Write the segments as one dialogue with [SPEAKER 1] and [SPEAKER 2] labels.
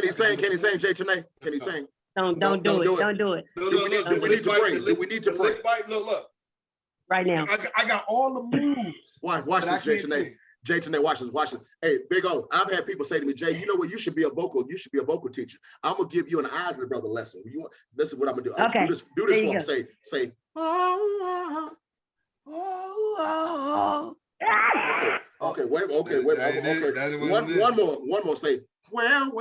[SPEAKER 1] he sing? Can he sing, Jay Tanae? Can he sing?
[SPEAKER 2] Don't do it. Don't do it.
[SPEAKER 1] Do we need to pray? Do we need to pray?
[SPEAKER 3] Look.
[SPEAKER 2] Right now.
[SPEAKER 3] I got all the moves.
[SPEAKER 1] Watch this, Jay Tanae. Jay Tanae, watch this. Hey, Big O, I've had people say to me, Jay, you know what? You should be a vocal teacher. I'm gonna give you an Isley Brother lesson. This is what I'm gonna do.
[SPEAKER 2] Okay.
[SPEAKER 1] Do this for me. Say. Okay. Wait. One more. Say. Well.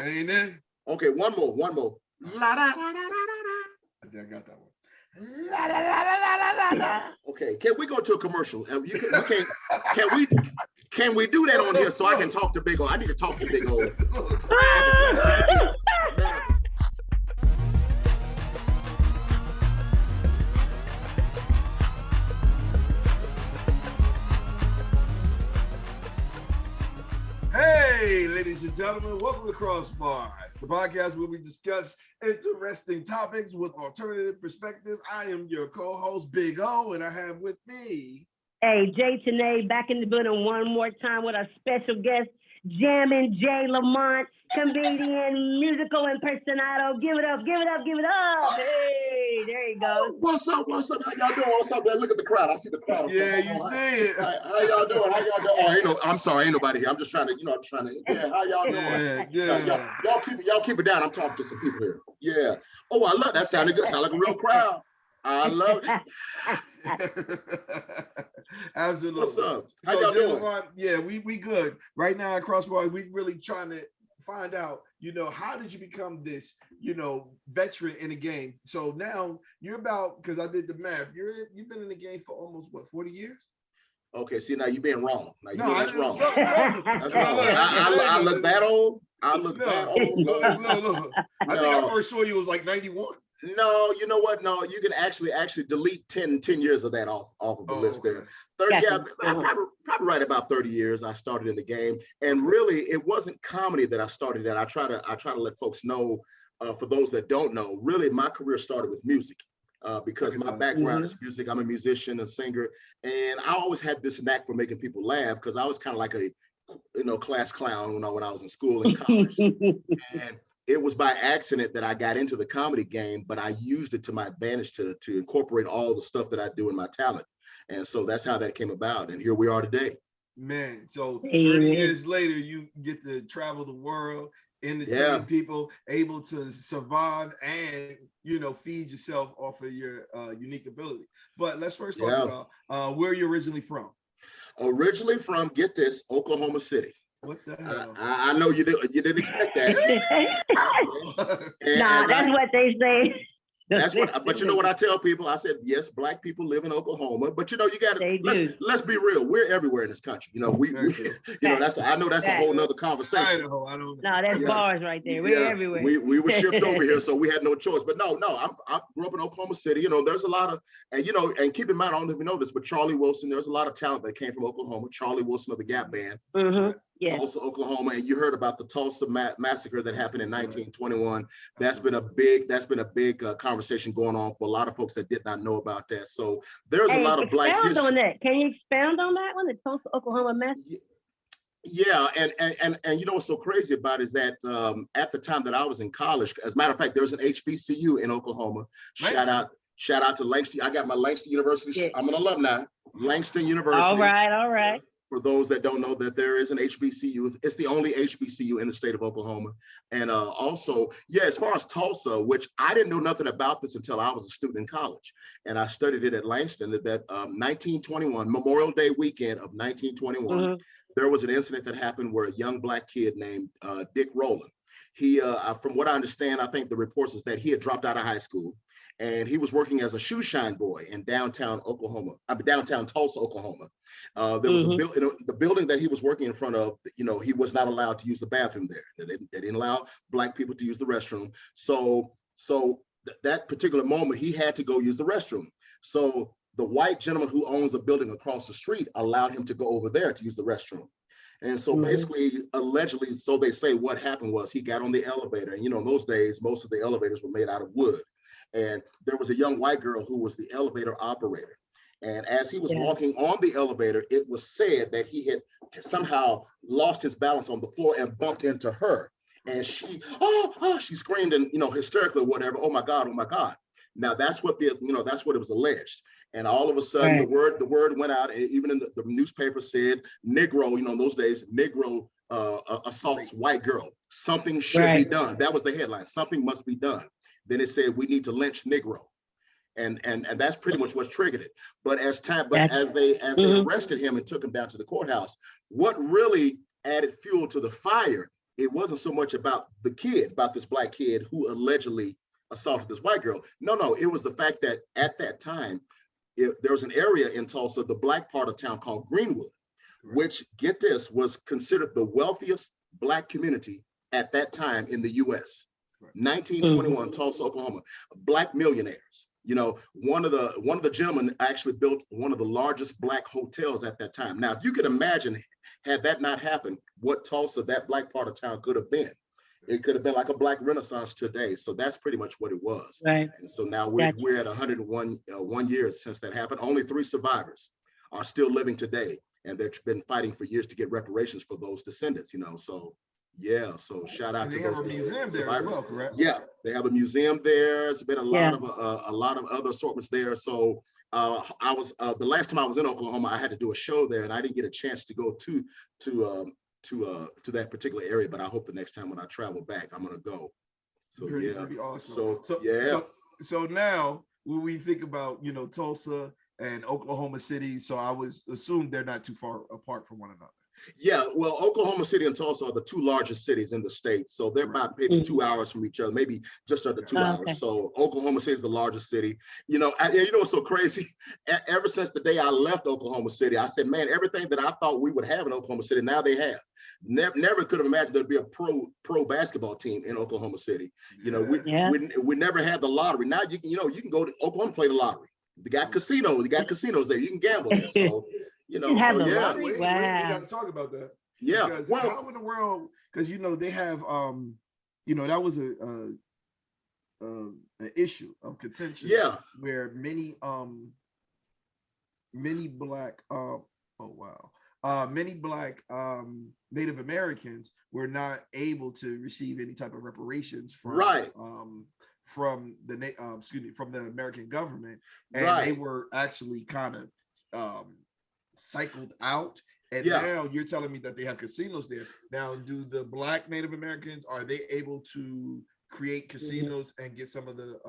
[SPEAKER 3] Ain't it?
[SPEAKER 1] Okay. One more. La da da da da da.
[SPEAKER 3] I think I got that one.
[SPEAKER 1] Okay, can we go to a commercial? Can we do that on here so I can talk to Big O? I need to talk to Big O.
[SPEAKER 3] Hey, ladies and gentlemen, welcome to KROSS BARZ, the podcast where we discuss interesting topics with alternative perspective. I am your co-host, Big O, and I have with me...
[SPEAKER 2] Hey, Jay Tanae back in the building one more time with our special guest, Jammin' Jay Lamont, comedian, musical impersonator. Give it up. Hey, there you go.
[SPEAKER 1] What's up? How y'all doing? What's up, man? Look at the crowd. I see the crowd.
[SPEAKER 3] Yeah, you see it.
[SPEAKER 1] How y'all doing? Oh, I'm sorry, ain't nobody here. I'm just trying to, yeah, how y'all doing?
[SPEAKER 3] Yeah.
[SPEAKER 1] Y'all keep it down. I'm talking to some people here. Yeah. Oh, I love that. Sounded good. Sound like a real crowd. I love it.
[SPEAKER 3] Absolutely.
[SPEAKER 1] What's up? How
[SPEAKER 3] So
[SPEAKER 1] y'all doing?
[SPEAKER 3] Yeah, we good. Right now at KROSS BARZ, we really trying to find out, how did you become this, veteran in the game? So now you're about, because I did the math, you've been in the game for almost 40 years?
[SPEAKER 1] Okay, see, now you're being wrong. That's wrong.
[SPEAKER 3] That's wrong.
[SPEAKER 1] I look that old. That old.
[SPEAKER 3] Look. I think I first saw you was like 91.
[SPEAKER 1] No, you know what? No, you can actually delete 10 years of that off of the list there. 30, probably right about 30 years I started in the game. And really, it wasn't comedy that I started at. I try to let folks know, for those that don't know, really my career started with music. Because my background is music. I'm a musician, a singer, and I always had this knack for making people laugh because I was kind of like a, class clown when I was in school and college. And it was by accident that I got into the comedy game, but I used it to my advantage to incorporate all the stuff that I do in my talent. And so that's how that came about. And here we are today.
[SPEAKER 3] Man, so 30 years later, you get to travel the world, entertain people, able to survive and, feed yourself off of your unique ability. But let's first talk about where you're originally from.
[SPEAKER 1] Originally from, get this, Oklahoma City.
[SPEAKER 3] What the hell?
[SPEAKER 1] I know you didn't expect that.
[SPEAKER 2] That's what they say.
[SPEAKER 1] But you know what I tell people? I said, yes, Black people live in Oklahoma, but you got to, let's be real. We're everywhere in this country. I know that's a whole nother conversation.
[SPEAKER 3] Idaho, I don't know.
[SPEAKER 2] No, that's bars right there. We're everywhere.
[SPEAKER 1] We were shipped over here, so we had no choice. But no, I grew up in Oklahoma City. There's a lot of, and keep in mind, I don't know if you know this, but Charlie Wilson, there's a lot of talent that came from Oklahoma. Charlie Wilson of the Gap Band.
[SPEAKER 2] Yeah.
[SPEAKER 1] Tulsa, Oklahoma, and you heard about the Tulsa massacre that happened in 1921. That's been a big conversation going on for a lot of folks that did not know about that. So there's a lot of Black history.
[SPEAKER 2] On that. Can you expound on that one, the Tulsa, Oklahoma massacre?
[SPEAKER 1] Yeah, and what's so crazy about it is that at the time that I was in college, as a matter of fact, there's an HBCU in Oklahoma. Shout out to Langston. I got my Langston University. Yeah. I'm an alumni. Langston University.
[SPEAKER 2] All right.
[SPEAKER 1] For those that don't know, that there is an HBCU. It's the only HBCU in the state of Oklahoma. And also, as far as Tulsa, which I didn't know nothing about this until I was a student in college. And I studied it at Langston, that 1921, Memorial Day weekend of 1921, there was an incident that happened where a young Black kid named Dick Rowland, he, from what I understand, I think the reports is that he had dropped out of high school. And he was working as a shoe shine boy in downtown Tulsa, Oklahoma. There was the building that he was working in front of, he was not allowed to use the bathroom there. They didn't allow Black people to use the restroom. So that particular moment, he had to go use the restroom. So the white gentleman who owns the building across the street allowed him to go over there to use the restroom. And so basically, allegedly, so they say what happened was he got on the elevator. And, in those days, most of the elevators were made out of wood. And there was a young white girl who was the elevator operator. And as he was walking on the elevator, it was said that he had somehow lost his balance on the floor and bumped into her. And she, she screamed and, hysterically or whatever, oh my God, oh my God. Now that's what that's what it was alleged. And all of a sudden the word went out, and even in the newspaper said, Negro, in those days, Negro assaults white girl. Something should be done. That was the headline. Something must be done. Then it said, we need to lynch Negro. And that's pretty much what triggered it. But as they arrested him and took him down to the courthouse, what really added fuel to the fire, it wasn't so much about this black kid who allegedly assaulted this white girl. No, it was the fact that at that time, there was an area in Tulsa, the black part of town called Greenwood, which, get this, was considered the wealthiest black community at that time in the US. 1921, Tulsa, Oklahoma, black millionaires. One of the gentlemen actually built one of the largest black hotels at that time. Now, if you could imagine, had that not happened, what Tulsa, that black part of town, could have been. It could have been like a black renaissance today. So that's pretty much what it was. Right. And so now we're at 101 years since that happened. Only 3 survivors are still living today, and they've been fighting for years to get reparations for those descendants. So yeah, so shout out to those. They have a museum there as well, correct? Yeah, they have a museum there. There's been a lot of other assortments there. So I was the last time I was in Oklahoma, I had to do a show there, and I didn't get a chance to go to that particular area. But I hope the next time when I travel back, I'm gonna go. So that'd be awesome.
[SPEAKER 3] So now when we think about Tulsa and Oklahoma City, so I was assumed they're not too far apart from one another.
[SPEAKER 1] Yeah, well, Oklahoma City and Tulsa are the 2 largest cities in the state. So they're about maybe 2 hours from each other, maybe just under 2 hours. So Oklahoma City is the largest city. What's so crazy? Ever since the day I left Oklahoma City, I said, man, everything that I thought we would have in Oklahoma City, now they have. Never could have imagined there'd be a pro basketball team in Oklahoma City. We never had the lottery. Now you can go to Oklahoma, play the lottery. They got casinos. There. You can gamble there. So.
[SPEAKER 3] We got to talk about that.
[SPEAKER 1] Yeah.
[SPEAKER 3] Because how in the world? Because they have that was an issue of contention.
[SPEAKER 1] Yeah.
[SPEAKER 3] Where many black many black Native Americans were not able to receive any type of reparations from from the American government, and they were actually kind of cycled out. And now you're telling me that they have casinos there. Now, do the black Native Americans, are they able to create casinos and get some of the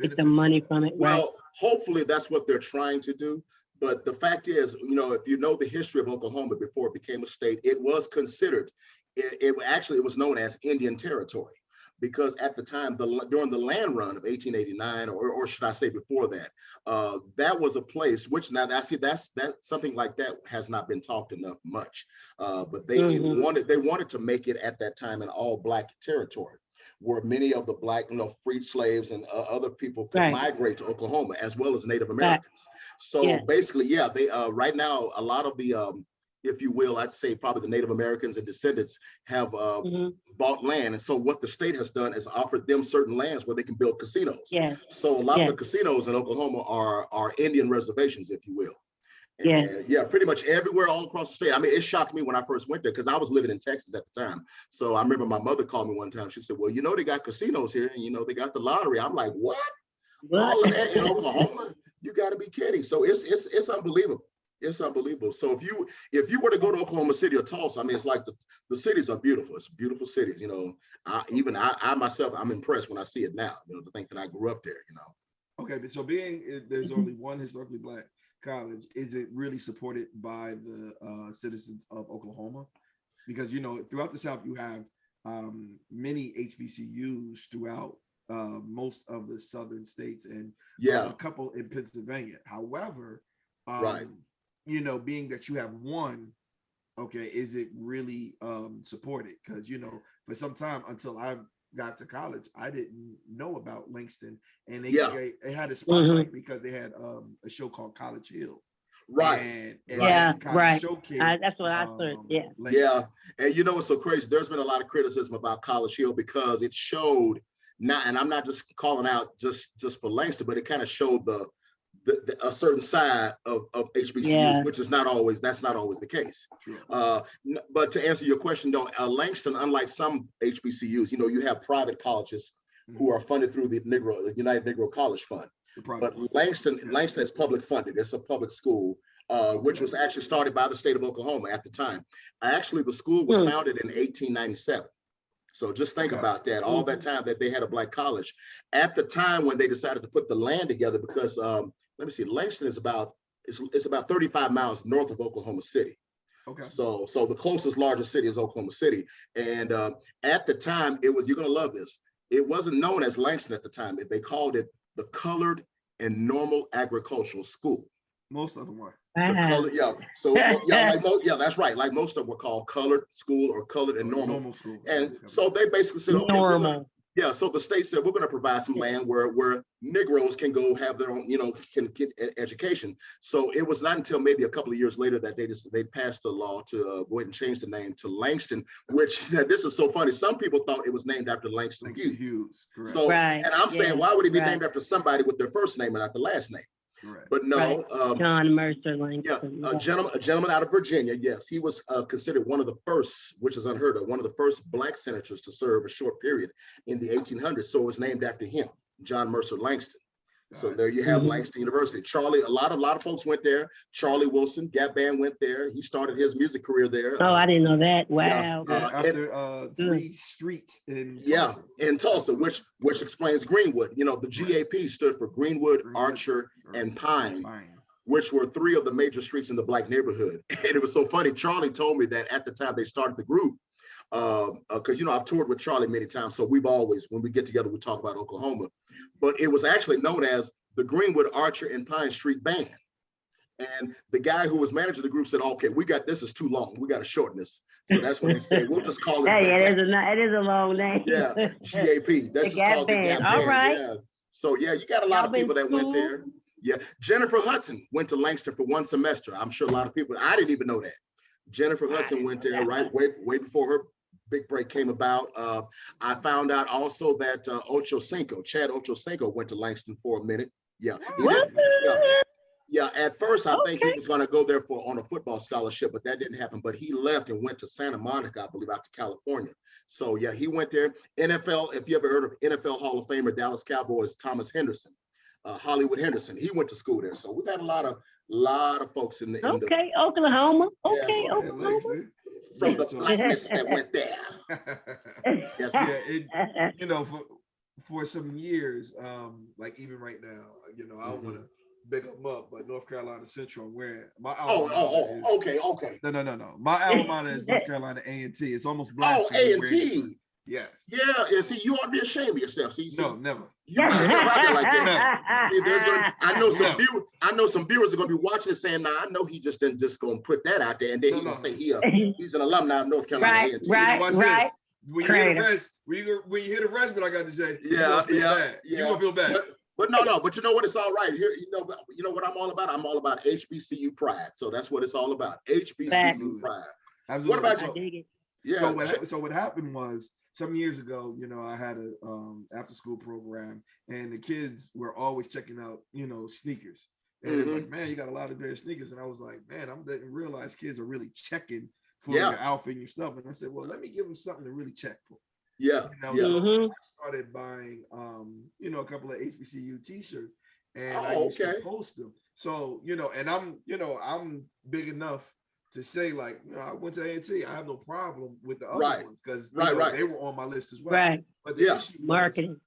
[SPEAKER 2] get the money from it?
[SPEAKER 1] Well, hopefully that's what they're trying to do. But the fact is, if you know the history of Oklahoma before it became a state, it was considered, it was known as Indian territory. Because at the time, during the land run of 1889, or should I say before that, that was a place which now I see that's something like that has not been talked enough much. But they wanted to make it at that time an all black territory, where many of the black, freed slaves and other people could migrate to Oklahoma, as well as Native Americans. So basically, they right now a lot of the if you will, I'd say probably the Native Americans and descendants have bought land. And so what the state has done is offered them certain lands where they can build casinos. So a lot of the casinos in Oklahoma are Indian reservations, if you will. And pretty much everywhere all across the state. I mean, it shocked me when I first went there because I was living in Texas at the time. So I remember my mother called me one time. She said, well, they got casinos here and, they got the lottery. I'm like, what? All of that in Oklahoma? You got to be kidding. So it's unbelievable. It's unbelievable. So if you were to go to Oklahoma City or Tulsa, I mean, it's like the cities are beautiful. It's beautiful cities. I myself, I'm impressed when I see it now. To think that I grew up there.
[SPEAKER 3] Okay, but so there's only one historically black college, is it really supported by the citizens of Oklahoma? Because throughout the South you have many HBCUs throughout most of the southern states, and a couple in Pennsylvania. However, being that you have one, is it really supported? Because for some time until I got to college, I didn't know about Langston, and they had a spotlight because they had a show called College Hill. And showcase,
[SPEAKER 2] that's what I heard.
[SPEAKER 3] Langston.
[SPEAKER 1] And what's so crazy? There's been a lot of criticism about College Hill because it showed and I'm not just calling out just for Langston, but it kind of showed the a certain side of HBCUs, which is not always the case. But to answer your question though, Langston, unlike some HBCUs, you have private colleges who are funded through the United Negro College Fund. But Langston is public funded. It's a public school, which was actually started by the state of Oklahoma at the time. Actually, the school was founded in 1897. So just think about that, all that time that they had a Black college. At the time when they decided to put the land together, because let me see, Langston is about 35 miles north of Oklahoma City. So the closest largest city is Oklahoma City. And at the time, you're gonna love this, it wasn't known as Langston at the time. They called it the Colored and Normal Agricultural School.
[SPEAKER 3] Most of them were.
[SPEAKER 1] Colored, So that's right. Like most of them were called colored school or colored and normal school. And so they basically said, okay, normal. So the state said, we're going to provide some land where Negroes can go have their own, can get education. So it was not until maybe a couple of years later that they passed a law to go ahead and change the name to Langston, which this is so funny. Some people thought it was named after Langston Hughes. So, and I'm saying, why would it be named after somebody with their first name and not the last name? But no,
[SPEAKER 2] John Mercer Langston.
[SPEAKER 1] A gentleman out of Virginia. Yes, he was considered one of the first, which is unheard of, one of the first Black senators to serve a short period in the 1800s. So it was named after him, John Mercer Langston. So there you have Langston University. Charlie, a lot of folks went there. Charlie Wilson, Gap Band went there. He started his music career there.
[SPEAKER 2] Oh, I didn't know that. Wow.
[SPEAKER 3] After 3 streets in Tulsa.
[SPEAKER 1] In Tulsa, which explains Greenwood. The GAP stood for Greenwood, Archer, and Pine, which were 3 of the major streets in the Black neighborhood. And it was so funny. Charlie told me that at the time they started the group, because I've toured with Charlie many times, so we've always, when we get together, we talk about Oklahoma. But it was actually known as the Greenwood, Archer, and Pine Street Band. And the guy who was managing the group said, okay, this is too long. We got to shorten this. So that's when they said, we'll just call it.
[SPEAKER 2] It is a long name.
[SPEAKER 1] Yeah, GAP. That's just called the Gap Band.
[SPEAKER 2] All right.
[SPEAKER 1] Yeah. So you got a lot of people that went there. Yeah, Jennifer Hudson went to Langston for 1 semester. I'm sure a lot of people, I didn't even know that. Jennifer Hudson went there way before her big break came about. I found out also that Chad Ochocinco went to Langston for a minute. At first I think he was going to go there on a football scholarship, but that didn't happen. But he left and went to Santa Monica, I believe, out to California. So he went there. NFL, if you ever heard of NFL Hall of Famer Dallas Cowboys Thomas Henderson, Hollywood Henderson, he went to school there. So we've got a lot of folks in the
[SPEAKER 2] Oklahoma. Oklahoma.
[SPEAKER 1] From the Blackness that went there.
[SPEAKER 3] For some years, like even right now, I don't want to big them up, but North Carolina Central, where my alma mater is, No. My alma mater is North Carolina A&T. It's almost blasphemy.
[SPEAKER 1] A&T.
[SPEAKER 3] Yes.
[SPEAKER 1] Yeah, and see, you ought to be ashamed of yourself. See,
[SPEAKER 3] no, never.
[SPEAKER 1] You can't step out there like that. See, I know some viewers are gonna be watching and saying, "Nah, I know he just didn't just gonna put that out there," and then he's gonna say he's an alumni of North Carolina.
[SPEAKER 2] Right.
[SPEAKER 3] When you hear the rest, but I got to say, you're gonna feel bad.
[SPEAKER 1] But no. But you know what? It's all right. Here, you know what I'm all about. I'm all about HBCU pride. So that's what it's all about. HBCU pride.
[SPEAKER 3] Absolutely.
[SPEAKER 1] What about you? Yeah.
[SPEAKER 3] So what happened was, some years ago, I had a after school program, and the kids were always checking out, sneakers. And it was like, man, you got a lot of great sneakers. And I was like, man, I didn't realize kids are really checking for your outfit and your stuff. And I said, well, let me give them something to really check for.
[SPEAKER 1] So
[SPEAKER 3] I started buying, a couple of HBCU t-shirts, and I used to post them. So, and I'm big enough to say, like, I went to A&T. I have no problem with the other ones, because they were on my list as well.
[SPEAKER 2] Right.
[SPEAKER 3] But the issue
[SPEAKER 2] marketing.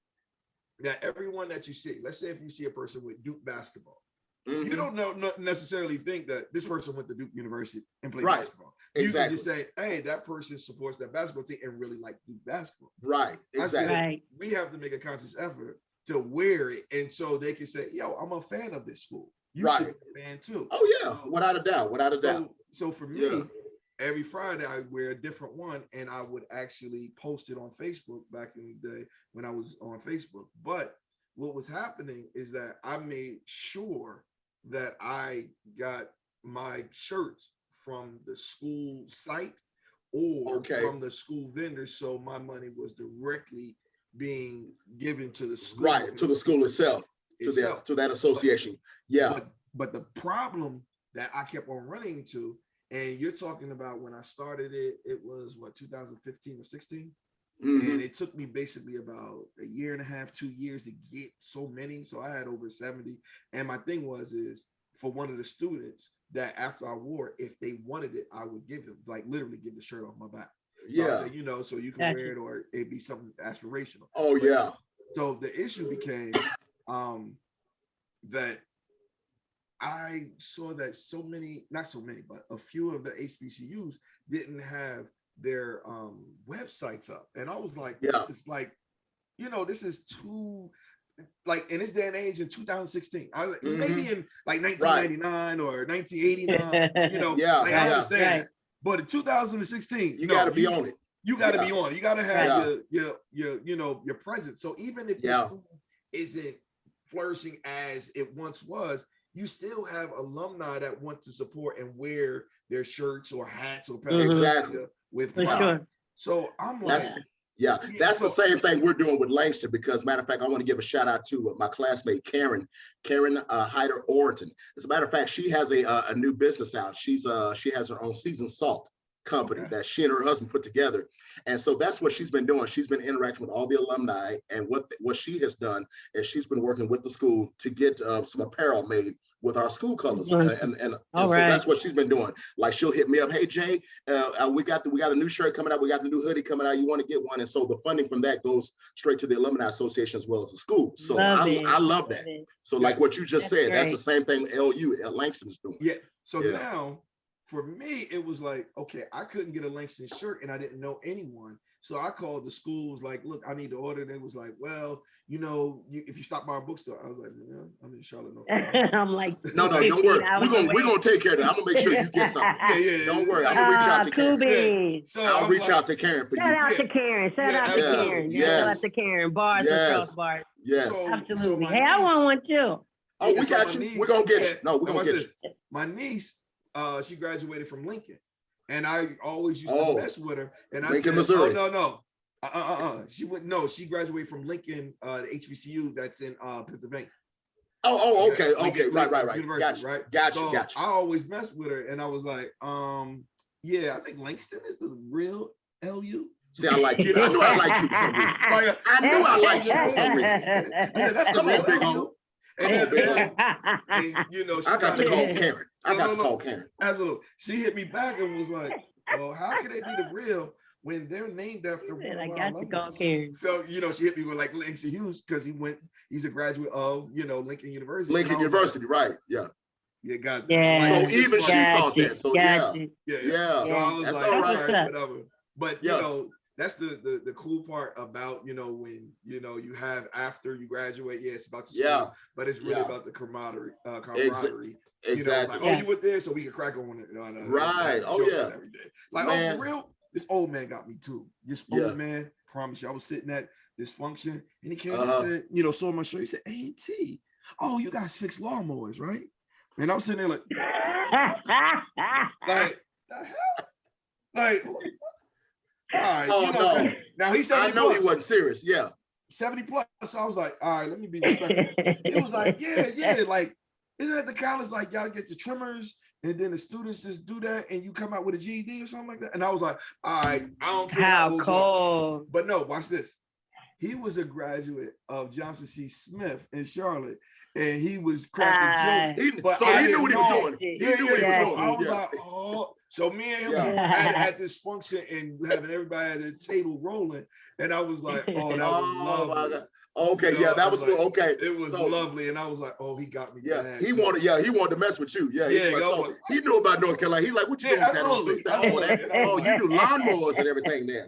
[SPEAKER 3] Now, everyone that you see, let's say if you see a person with Duke basketball, you don't necessarily think that this person went to Duke University and played basketball. You can just say, hey, that person supports that basketball team and really like Duke basketball.
[SPEAKER 1] Right. Exactly.
[SPEAKER 3] I said, we have to make a conscious effort to wear it, and so they can say, yo, I'm a fan of this school. You should be a fan too.
[SPEAKER 1] Oh yeah, without a doubt.
[SPEAKER 3] So for me, every Friday I wear a different one, and I would actually post it on Facebook back in the day when I was on Facebook. But what was happening is that I made sure that I got my shirts from the school site or from the school vendors, so my money was directly being given to the school.
[SPEAKER 1] Right, to the school itself.
[SPEAKER 3] itself.
[SPEAKER 1] To that association. Yeah.
[SPEAKER 3] But the problem that I kept on running into, and you're talking about when I started it was what, 2015 or 16? Mm-hmm. And it took me basically about a year and a half, 2 years to get so many. So I had over 70. And my thing is for one of the students that after I wore, if they wanted it, I would give them, like literally give the shirt off my back. So I said, so you can wear it, or it'd be something aspirational.
[SPEAKER 1] Oh, but, yeah.
[SPEAKER 3] So the issue became that I saw that not so many, but a few of the HBCUs didn't have their websites up. And I was like, this is like, this is too, like in this day and age in 2016, I was like, maybe in like 1999 or 1989, I understand it. But in 2016,
[SPEAKER 1] you got to be on it.
[SPEAKER 3] You got to be on it. You got to have your presence. So even if your school isn't flourishing as it once was, you still have alumni that want to support and wear their shirts or hats or
[SPEAKER 1] exactly
[SPEAKER 3] with pride. Sure. So I'm like,
[SPEAKER 1] that's the same thing we're doing with Langston, because matter of fact, I want to give a shout out to my classmate, Karen Hyder Orton. As a matter of fact, she has a new business out. She has her own seasoned salt company that she and her husband put together. And so that's what she's been doing. She's been interacting with all the alumni, and what she has done is she's been working with the school to get some apparel made with our school colors, and so that's what she's been doing. Like she'll hit me up, hey Jay, we got a new shirt coming out, we got the new hoodie coming out, you want to get one? And so the funding from that goes straight to the Alumni Association as well as the school. So I love that. So like what you just said, that's the same thing Langston is doing.
[SPEAKER 3] So now for me, it was like, okay, I couldn't get a Langston shirt and I didn't know anyone. So I called the schools, like, look, I need to order. They was like, well, if you stop by our bookstore. I was like, man, I'm in Charlotte, North Carolina.
[SPEAKER 2] I'm like,
[SPEAKER 1] no, don't worry. We're gonna take care of that. I'm gonna make sure you get something. Don't worry. I'm gonna reach out to Karen.
[SPEAKER 2] So
[SPEAKER 1] I'll reach out to Karen for you.
[SPEAKER 2] Shout out to Karen. Shout out to Karen. Shout out to Karen. Bars and KROSS BARZ.
[SPEAKER 1] Yes.
[SPEAKER 2] Absolutely. Hey, I want one too.
[SPEAKER 1] Oh, we got you. We're gonna get you. No, we're gonna get you.
[SPEAKER 3] My niece, she graduated from Lincoln. And I always used to mess with her. And I
[SPEAKER 1] Lincoln,
[SPEAKER 3] said,
[SPEAKER 1] Missouri.
[SPEAKER 3] no. She graduated from Lincoln, the HBCU that's in Pennsylvania.
[SPEAKER 1] Okay. Right.
[SPEAKER 3] University, right?
[SPEAKER 1] Gotcha.
[SPEAKER 3] I always messed with her, and I was like, I think Langston is the real LU.
[SPEAKER 1] See, I like you. I knew I liked you for some reason. I knew I liked you for some reason.
[SPEAKER 3] Yeah, that's the real big LU. And
[SPEAKER 1] I got to call Karen. I got to call Karen.
[SPEAKER 3] Absolutely. She hit me back and was like, well, how can they be the real when they're named after one of our alumni? So, she hit me with like Langston Hughes because he's a graduate of, Lincoln University.
[SPEAKER 1] Lincoln University, right. Yeah.
[SPEAKER 3] Yeah, got
[SPEAKER 2] that. Yeah.
[SPEAKER 1] So even she thought that. So yeah.
[SPEAKER 3] So I was
[SPEAKER 1] that's
[SPEAKER 3] like,
[SPEAKER 1] all right.
[SPEAKER 3] Whatever. But that's the cool part about, when, you have after you graduate, it's about the school, but it's really about the camaraderie.
[SPEAKER 1] Exactly.
[SPEAKER 3] Like, you went there so we could crack on it.
[SPEAKER 1] Right.
[SPEAKER 3] Every day. Like, man. For real, this old man got me too. This old man, promise you, I was sitting at this function and he came and said, saw my shirt. He said, A&T, you guys fix lawnmowers, right? And I was sitting there like, like, the hell? Like, all right, now he said,
[SPEAKER 1] I know he wasn't serious.
[SPEAKER 3] 70 plus. So I was like, all right, let me be respectful. He was like, yeah, like, isn't that the college, like, y'all get the trimmers and then the students just do that and you come out with a GED or something like that? And I was like, all right, I don't care.
[SPEAKER 2] How cool.
[SPEAKER 3] But no, watch this. He was a graduate of Johnson C. Smith in Charlotte, and he was cracking jokes.
[SPEAKER 1] He knew what he was doing. He knew what he was doing.
[SPEAKER 3] I was like, so me and him at this function and having everybody at the table rolling, and I was like, that was lovely.
[SPEAKER 1] Okay, that was cool. Okay,
[SPEAKER 3] it was lovely, and I was like, he got me.
[SPEAKER 1] Yeah, he wanted to mess with you. He knew about North Carolina. He's like, what you doing?
[SPEAKER 3] Absolutely.
[SPEAKER 1] You do lawnmowers and everything there.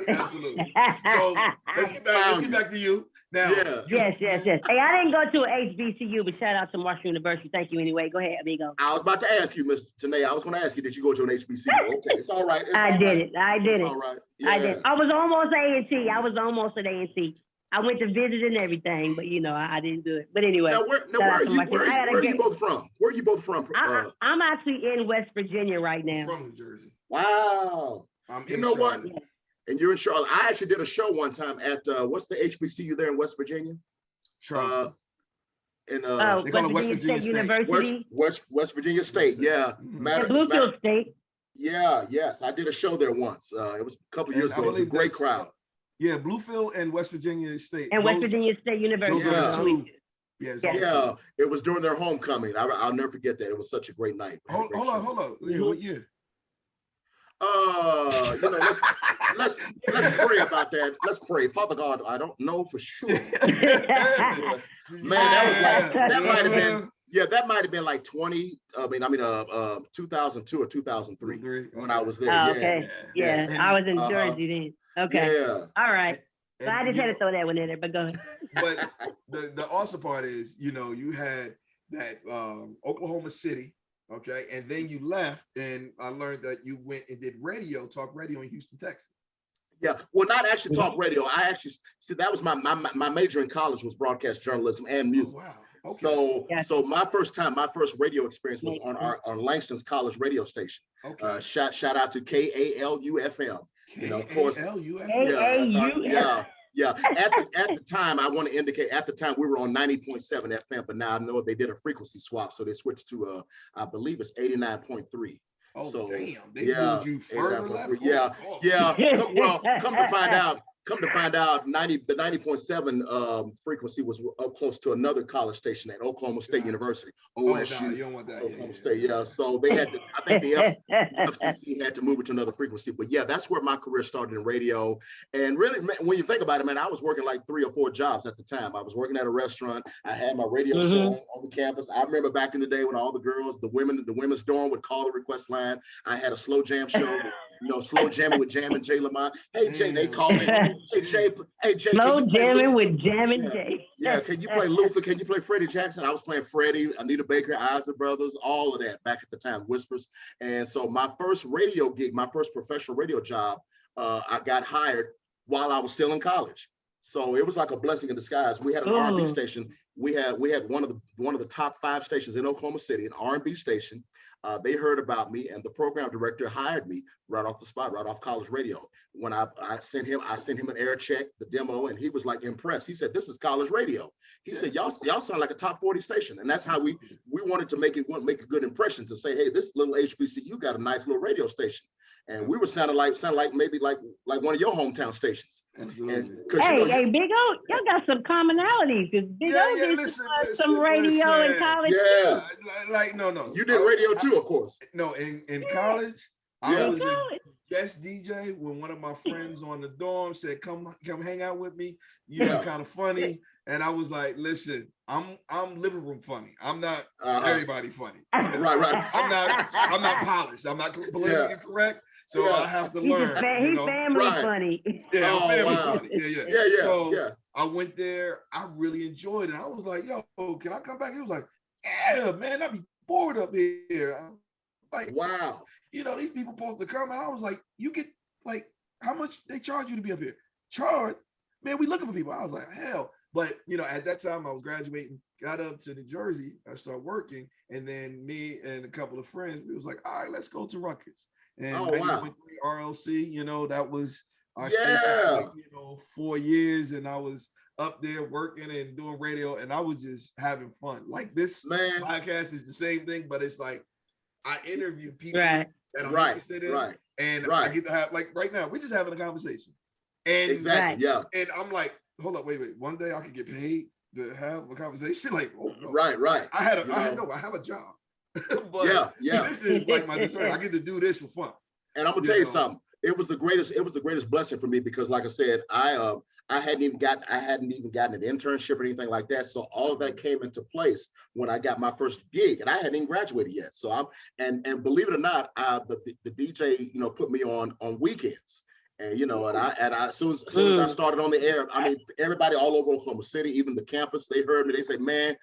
[SPEAKER 3] Absolutely. So let's get back to you now.
[SPEAKER 2] Yes. Hey, I didn't go to an HBCU, but shout out to Marshall University. Thank you anyway. Go ahead, amigo.
[SPEAKER 1] I was about to ask you, Ms. Tanae. I was going to ask you, did you go to an HBCU? Okay, it's all right.
[SPEAKER 2] I did it.
[SPEAKER 1] All right.
[SPEAKER 2] I did. I was almost A&T. I was almost at A&T. I went to visit and everything, but I didn't do it. But anyway.
[SPEAKER 1] Now, where are you both from? Where are you both from?
[SPEAKER 2] I'm actually in West Virginia right now.
[SPEAKER 3] I'm from New Jersey.
[SPEAKER 1] Wow. You know what? Yeah. And you're in Charlotte. I actually did a show one time at what's the HBCU there in West Virginia?
[SPEAKER 3] Charlottesville. They call it West Virginia State
[SPEAKER 2] University.
[SPEAKER 1] West Virginia State, yeah.
[SPEAKER 2] Bluefield State.
[SPEAKER 1] Yeah, yes, I did a show there once. It was a couple of years ago. It was a great crowd.
[SPEAKER 3] Yeah, Bluefield and West Virginia State.
[SPEAKER 2] And West Virginia State University.
[SPEAKER 3] Those are the two.
[SPEAKER 1] Yeah, it was during their homecoming. I'll never forget that. It was such a great night.
[SPEAKER 3] Hold on. Yeah, what year?
[SPEAKER 1] Let's pray about that. Let's pray. Father God, I don't know for sure. Man, that might have been like 2002 or 2003 when I was there.
[SPEAKER 2] Oh, okay. Yeah. I was in Jersey then. Okay. Yeah. All right. So I just had to throw that one in there, but go ahead.
[SPEAKER 3] But the awesome part is, you had that Oklahoma City, okay, and then you left, and I learned that you went and did talk radio in Houston, Texas.
[SPEAKER 1] Yeah, well, not actually talk radio. I actually that was my major in college was broadcast journalism and music.
[SPEAKER 3] Oh, wow. Okay.
[SPEAKER 1] So my first radio experience was on Langston's college radio station.
[SPEAKER 3] Okay.
[SPEAKER 1] Shout out to KALUFM. Of course. Yeah. At the time, I want to indicate at the time we were on 90.7 FM, but now I know they did a frequency swap, so they switched to I believe it's 89.3.
[SPEAKER 3] Oh,
[SPEAKER 1] so,
[SPEAKER 3] damn! They moved you further left.
[SPEAKER 1] Yeah. Come to find out, the 90.7 frequency was up close to another college station at Oklahoma State University. OSU.
[SPEAKER 3] No, you don't want that.
[SPEAKER 1] Oklahoma State. Yeah. So they had to, I think the FCC had to move it to another frequency. But yeah, that's where my career started in radio. And really, when you think about it, man, I was working like 3 or 4 jobs at the time. I was working at a restaurant. I had my radio show on the campus. I remember back in the day when all the girls, the women's dorm would call the request line. I had a slow jam show. Slow jamming with Jay Lamont. Hey Jay, they called me. Hey Jay.
[SPEAKER 2] Slow jamming with Jay.
[SPEAKER 1] Yeah, can you play Luther? Can you play Freddie Jackson? I was playing Freddie, Anita Baker, Isley Brothers, all of that back at the time, Whispers. And so my first radio gig, my first professional radio job, I got hired while I was still in college. So it was like a blessing in disguise. We had an R&B station. We had one of the top 5 stations in Oklahoma City, an R&B station. They heard about me, and the program director hired me right off the spot, right off college radio. When I sent him an air check, the demo, and he was like impressed. He said, "This is college radio." He said, "Y'all sound like a top 40 station," and that's how we wanted to make a good impression, to say, "Hey, this little HBCU got a nice little radio station." And we were sounding like maybe like one of your hometown stations.
[SPEAKER 2] Hey, Big O, y'all got some commonalities. Because Big O did some radio in college.
[SPEAKER 1] Yeah,
[SPEAKER 3] no.
[SPEAKER 1] You did radio too, of course.
[SPEAKER 3] No, in college, I was a guest DJ when one of my friends on the dorm said, "Come hang out with me. You're kind of funny." And I was like, "Listen, I'm living room funny. I'm not everybody funny.
[SPEAKER 1] Right.
[SPEAKER 3] I'm not polished. I'm not politically correct. So I have to learn."
[SPEAKER 2] He's family funny.
[SPEAKER 3] Yeah, I'm family funny. Yeah. So I went there. I really enjoyed it. I was like, "Yo, can I come back?" He was like, "Yeah, man, I'd be bored up here." I'm like,
[SPEAKER 1] wow.
[SPEAKER 3] These people supposed to come, and I was like, "You get like how much they charge you to be up here?" Charge, man. We looking for people. I was like, hell. But at that time I was graduating, got up to New Jersey, I started working, and then me and a couple of friends, we was like, all right, let's go to Rutgers. And 91.3 RLC, that was our station for 4 years, and I was up there working and doing radio, and I was just having fun. Like this podcast is the same thing, but it's like I interview people that I'm interested in, and I get to have, like right now, we're just having a conversation. And and I'm like, hold up, wait. One day I could get paid to have a conversation. Like, oh no. Right. I have a job. But this is like my dessert. I get to do this for fun.
[SPEAKER 1] And I'm gonna tell you something. It was the greatest blessing for me, because like I said, I hadn't even gotten an internship or anything like that. So all of that came into place when I got my first gig, and I hadn't even graduated yet. So and believe it or not, the DJ put me on weekends. And as soon as I started on the air, I mean, everybody all over Oklahoma City, even the campus, they heard me. They said, "Man,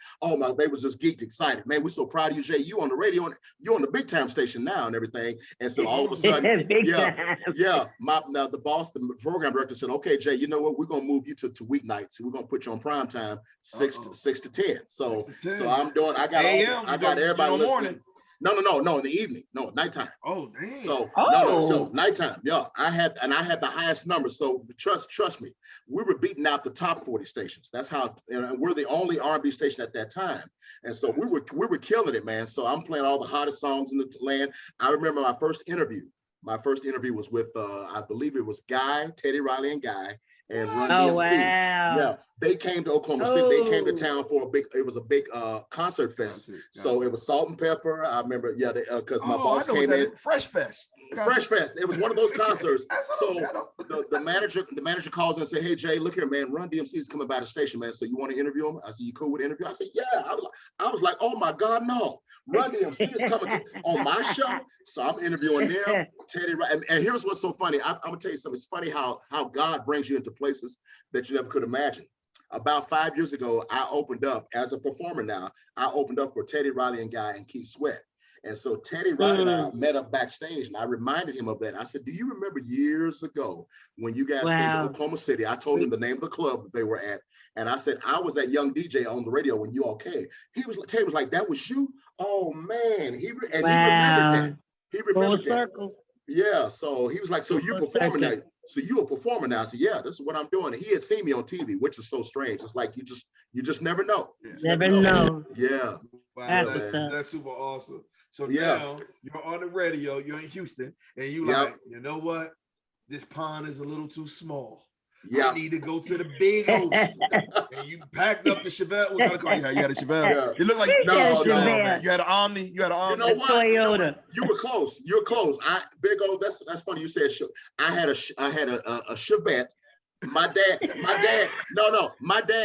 [SPEAKER 1] they was just geeked, excited. Man, we're so proud of you, Jay. You on the radio, and you're on the big time station now and everything." And so all of a sudden, the boss, the program director said, "Okay, Jay, you know what? We're gonna move you to weeknights. We're gonna put you on prime time, 6 to 10. So I'm doing. I got everybody listening. No, in the evening. No, nighttime.
[SPEAKER 3] Oh, damn.
[SPEAKER 1] So so nighttime. Yeah, I had the highest number. So trust me, we were beating out the top 40 stations. That's how, and we're the only R&B station at that time. And so we were killing it, man. So I'm playing all the hottest songs in the land. I remember my first interview. My first interview was with I believe it was Teddy Riley and Guy, and Run DMC.
[SPEAKER 2] Wow.
[SPEAKER 1] Yeah, they came to Oklahoma City. They came to town for a big concert fest. So it was Salt and Pepper. I remember, because my boss came in.
[SPEAKER 3] Fresh Fest.
[SPEAKER 1] Fresh Fest. It was one of those concerts. So the manager calls and say, "Hey Jay, look here, man. Run DMC is coming by the station, man. So you want to interview him?" I said, "You cool with interview?" I said, "Yeah." I was like, "Oh my God, no! Run DMC is coming on my show." So I'm interviewing them, Teddy. And here's what's so funny. I'm gonna tell you something. It's funny how God brings you into places that you never could imagine. About 5 years ago, I opened up as a performer. Now I opened up for Teddy Riley and Guy and Keith Sweat. And so Teddy Riley and I met up backstage, and I reminded him of that. I said, "Do you remember years ago when you guys came to Oklahoma City?" I told him the name of the club that they were at, and I said, "I was that young DJ on the radio when you all came." Teddy was like, "That was you? Oh man!" He remembered that. He remembered that. Yeah. So he was like, "So you're performing now? So you're a performer now?" I said, "Yeah, this is what I'm doing." And he had seen me on TV, which is so strange. It's like you just never know.
[SPEAKER 2] Never know.
[SPEAKER 1] Yeah.
[SPEAKER 3] Wow, that's super awesome. So now you're on the radio, you're in Houston, and you like, you know what? This pond is a little too small. I need to go to the big ocean. And you packed up the Chevelle. What kind of car you had? You had a Chevelle. Yeah. You look like man. You had an Omni. You had an Omni.
[SPEAKER 1] You know what?
[SPEAKER 2] Toyota.
[SPEAKER 1] You were close. You're close. Big old. That's funny. You said I had a Chevette. My dad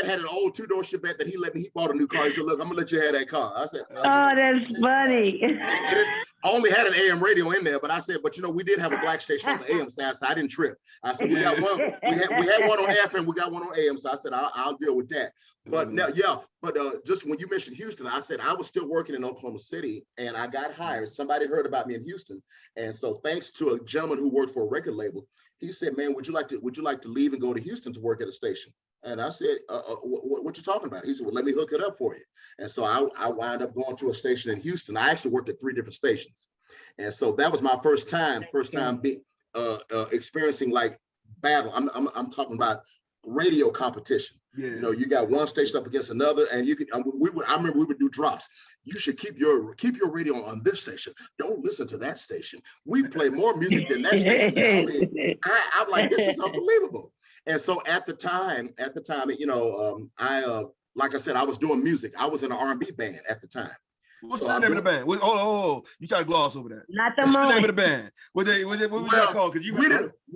[SPEAKER 1] had an old 2-door Chevette that he bought a new car. He said, "Look, I'm gonna let you have that car." I said,
[SPEAKER 2] "Oh, that's funny."
[SPEAKER 1] I only had an AM radio in there, but I said, "But we did have a black station on the AM side, so I didn't trip." I said, "We got one. We had one on FM. We got one on AM." So I said, "I'll deal with that." But now, just when you mentioned Houston, I said I was still working in Oklahoma City, and I got hired. Somebody heard about me in Houston, and so thanks to a gentleman who worked for a record label, he said, "Man, would you like to leave and go to Houston to work at a station?" And I said, what you talking about? He said, "Well, let me hook it up for you." And so I wound up going to a station in Houston. I actually worked at 3 different stations. And so that was my first time being experiencing like battle. I'm talking about radio competition. Yeah. You got one station up against another, and you could. I remember we would do drops. You should keep your radio on this station. Don't listen to that station. We play more music than that station. I'm like, this is unbelievable. And so at the time, like I said, I was doing music. I was in an R&B band at the time.
[SPEAKER 3] What's the name of the band? You try to gloss over that.
[SPEAKER 2] Not the
[SPEAKER 3] What's the name of the band? What was that called? Because
[SPEAKER 1] we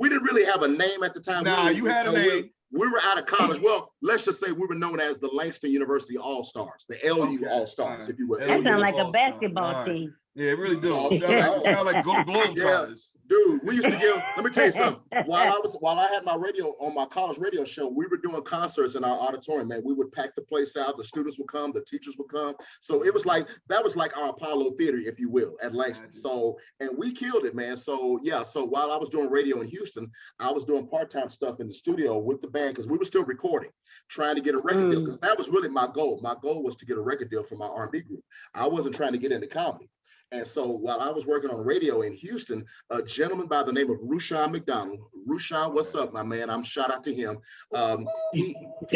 [SPEAKER 1] didn't really have a name at the time.
[SPEAKER 3] Nah, you had a name.
[SPEAKER 1] We were out of college. Well, let's just say we were known as the Langston University All-Stars, the LU All-Stars, if you will.
[SPEAKER 2] That sounds like a basketball team.
[SPEAKER 3] Yeah, it really do. It sound like Globetrotters.
[SPEAKER 1] Dude, we used to let me tell you something. While I had my radio on my college radio show, we were doing concerts in our auditorium, man. We would pack the place out. The students would come, the teachers would come. So it was that was like our Apollo Theater, if you will, at Langston. So, and we killed it, man. So so while I was doing radio in Houston, I was doing part-time stuff in the studio with the band because we were still recording, trying to get a record deal, because that was really my goal. My goal was to get a record deal for my R&B group. I wasn't trying to get into comedy. And so while I was working on radio in Houston, a gentleman by the name of Rushion McDonald. Rushion, what's up, my man? I'm shout out to him. He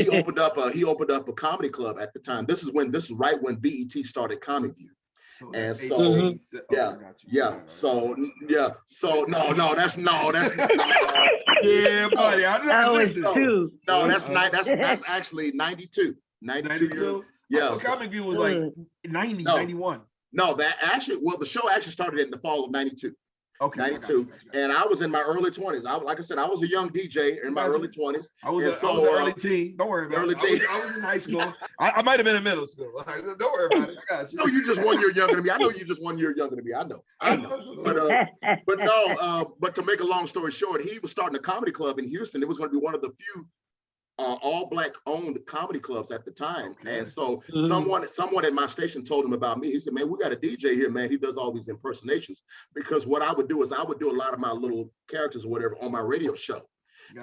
[SPEAKER 1] opened up a comedy club at the time. This is right when BET started Comic View. And so So that's
[SPEAKER 3] yeah, buddy.
[SPEAKER 1] That's actually 92. 92. Yeah.
[SPEAKER 3] Comic View was like 90, 91.
[SPEAKER 1] No, the show actually started in the fall of 92.
[SPEAKER 3] Okay.
[SPEAKER 1] 92. And I was in my early 20s. Like I said, I was a young DJ in my early 20s.
[SPEAKER 3] I was an early teen. Don't worry about it. I was in high school. I might have been in middle school. Don't worry about it. I got you.
[SPEAKER 1] No, you just 1 year younger than me. I know you just 1 year younger than me. I know. But to make a long story short, he was starting a comedy club in Houston. It was going to be one of the few all Black owned comedy clubs at the time. Okay. And so someone at my station told him about me. He said, "Man, we got a DJ here, man. He does all these impersonations." Because what I would do is I would do a lot of my little characters or whatever on my radio show.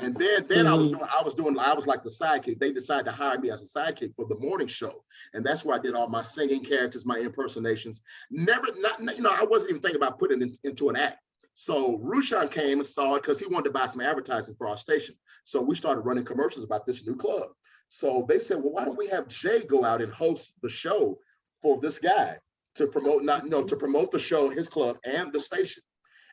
[SPEAKER 1] And then I was like the sidekick. They decided to hire me as a sidekick for the morning show. And that's where I did all my singing characters, my impersonations. I wasn't even thinking about putting it into an act. So Rushan came and saw it because he wanted to buy some advertising for our station. So we started running commercials about this new club. So they said, well, why don't we have Jay go out and host the show for this guy to promote, to promote the show, his club, and the station.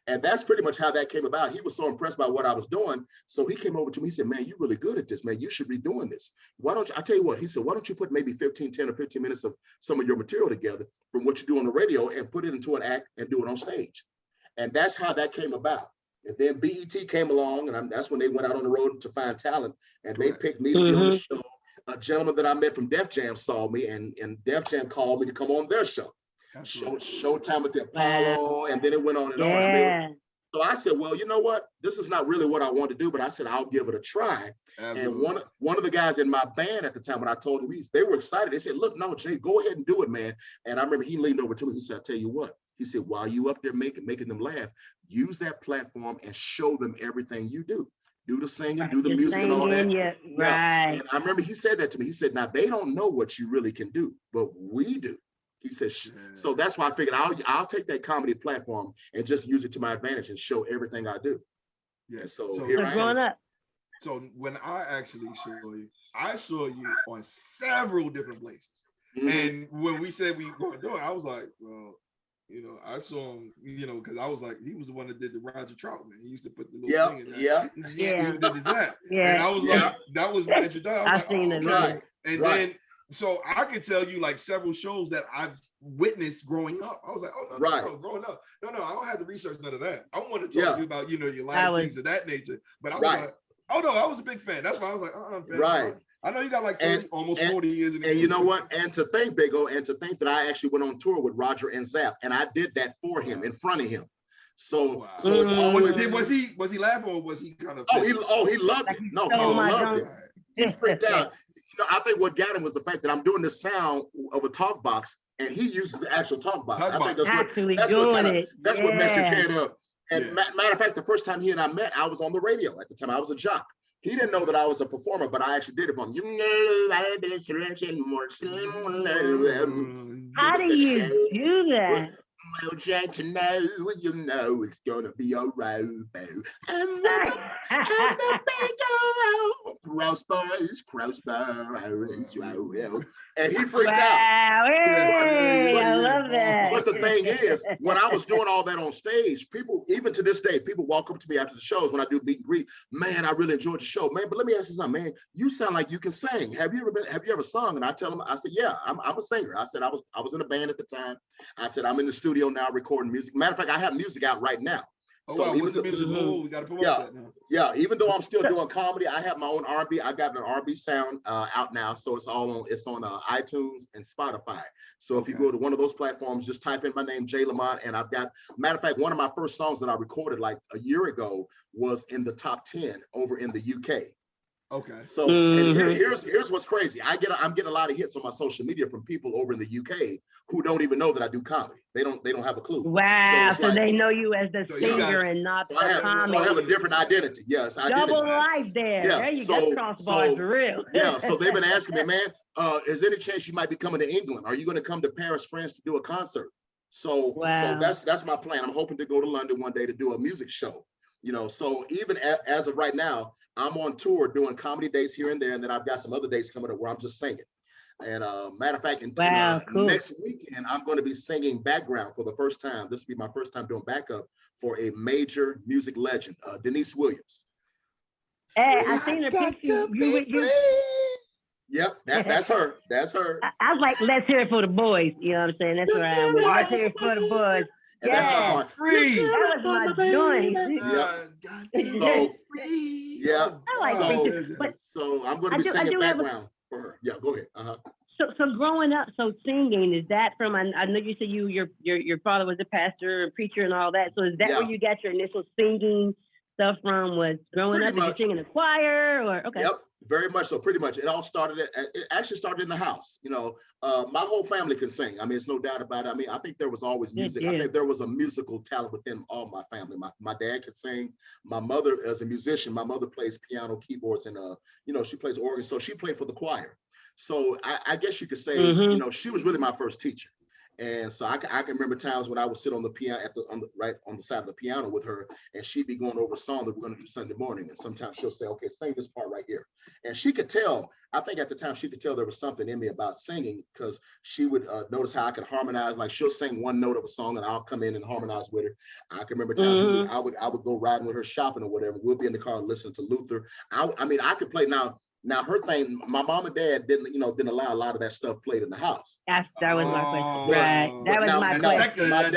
[SPEAKER 1] And that's pretty much how that came about. He was so impressed by what I was doing. So he came over to me, he said, man, you're really good at this, man. You should be doing this. Why don't you, I tell you what, he said, why don't you put maybe 10 or 15 minutes of some of your material together from what you do on the radio and put it into an act and do it on stage. And that's how that came about. And then BET came along, and that's when they went out on the road to find talent, and they picked me to be on the show. A gentleman that I met from Def Jam saw me, and Def Jam called me to come on their show. Showtime with the Apollo, and then it went on and on. So I said, well, you know what? This is not really what I want to do, but I said, I'll give it a try. Absolutely. And one of the guys in my band at the time, when I told him, they were excited. They said, look, no, Jay, go ahead and do it, man. And I remember he leaned over to me. He said, I'll tell you what. He said, while you up there making them laugh, use that platform and show them everything you do. Do the singing, do the music and all that.
[SPEAKER 2] Yeah, right.
[SPEAKER 1] And I remember he said that to me. He said, now they don't know what you really can do, but we do. He says, so that's why I figured I'll take that comedy platform and just use it to my advantage and show everything I do. Yeah. So here I am.
[SPEAKER 3] So when I actually saw you on several different places. And when we said we were going to do it, I was like, well, I saw him, because I was like, he was the one that did the Roger Troutman. He used to put the little thing in there. He did his hat. And I was like, that was my introduction. I've seen it. Right. And then, so I could tell you like several shows that I've witnessed growing up. I was like, oh, no, growing up. No, I don't have to research none of that. I want to talk to you about, your life, things of that nature. But I was like, oh, no, I was a big fan. That's why I was like,
[SPEAKER 1] right.
[SPEAKER 3] I know you got like 30, almost 40 years.
[SPEAKER 1] And you know what? And to think, Big O, and to think that I actually went on tour with Roger and Zapp, and I did that for him, in front of him. So, so it's always.
[SPEAKER 3] Was he laughing or was he kind of?
[SPEAKER 1] He loved it. No, he loved it. He freaked out. I think what got him was the fact that I'm doing the sound of a talk box, and he uses the actual talk box. I think that's what messed his head up. And matter of fact, the first time he and I met, I was on the radio at the time. I was a jock. He didn't know that I was a performer, but I actually did it for him.
[SPEAKER 2] How do you do that?
[SPEAKER 1] Well, Jack, to know, it's gonna be a robo. And the big KROSS BARZ. And he freaked out.
[SPEAKER 2] Hey, I love that.
[SPEAKER 1] But the thing is, when I was doing all that on stage, people, even to this day, people walk up to me after the shows when I do meet and greet. Man, I really enjoyed the show, man. But let me ask you something, man. You sound like you can sing. Have you ever sung? And I tell them, I said, yeah, I'm a singer. I said I was in a band at the time. I said I'm in the studio now recording music. Matter of fact, I have music out right now.
[SPEAKER 3] So what's the music? We got to promote that now.
[SPEAKER 1] Yeah, even though I'm still doing comedy, I have my own R&B. I got an R&B sound out now, so it's on iTunes and Spotify. So if you go to one of those platforms, just type in my name, Jay Lamont, and I've got. Matter of fact, one of my first songs that I recorded like a year ago was in the top 10 over in the UK.
[SPEAKER 3] Okay.
[SPEAKER 1] So and here's what's crazy. I'm getting a lot of hits on my social media from people over in the UK who don't even know that I do comedy. They don't have a clue.
[SPEAKER 2] Wow. So they know you as the singer and not the comedy.
[SPEAKER 1] So I have a different identity. Yes,
[SPEAKER 2] double life there.
[SPEAKER 1] Yeah.
[SPEAKER 2] There you go. KROSS BARZ for real.
[SPEAKER 1] Yeah. So they've been asking me, man, is there any chance you might be coming to England? Are you going to come to Paris, France to do a concert? So that's my plan. I'm hoping to go to London one day to do a music show. So even as of right now, I'm on tour doing comedy dates here and there, and then I've got some other dates coming up where I'm just singing. And matter of fact, next weekend, I'm going to be singing background for the first time. This will be my first time doing backup for a major music legend, Denise Williams.
[SPEAKER 2] Hey, I seen her picture.
[SPEAKER 1] Yep, that's her. That's her.
[SPEAKER 2] I was like, let's hear it for the boys. You know what I'm saying? That's where I am. Let's hear it for the boys.
[SPEAKER 1] Yeah,
[SPEAKER 3] free.
[SPEAKER 2] That was my joint.
[SPEAKER 1] So I'm going to be singing background for her. Yeah, go ahead.
[SPEAKER 2] So growing up, singing, is that from? I know you said your father was a pastor, a preacher, and all that. So is that where you got your initial singing stuff from? Was growing up? Did you sing in a choir or okay?
[SPEAKER 1] Very much so, pretty much. It all started it actually started in the house. You know, my whole family can sing. I mean, it's no doubt about it. I mean, I think there was always music. I think there was a musical talent within all my family. My dad could sing. My mother, as a musician, my mother plays piano, keyboards, and you know, she plays organ. So she played for the choir. So I guess you could say, you know, she was really my first teacher. And so I can remember times when I would sit on the piano right on the side of the piano with her, and she'd be going over a song that we're going to do Sunday morning. And sometimes she'll say, okay, sing this part right here. And she could tell, I think at the time she could tell there was something in me about singing, because she would notice how I could harmonize. Like she'll sing one note of a song and I'll come in and harmonize with her. I can remember times I would go riding with her shopping or whatever. We'll be in the car listening to Luther. I mean, I could play now. Now her thing, my mom and dad didn't allow a lot of that stuff played in the house.
[SPEAKER 2] That was my question. Right. That was my question.
[SPEAKER 1] My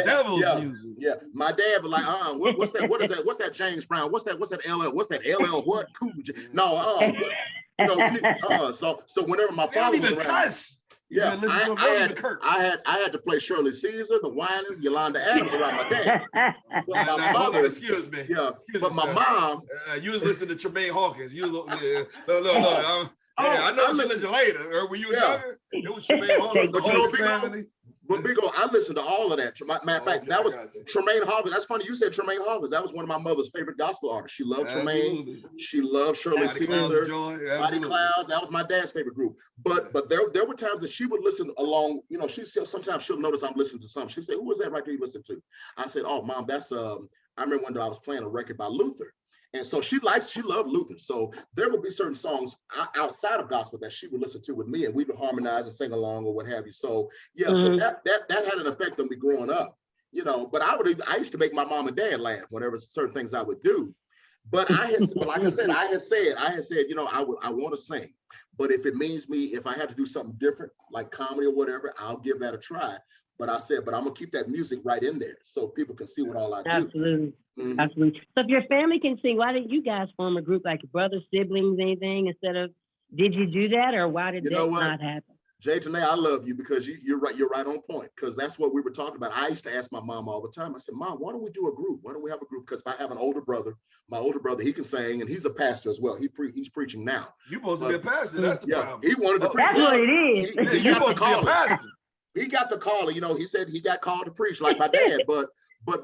[SPEAKER 1] music. Yeah. My dad was like, what's that? What is that? What's that James Brown? What's that LL? What's that LL? What? Cool. No, so whenever my father was around, yeah, I had to play Shirley Caesar, the Winans, Yolanda Adams around my dad. But my mother,
[SPEAKER 3] excuse me.
[SPEAKER 1] Yeah, but my mom.
[SPEAKER 3] You was listening to Tremaine Hawkins. You look. I know you listened later. Or were you younger? It was Tremaine Hawkins, the Hawkins family.
[SPEAKER 1] But Big O, I listened to all of that. Matter of fact, that was Tremaine Hawkins. That's funny you said Tremaine Hawkins. That was one of my mother's favorite gospel artists. She loved Tremaine. She loved Shirley Caesar, Body Clouds. That was my dad's favorite group. But there were times that she would listen along. You know, sometimes she'll notice I'm listening to something. She said, "Who was that right there you listen to?" I said, "Oh, Mom, that's I remember one day I was playing a record by Luther." And so she loved Luther. So there would be certain songs outside of gospel that she would listen to with me, and we would harmonize and sing along or what have you. So yeah, so that had an effect on me growing up, you know. But I used to make my mom and dad laugh whenever certain things I would do. But like I said, I had said, you know, I want to sing. But if it means if I have to do something different, like comedy or whatever, I'll give that a try. But I said, I'm gonna keep that music right in there so people can see what all I do.
[SPEAKER 2] Absolutely. Absolutely. So if your family can sing, why didn't you guys form a group like brothers, siblings, anything did you do that, or why did that not happen?
[SPEAKER 1] Jay, Tanae, I love you because you're right on point, because that's what we were talking about. I used to ask my mom all the time. I said, Mom, why don't we do a group? Why don't we have a group? Because if I have an older brother, my older brother, he can sing, and he's a pastor as well. He's preaching now.
[SPEAKER 3] You're supposed to be a pastor. That's the problem.
[SPEAKER 1] He wanted to preach.
[SPEAKER 2] That's what it is.
[SPEAKER 3] You're supposed to be a pastor.
[SPEAKER 1] He got the call. You know, he said he got called to preach like my dad, but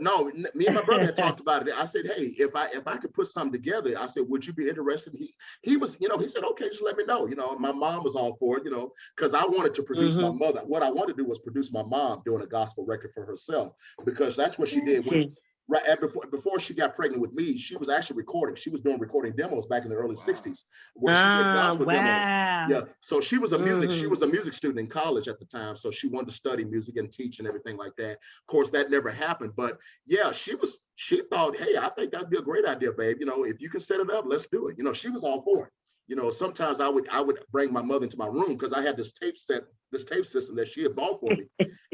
[SPEAKER 1] no, me and my brother had talked about it. I said, hey, if I could put something together, I said, would you be interested? He was, you know, he said, okay, just let me know. You know, my mom was all for it, you know, because I wanted to produce my mother. What I wanted to do was produce my mom doing a gospel record for herself, because that's what she did before she got pregnant with me. She was actually recording. She was doing recording demos back in the early 60s where she did gospel demos. Yeah. So she was a music student in college at the time. So she wanted to study music and teach and everything like that. Of course, that never happened. But yeah, she thought, hey, I think that'd be a great idea, babe. You know, if you can set it up, let's do it. You know, she was all for it. You know, sometimes I would bring my mother into my room because I had this tape system that she had bought for me.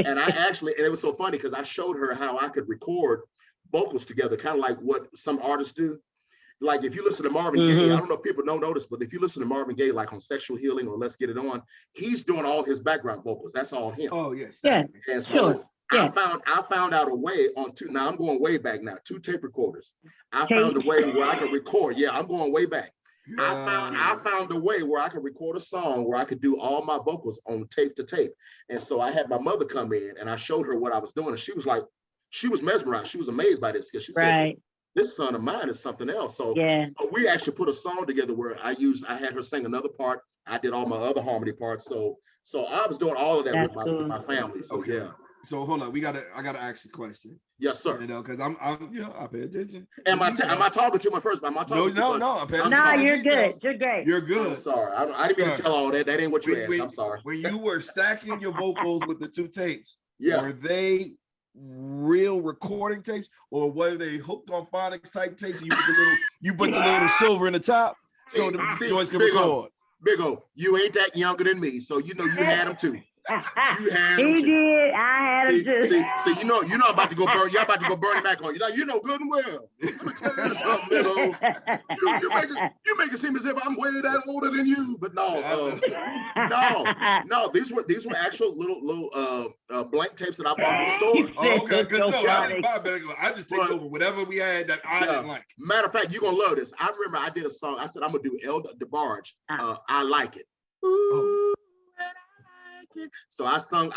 [SPEAKER 1] And it was so funny because I showed her how I could record vocals together, kind of like what some artists do. Like if you listen to Marvin Gaye, I don't know if people don't notice, but if you listen to Marvin Gaye, like on Sexual Healing or Let's Get It On, he's doing all his background vocals. That's all him.
[SPEAKER 3] Oh, yes.
[SPEAKER 2] Yeah.
[SPEAKER 1] And so I found out a way now I'm going way back now, 2 tape recorders. I found a way where I could record. Yeah, I'm going way back. I found a way where I could record a song where I could do all my vocals on tape to tape. And so I had my mother come in and I showed her what I was doing. And she was like, she was mesmerized. She was amazed by this because she said, this son of mine is something else. So, so we actually put a song together where I had her sing another part. I did all my other harmony parts. So I was doing all of that with my family. So yeah.
[SPEAKER 3] So hold on, I gotta ask a question.
[SPEAKER 1] Yes, sir.
[SPEAKER 3] You know, because I'm I pay attention.
[SPEAKER 1] Am I talking to my first? Am I talking?
[SPEAKER 3] No.
[SPEAKER 2] You're good. You're great.
[SPEAKER 3] You're good.
[SPEAKER 1] I'm sorry. I didn't mean to tell all that. That ain't what you asked. I'm sorry.
[SPEAKER 3] When you were stacking your vocals with the 2 tapes, were they real recording tapes, or were they hooked on phonics type tapes? And you put the little silver in the top so the joints can record.
[SPEAKER 1] Big O, you ain't that younger than me, so you know you had them too. You had them
[SPEAKER 2] too. Did. I had them too.
[SPEAKER 1] See, you know I'm about to go burn. Y'all about to go burn it back on you. You know good and well. something, you make it seem as if I'm way that older than you, but no, no. These were actual little blank tapes that I bought at the store.
[SPEAKER 3] Oh, okay, good. No, I didn't buy back. I just take over whatever we had that I didn't like.
[SPEAKER 1] Matter of fact, you're gonna love this. I remember I did a song. I said I'm gonna do El DeBarge. I like it. Ooh, and I like it. So I sung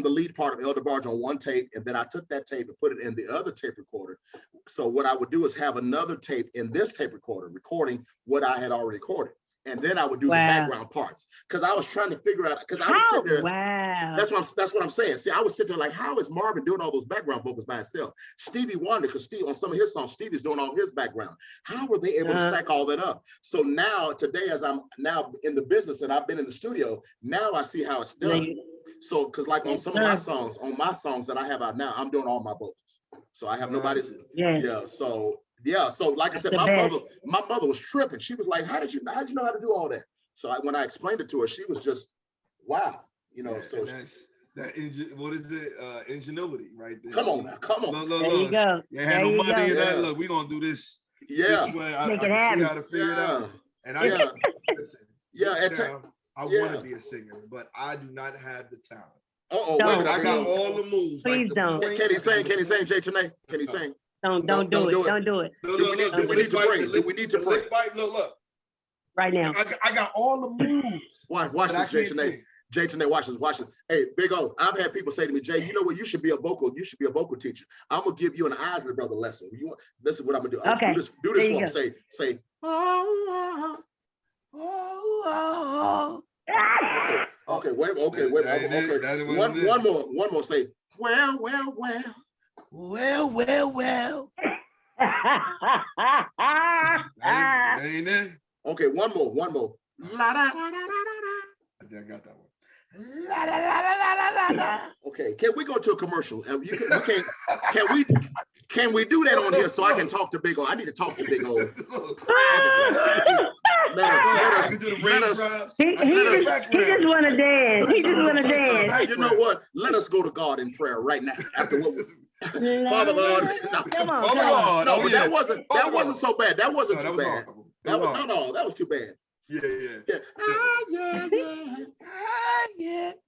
[SPEAKER 1] the lead part of El DeBarge on one tape, and then I took that tape and put it in the other tape recorder. So what I would do is have another tape in this tape recorder recording what I had already recorded. And then I would do the background parts, because I was trying to figure out, because I was sitting there.
[SPEAKER 2] Wow.
[SPEAKER 1] That's what I'm saying. See, I was sitting there like, how is Marvin doing all those background vocals by himself? Stevie Wonder, because Steve on some of his songs, Stevie's doing all his background. How were they able to stack all that up? So now, today, as I'm now in the business and I've been in the studio, now I see how it's done. So, because like on some of my songs that I have out now, I'm doing all my vocals. So I have nobody. So like I said, my mother was tripping. She was like, how did you know how to do all that? So when I explained it to her, she was just, wow, so
[SPEAKER 3] what is it? Ingenuity, right there.
[SPEAKER 1] Come on now, come on.
[SPEAKER 3] Look.
[SPEAKER 2] There you go.
[SPEAKER 3] You had no money in that. Look, we're gonna do this. This way. I can see how to figure it out. And I want to be a singer, but I do not have the talent. I got all the moves.
[SPEAKER 2] Please don't.
[SPEAKER 1] Can he sing, Jay Tanae? Can he sing?
[SPEAKER 2] Don't do it.
[SPEAKER 1] Do we need to pray?
[SPEAKER 3] Look.
[SPEAKER 2] Right now.
[SPEAKER 3] I got all the moves.
[SPEAKER 1] Watch this, Jay Tanae. Jay Tanae, watch this. Hey, Big O, I've had people say to me, Jay, you know what? You should be a vocal teacher. I'm gonna give you an Isley Brother lesson. This is what I'm gonna do.
[SPEAKER 2] Okay.
[SPEAKER 1] Do this one. Say, oh. Okay, wait. Okay. One more. Say, well.
[SPEAKER 3] Ain't it?
[SPEAKER 1] Okay, one more. La, da, da, da, da, da.
[SPEAKER 3] I got that one.
[SPEAKER 1] Okay, can we go to a commercial? Can we do that on here so I can talk to Big O? I need to talk to Big O.
[SPEAKER 2] He just want to dance.
[SPEAKER 1] You know what? Let us go to God in prayer right now. After what? Father God.
[SPEAKER 2] Come on.
[SPEAKER 1] That wasn't so bad. That wasn't too bad. That was too bad.
[SPEAKER 3] Yeah.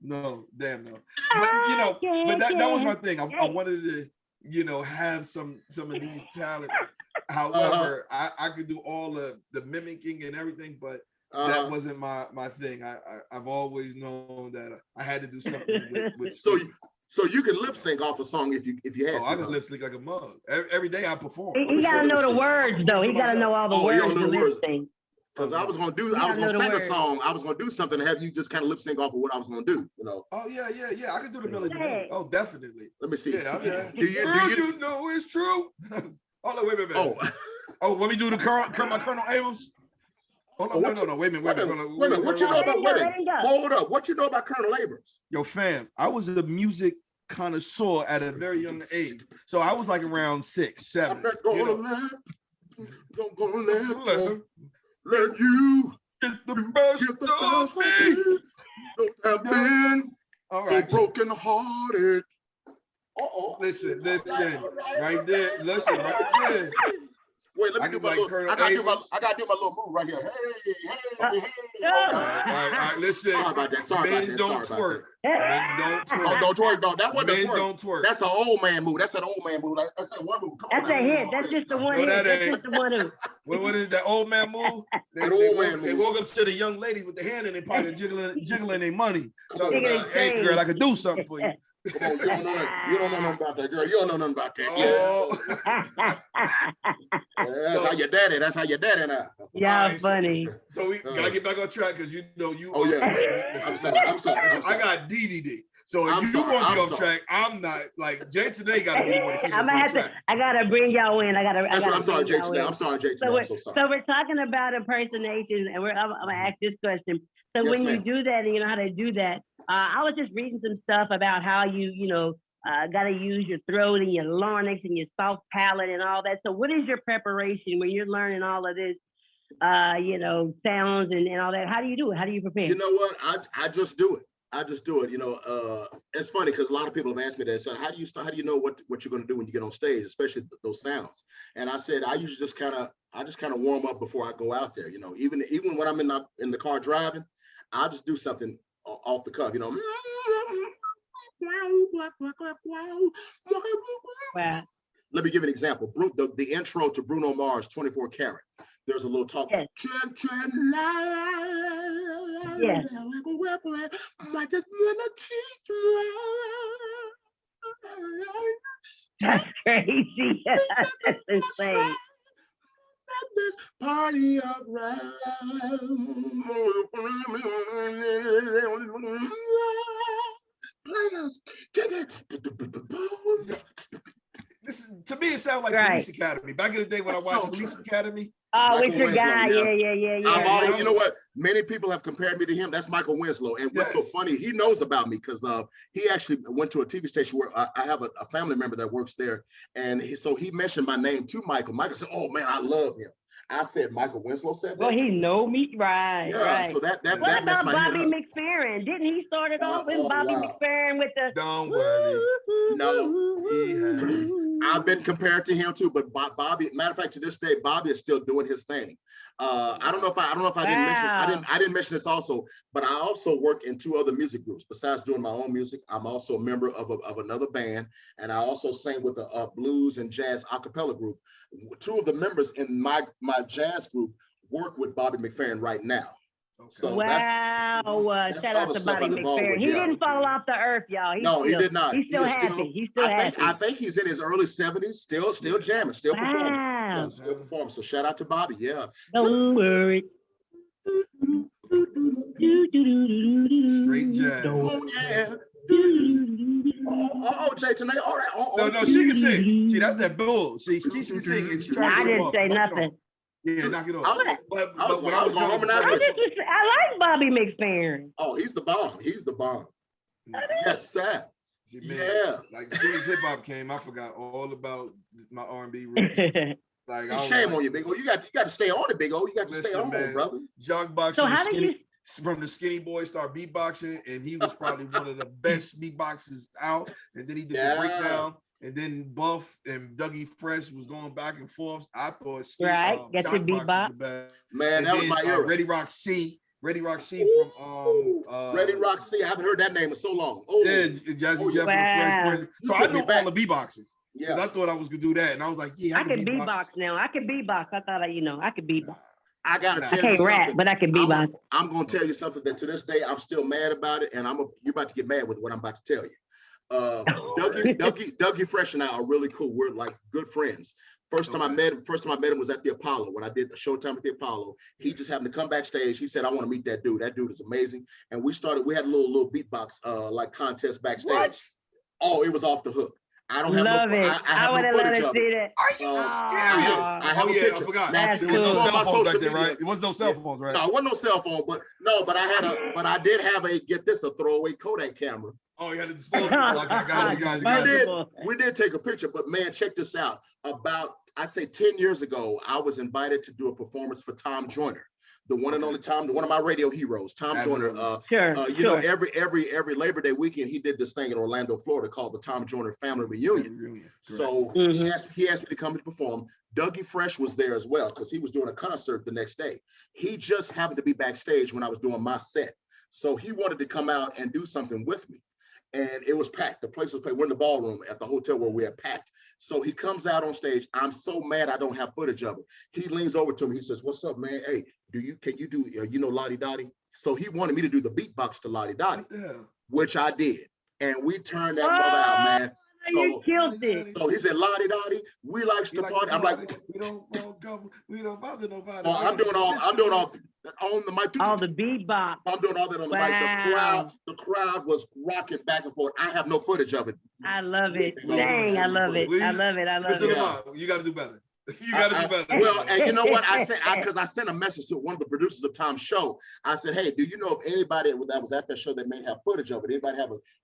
[SPEAKER 3] No, damn no. But that was my thing. I wanted to, have some of these talents. However, I could do all the mimicking and everything, but that wasn't my thing. I've always known that I had to do something with
[SPEAKER 1] So you can lip sync off a song if you had to.
[SPEAKER 3] I can lip sync like a mug. Every day I perform.
[SPEAKER 2] He gotta know the words though. He gotta know all the words to lip sync.
[SPEAKER 1] Because I was gonna sing a song. I was gonna do something and have you just kind of lip sync off of what I was gonna do.
[SPEAKER 3] Oh yeah. I can do the melody. Oh, definitely.
[SPEAKER 1] Let me see.
[SPEAKER 3] Yeah. Do you know it's true? Oh, wait a minute. Oh, let me do the Colonel Amos. Oh, no. Wait a minute.
[SPEAKER 1] What you know about Hold up. What you know about Colonel Abrams?
[SPEAKER 3] Yo, fam, I was a music connoisseur at a very young age. So I was like around 6, 7.
[SPEAKER 1] I'm not gonna let you
[SPEAKER 3] get the best of me.
[SPEAKER 1] Don't have been
[SPEAKER 3] all right.
[SPEAKER 1] so broken hearted.
[SPEAKER 3] Listen, right there. Listen, right there.
[SPEAKER 1] Wait, let me do my little. I gotta do my little move right here. Hey.
[SPEAKER 3] All right. Listen.
[SPEAKER 1] Sorry about that.
[SPEAKER 3] Men don't twerk.
[SPEAKER 1] Oh, don't twerk. No, that wasn't
[SPEAKER 3] Men
[SPEAKER 1] twerk.
[SPEAKER 3] don't twerk.
[SPEAKER 1] That's an old man move. That's an old man move. That's that one move.
[SPEAKER 2] That's a hit. That's just the one hit. That's just the one hit.
[SPEAKER 3] What is that old man move? They walk up to the young ladies with their hand in their pocket, jiggling their money. Hey, girl, I could do something for you.
[SPEAKER 1] Come on, you don't know nothing about that, girl. You don't know nothing about that. That's how your daddy now.
[SPEAKER 2] Yeah, funny.
[SPEAKER 3] So we gotta get back on track because you.
[SPEAKER 1] Oh yeah. I'm sorry.
[SPEAKER 3] I got DDD. So if you want to be on track, I'm not. Like Jay Tanae got to be the one to keep us on track.
[SPEAKER 2] I gotta bring y'all in.
[SPEAKER 1] I'm sorry, Jay Tanae. I'm sorry, Jay Tanae. I'm so sorry.
[SPEAKER 2] So we're talking about impersonations, and I'm gonna ask this question. So yes, when you do that, and you know how to do that, I was just reading some stuff about how you got to use your throat and your larynx and your soft palate and all that. So what is your preparation when you're learning all of this, sounds and all that? How do you do it? How do you prepare?
[SPEAKER 1] You know what? I just do it. I just do it. It's funny because a lot of people have asked me that. So how do you start? How do you know what you're going to do when you get on stage, especially those sounds? And I said I usually just kind of warm up before I go out there. Even when I'm in the car driving, I'll just do something off the cuff.
[SPEAKER 2] Wow.
[SPEAKER 1] Let me give you an example. The intro to Bruno Mars' 24 Karat. There's a little talk.
[SPEAKER 2] Yes. Yes. That's crazy. That's insane.
[SPEAKER 1] This party around. Players,
[SPEAKER 3] This to me, it sounds like
[SPEAKER 2] Right.
[SPEAKER 3] Police Academy. Back in the day when I watched Police Academy.
[SPEAKER 2] Oh,
[SPEAKER 1] Michael
[SPEAKER 2] it's your guy.
[SPEAKER 1] Winslow,
[SPEAKER 2] Yeah.
[SPEAKER 1] you know what? Many people have compared me to him. That's Michael Winslow. And what's so funny, he knows about me because he actually went to a TV station where I have a family member that works there. And so he mentioned my name to Michael. Michael said, "Oh man, I love him." I said, "Michael Winslow said that."
[SPEAKER 2] Well, he know me, right?
[SPEAKER 1] Yeah,
[SPEAKER 2] right.
[SPEAKER 1] so that
[SPEAKER 2] What
[SPEAKER 1] messed
[SPEAKER 2] about
[SPEAKER 1] my
[SPEAKER 2] Bobby
[SPEAKER 1] head up.
[SPEAKER 2] McFerrin? Didn't he start it off with Bobby
[SPEAKER 1] wow.
[SPEAKER 2] McFerrin with the?
[SPEAKER 3] Don't worry.
[SPEAKER 1] No. I've been compared to him too, but Bobby. Matter of fact, to this day, Bobby is still doing his thing. I don't know if I didn't mention this also, but I also work in 2 other music groups besides doing my own music. I'm also a member of another band, and I also sing with a blues and jazz a cappella group. 2 of the members in my jazz group work with Bobby McFerrin right now.
[SPEAKER 2] Okay. So shout out to Bobby McFerrin. He didn't fall off the earth, y'all.
[SPEAKER 1] He did not.
[SPEAKER 2] He's still happy. He's still happy.
[SPEAKER 1] I think he's in his early 70s, still jamming, still performing. Yeah, still performing. So shout out to Bobby. Yeah.
[SPEAKER 2] Don't worry.
[SPEAKER 3] Straight jazz.
[SPEAKER 1] Oh yeah. Oh, Jay, Tanae. All right.
[SPEAKER 3] No, she can sing. See, that's that bull. She can sing. And she
[SPEAKER 2] I didn't say nothing.
[SPEAKER 3] Yeah, knock it off. But when
[SPEAKER 2] I like Bobby McFerrin.
[SPEAKER 1] Oh, he's the bomb. He's the bomb. Yes, sir.
[SPEAKER 3] See, man, like as soon as hip hop came, I forgot all about my R&B roots. Like,
[SPEAKER 1] shame on you, Big O. You got to stay on it, Big O. You got to stay on it, brother.
[SPEAKER 3] Jock boxing. From the Skinny Boy started beatboxing, and he was probably one of the best beatboxers out. And then he did the breakdown. And then Buff and Dougie Fresh was going back and forth. I thought
[SPEAKER 2] get your beatbox.
[SPEAKER 1] Man, that was my era.
[SPEAKER 3] Ready Rock C from
[SPEAKER 1] Ready Rock C. I haven't heard that name in so long.
[SPEAKER 3] Yeah, Jazzy Jeff and Fresh. So I knew all the beatboxers. Yeah, because I thought I was gonna do that, and I was like, yeah,
[SPEAKER 2] I can beatbox now. I can beatbox. I thought I could beatbox.
[SPEAKER 1] I gotta tell you
[SPEAKER 2] something. I can't rap, but I can beatbox.
[SPEAKER 1] I'm gonna tell you something that to this day I'm still mad about it, and you're about to get mad with what I'm about to tell you. Dougie Fresh and I are really cool. We're like good friends. First time I met him was at the Apollo when I did the Showtime at the Apollo. He just happened to come backstage. He said, "I want to meet that dude. That dude is amazing." And we had a little beatbox like contest backstage.
[SPEAKER 3] What?
[SPEAKER 1] Oh, it was off the hook. I don't have
[SPEAKER 2] Love
[SPEAKER 1] no.
[SPEAKER 2] it. I would have loved to see that.
[SPEAKER 3] Are you serious?
[SPEAKER 1] I have a picture.
[SPEAKER 3] I forgot.
[SPEAKER 2] That's
[SPEAKER 3] There was no cell phones back then, right? There was no cell phones, right?
[SPEAKER 1] No, it wasn't no cell phone, but I did have a throwaway Kodak camera.
[SPEAKER 3] Oh, you had to dispose. Like,
[SPEAKER 1] we did take a picture, but man, check this out. About, I say 10 years ago, I was invited to do a performance for Tom Joyner, the one and only Tom, one of my radio heroes, Tom Joyner. You know, every Labor Day weekend, he did this thing in Orlando, Florida called the Tom Joyner Family Reunion. So he asked me to come to perform. Dougie Fresh was there as well because he was doing a concert the next day. He just happened to be backstage when I was doing my set. So he wanted to come out and do something with me. And it was packed. The place was packed. We're in the ballroom at the hotel where we had packed. So he comes out on stage. I'm so mad I don't have footage of it. He leans over to me. He says, "What's up, man? Hey, can you do Lottie Dottie?" So he wanted me to do the beatbox to Lottie Dottie, which I did. And we turned that brother out, man. So,
[SPEAKER 2] you killed it.
[SPEAKER 1] So he said, "Lottie Dottie, we likes to party." I'm like,
[SPEAKER 3] we don't bother nobody.
[SPEAKER 1] So I'm doing all on the mic.
[SPEAKER 2] All the beatbox.
[SPEAKER 1] I'm doing all that on the mic. The crowd was rocking back and forth. I have no footage of it.
[SPEAKER 2] I love it. Dang, I love it. I love it.
[SPEAKER 3] You got to do better. You got to do better.
[SPEAKER 1] Well, and you know what I said, because I sent a message to one of the producers of Tom's show. I said, "Hey, do you know if anybody that was at that show that may have footage of it? Anybody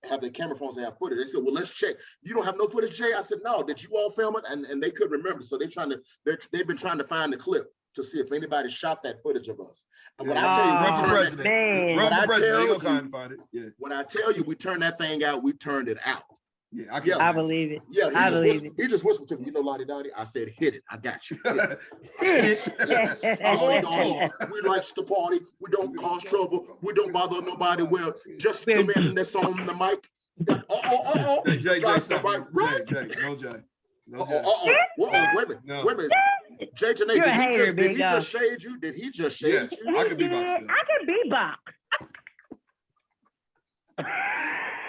[SPEAKER 1] have their camera phones that have footage?" They said, "Well, let's check." "You don't have no footage, Jay?" I said, "No." "Did you all film it?" And they couldn't remember, so they've been trying to find the clip. to see if anybody shot that footage of us. And when
[SPEAKER 3] Yeah.
[SPEAKER 1] I tell you,
[SPEAKER 3] Run for president.
[SPEAKER 2] man.
[SPEAKER 3] Run
[SPEAKER 1] When I
[SPEAKER 3] for president.
[SPEAKER 1] tell
[SPEAKER 3] They
[SPEAKER 1] you-
[SPEAKER 3] gonna come and find it. Yeah.
[SPEAKER 1] when I tell you we turned that thing out, we turned it out.
[SPEAKER 3] Yeah. I
[SPEAKER 1] Yeah.
[SPEAKER 3] can
[SPEAKER 2] I believe it.
[SPEAKER 1] Yeah,
[SPEAKER 2] I believe
[SPEAKER 1] he just whispered to me, you know, Lottie Dottie. I said, hit it. I got you. Hit it.
[SPEAKER 3] Hit it. I'm
[SPEAKER 1] Oh,
[SPEAKER 3] on
[SPEAKER 1] no,
[SPEAKER 3] tour.
[SPEAKER 1] we likes to party. We don't cause trouble. We don't bother nobody. Well, just to men that's on the mic.
[SPEAKER 3] Hey, Jay,
[SPEAKER 1] Strike the
[SPEAKER 3] stop
[SPEAKER 1] right,
[SPEAKER 3] it.
[SPEAKER 1] right.
[SPEAKER 3] Jay, no Jay. No Jay.
[SPEAKER 1] Whoa, wait a minute.
[SPEAKER 3] No.
[SPEAKER 1] Wait a minute. Jay Tanae,
[SPEAKER 2] You're a
[SPEAKER 1] did
[SPEAKER 2] hater,
[SPEAKER 1] he
[SPEAKER 2] big
[SPEAKER 1] just shade you? Did he just shade
[SPEAKER 3] Yes.
[SPEAKER 1] you?
[SPEAKER 3] I can beatbox
[SPEAKER 2] did.
[SPEAKER 3] still.
[SPEAKER 2] I can beatbox.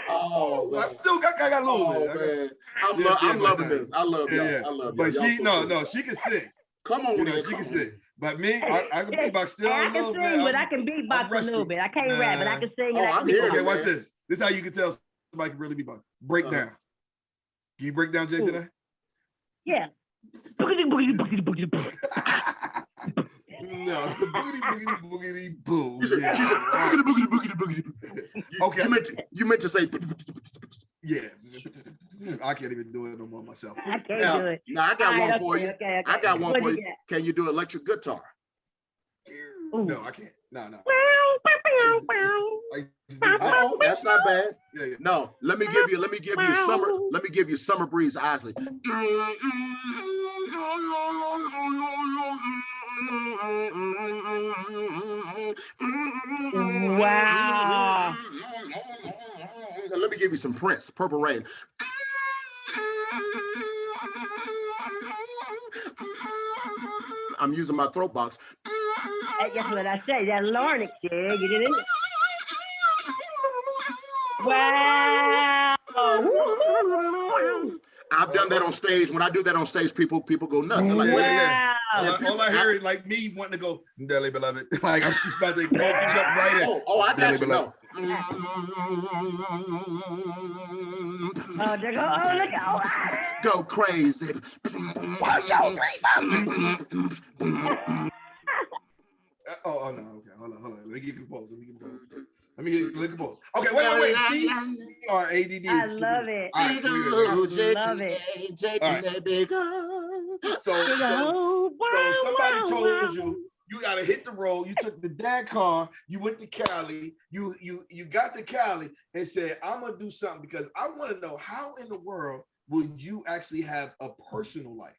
[SPEAKER 1] Oh,
[SPEAKER 3] I
[SPEAKER 1] man.
[SPEAKER 3] still got a little
[SPEAKER 1] Oh,
[SPEAKER 3] bit. I got-
[SPEAKER 1] man. I'm
[SPEAKER 3] Yeah,
[SPEAKER 1] loving
[SPEAKER 3] man.
[SPEAKER 1] this. I love y'all.
[SPEAKER 3] Yeah.
[SPEAKER 1] I love y'all.
[SPEAKER 3] But
[SPEAKER 1] Y'all
[SPEAKER 3] she,
[SPEAKER 1] so
[SPEAKER 3] no,
[SPEAKER 1] cool.
[SPEAKER 3] she can sing.
[SPEAKER 1] Come on,
[SPEAKER 3] You know,
[SPEAKER 1] man.
[SPEAKER 3] she
[SPEAKER 1] Come
[SPEAKER 3] can
[SPEAKER 1] on.
[SPEAKER 3] sing. But me, I can beatbox still
[SPEAKER 2] I
[SPEAKER 3] a little
[SPEAKER 2] can
[SPEAKER 3] bit.
[SPEAKER 2] sing, but I
[SPEAKER 3] I'm-
[SPEAKER 2] can beatbox a
[SPEAKER 3] rusty.
[SPEAKER 2] little bit. I can't rap, but I can sing.
[SPEAKER 1] Oh,
[SPEAKER 2] and I
[SPEAKER 1] I'm
[SPEAKER 2] can
[SPEAKER 1] here.
[SPEAKER 2] beatbox.
[SPEAKER 3] Okay, watch
[SPEAKER 1] man.
[SPEAKER 3] this. This is how you can tell somebody can really beatbox. Break
[SPEAKER 1] Uh-huh.
[SPEAKER 3] down. Can you break down Jay
[SPEAKER 2] Ooh.
[SPEAKER 3] today?
[SPEAKER 2] Yeah. Boogity, boogity, boogity, boogity, boogity.
[SPEAKER 3] No, boogity boogity boogity boo.
[SPEAKER 1] She said,
[SPEAKER 3] Yeah.
[SPEAKER 1] boogity, boogity, boogity, boogity.
[SPEAKER 3] Okay.
[SPEAKER 1] You meant to say.
[SPEAKER 3] Yeah. I can't even do it no more myself.
[SPEAKER 2] I can't
[SPEAKER 1] Now,
[SPEAKER 2] do it.
[SPEAKER 1] now I got
[SPEAKER 2] All right,
[SPEAKER 1] one for you.
[SPEAKER 2] okay.
[SPEAKER 1] I got one
[SPEAKER 2] What
[SPEAKER 1] for
[SPEAKER 2] you
[SPEAKER 1] you.
[SPEAKER 2] got?
[SPEAKER 1] Can you do electric guitar?
[SPEAKER 2] Ooh.
[SPEAKER 3] No, I can't. No. I just do
[SPEAKER 1] Oh, that's not bad.
[SPEAKER 3] yeah.
[SPEAKER 1] No, let me give you Summer Breeze Isley.
[SPEAKER 2] Wow.
[SPEAKER 1] Let me give you some Prince, Purple Rain. I'm using my throat box.
[SPEAKER 2] That's what I say. That larynx, yeah. You did it. Wow.
[SPEAKER 1] I've done that on stage. When I do that on stage, people go nuts. They're like,
[SPEAKER 3] Yeah,
[SPEAKER 1] wait,
[SPEAKER 3] yeah.
[SPEAKER 2] Wow.
[SPEAKER 3] All I hear is like me wanting to go, Dearly Beloved. Like I'm just about to go jump right in.
[SPEAKER 1] I got
[SPEAKER 3] Dearly
[SPEAKER 1] you. No.
[SPEAKER 2] Oh, there go. Oh, look. Oh,
[SPEAKER 1] Go crazy.
[SPEAKER 3] 1, 2, 3, 4. Oh no. Okay, hold on. Let me get composed. Okay, wait. See, we are ADD.
[SPEAKER 2] I love it.
[SPEAKER 3] All right,
[SPEAKER 2] love it.
[SPEAKER 3] So somebody told you got to hit the road. You took the dad car. You went to Cali. You got to Cali and said, I'm gonna do something because I want to know how in the world would you actually have a personal life?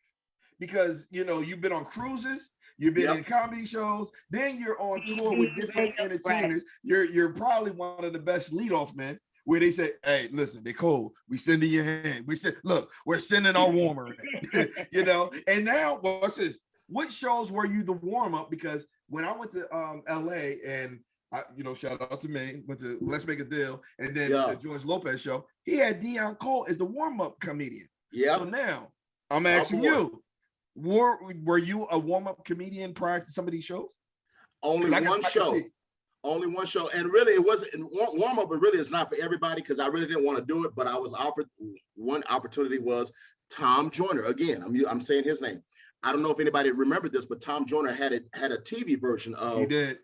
[SPEAKER 3] Because you've been on cruises, you've been in comedy shows, then you're on tour with different entertainers. Right. You're probably one of the best leadoff men. Where they say, hey, listen, they cold. We sending your hand. We said, look, we're sending our warmer. And now what's this? What shows were you the warm-up? Because when I went to LA and shout out to me, went to Let's Make a Deal, and then the George Lopez show, he had Deion Cole as the warm-up comedian. Yeah. So now I'm asking you, were you a warm-up comedian prior to some of these shows?
[SPEAKER 1] Only one show. Only one show. And really it wasn't warm-up, but really it's not for everybody because I really didn't want to do it, but I was offered one opportunity was Tom Joyner. Again, I'm saying his name. I don't know if anybody remembered this, but Tom Joyner had a TV version of his